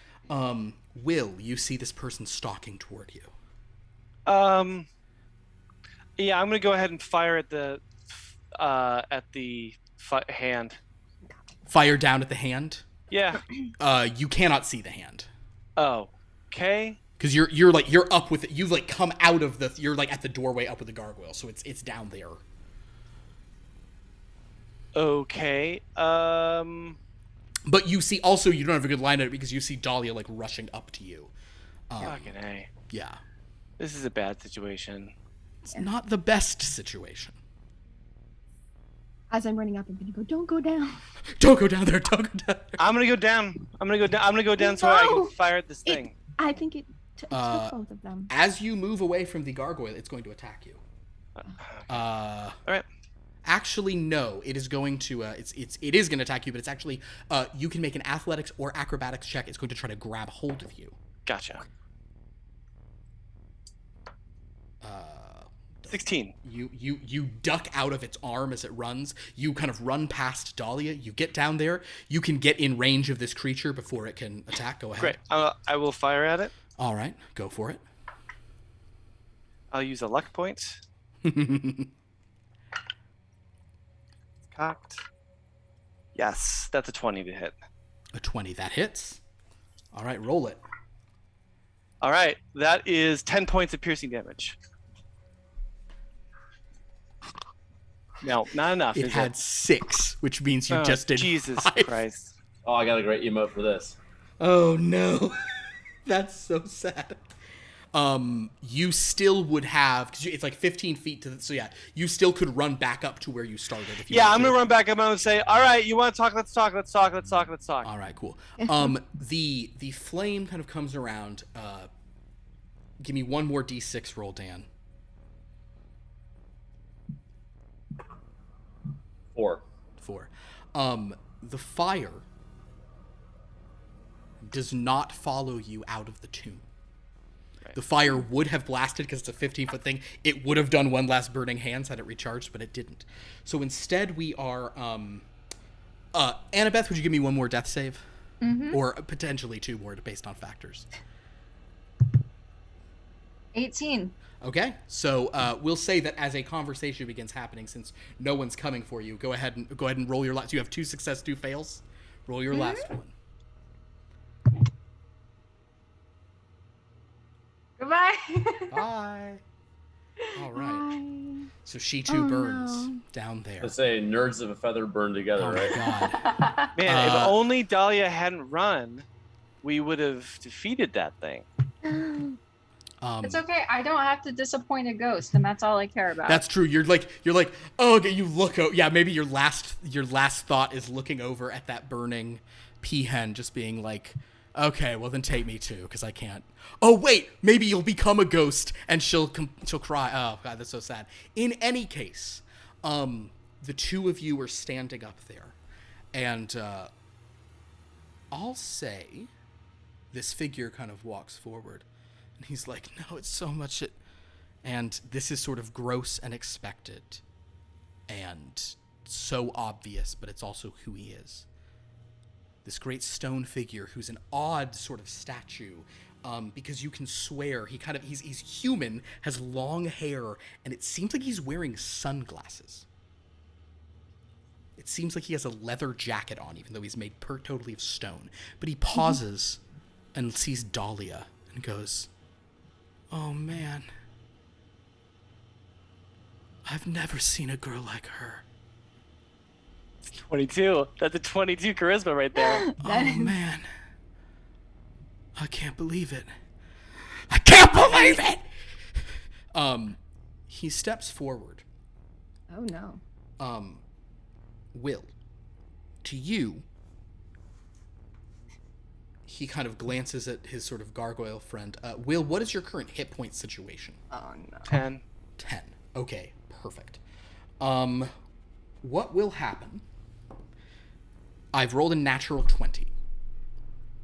Will, you see this person stalking toward you. Yeah, I'm gonna go ahead and fire at the hand. Fire down at the hand. Yeah. You cannot see the hand. Oh. Okay. Because you're up with it. You've like come out of the. You're like at the doorway up with the gargoyle, so it's down there. Okay. But you see also you don't have a good line at it because you see Dahlia like rushing up to you. Fucking A. Yeah. This is a bad situation. It's not the best situation. As I'm running up, I'm gonna go. Don't go down. Don't go down there. Don't go down there. I'm gonna go down. I'm gonna go down so I can fire at this thing. I think it took both of them. As you move away from the gargoyle, it's going to attack you. All right. Actually, no. It is going to. It is going to attack you, but it's actually. You can make an athletics or acrobatics check. It's going to try to grab hold of you. Gotcha. 16. You duck out of its arm as it runs. You kind of run past Dahlia. You get down there. You can get in range of this creature before it can attack. Go ahead. Great. I will fire at it. All right. Go for it. I'll use a luck point. Cocked. Yes, that's a 20 to hit. A 20. That hits. All right. Roll it. All right. That is 10 points of piercing damage. No, not enough. It had 6, which means you just did Jesus 5. Christ. Oh, I got a great emote for this. Oh no, that's so sad. You still would have because it's like 15 feet to so yeah, you still could run back up to where you started. If you I'm gonna run back up and say, all right, you want to talk? Let's talk. Let's talk. Let's talk. Let's talk. All right, cool. The flame kind of comes around. Give me one more D6 roll, Dan. 4. The fire does not follow you out of the tomb. Right. The fire would have blasted because it's a 15-foot thing. It would have done one last burning hands had it recharged, but it didn't. So instead we are... Annabeth, would you give me one more death save? Mm-hmm. Or potentially 2 more based on factors. 18. Okay, so we'll say that as a conversation begins happening, since no one's coming for you, go ahead and roll your last. You have 2 success, 2 fails. Roll your last one. Goodbye. Bye. All right. Bye. So she too burns down there. Let's say nerds of a feather burn together, right? God. Man, if only Dahlia hadn't run, we would have defeated that thing. It's okay. I don't have to disappoint a ghost, and that's all I care about. That's true. You're like, oh, okay, you look. Yeah, maybe your last thought is looking over at that burning peahen, just being like, okay, well then take me too, because I can't. Oh wait, maybe you'll become a ghost, and she'll cry. Oh God, that's so sad. In any case, the two of you are standing up there, and I'll say, this figure kind of walks forward. And he's like, no, it's so much it. And this is sort of gross and expected and so obvious, but it's also who he is. This great stone figure who's an odd sort of statue, because you can swear he's human, has long hair, and it seems like he's wearing sunglasses. It seems like he has a leather jacket on, even though he's made totally of stone. But he pauses and sees Dahlia and goes, oh man, I've never seen a girl like her. 22. That's a 22 charisma right there. Oh man, I can't believe it. I can't believe it. He steps forward. Oh no. Will, to you, he kind of glances at his sort of gargoyle friend. Will, what is your current hit point situation? Oh no. 10. 10. Okay, perfect. What will happen? I've rolled a natural 20.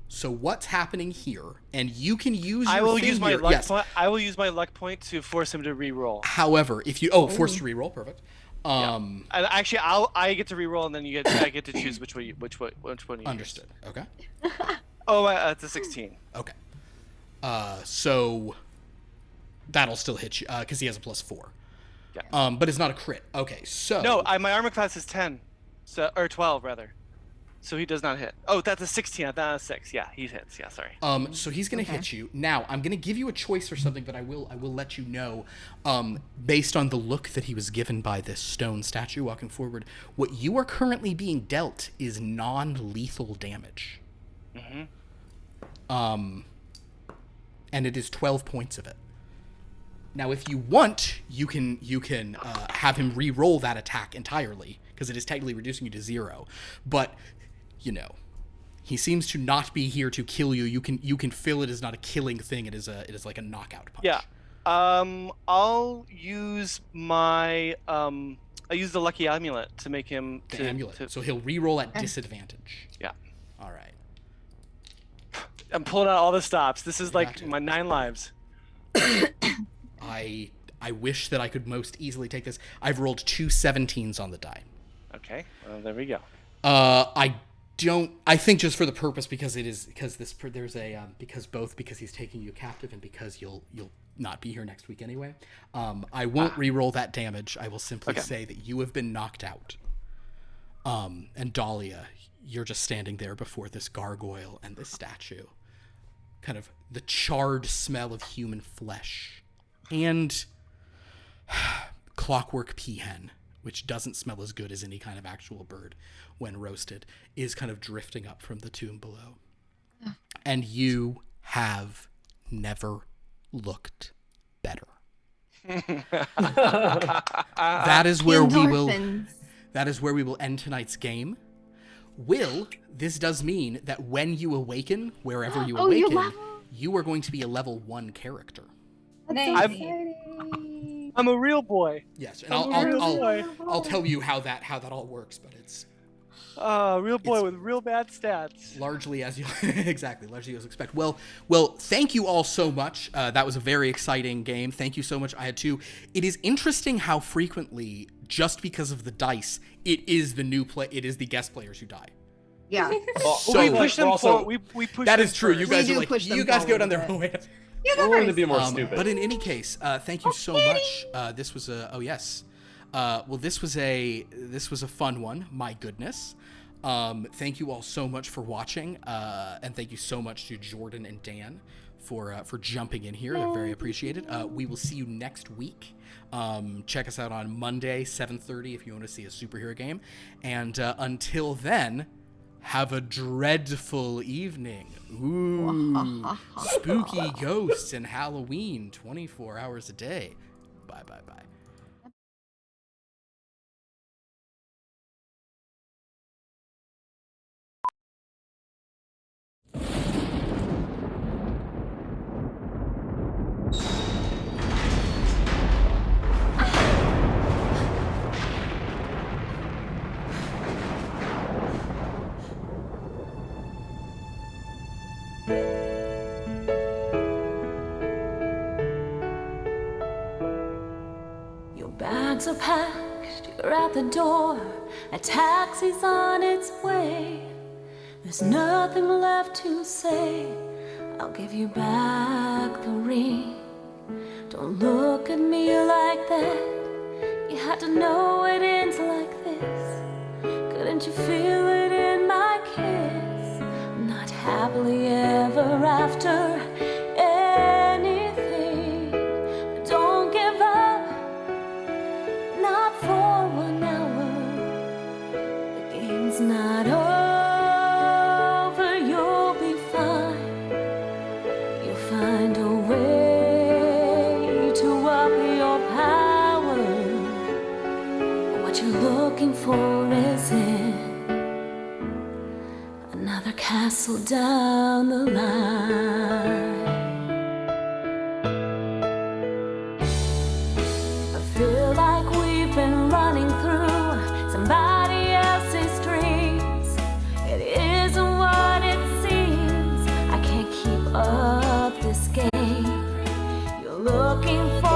So what's happening here? And you can use your I will figure. use my luck point. I will use my luck point to force him to re-roll. However, if you force to re-roll, perfect. And actually, I get to re-roll, and then I get to choose which one you understood. use. Okay. Oh, it's a 16. Okay. So that'll still hit you because he has a +4. Yeah. But it's not a crit. Okay, so No, my armor class is 10, so or 12 rather. So he does not hit. Oh, that's a 16. I thought a 6. Yeah, he hits. Yeah, sorry. So he's gonna hit you. Now I'm gonna give you a choice for something, but I will let you know, based on the look that he was given by this stone statue walking forward, what you are currently being dealt is non-lethal damage. And it is 12 points of it. Now, if you want, you can have him re-roll that attack entirely because it is technically reducing you to 0. But you know, he seems to not be here to kill you. You can feel it is not a killing thing. It is like a knockout punch. Yeah. I'll use my I use the lucky amulet to make him amulet. So he'll re-roll at disadvantage. Yeah. All right. I'm pulling out all the stops. This is like my 9 lives. I wish that I could most easily take this. I've rolled 2 17s on the die. Okay. Well, there we go. I think just for the purpose because he's taking you captive and because you'll not be here next week anyway. I won't re-roll that damage. I will simply say that you have been knocked out. And Dahlia, you're just standing there before this gargoyle and this statue. Kind of the charred smell of human flesh and clockwork peahen, which doesn't smell as good as any kind of actual bird when roasted, is kind of drifting up from the tomb below. And you have never looked better. That is where we will end tonight's game. Will, this does mean that when you awaken, wherever you awaken, you are going to be a level 1 character. I'm a real boy. Yes, and I'll tell you how that all works, but it's real boy with real bad stats. Largely as you largely as expect. Well, thank you all so much. That was a very exciting game. Thank you so much. I had to. It is interesting how frequently, just because of the dice, it is the guest players who die. Yeah. So we push them forward. We push. That them is true. First. You guys go down their own way. We're willing to be more stupid. But in any case, thank you so much. This was this was a fun one. My goodness. Thank you all so much for watching, and thank you so much to Jordyn and Dan for jumping in here. They're very appreciated. We will see you next week. Check us out on Monday, 7:30 if you want to see a superhero game. And until then, have a dreadful evening. Ooh, spooky ghosts and Halloween 24 hours a day. Bye. Bags are packed, you're at the door, a taxi's on its way. There's nothing left to say, I'll give you back the ring. Don't look at me like that, you had to know it ends like this. Couldn't you feel it in my kiss? I'm not happily ever after anything, but don't give up. Not for 1 hour. The game's not over. You'll be fine. You'll find a way to up your power. What you're looking for is in another castle down the line. I feel like we've been running through somebody else's dreams. It isn't what it seems. I can't keep up this game. You're looking for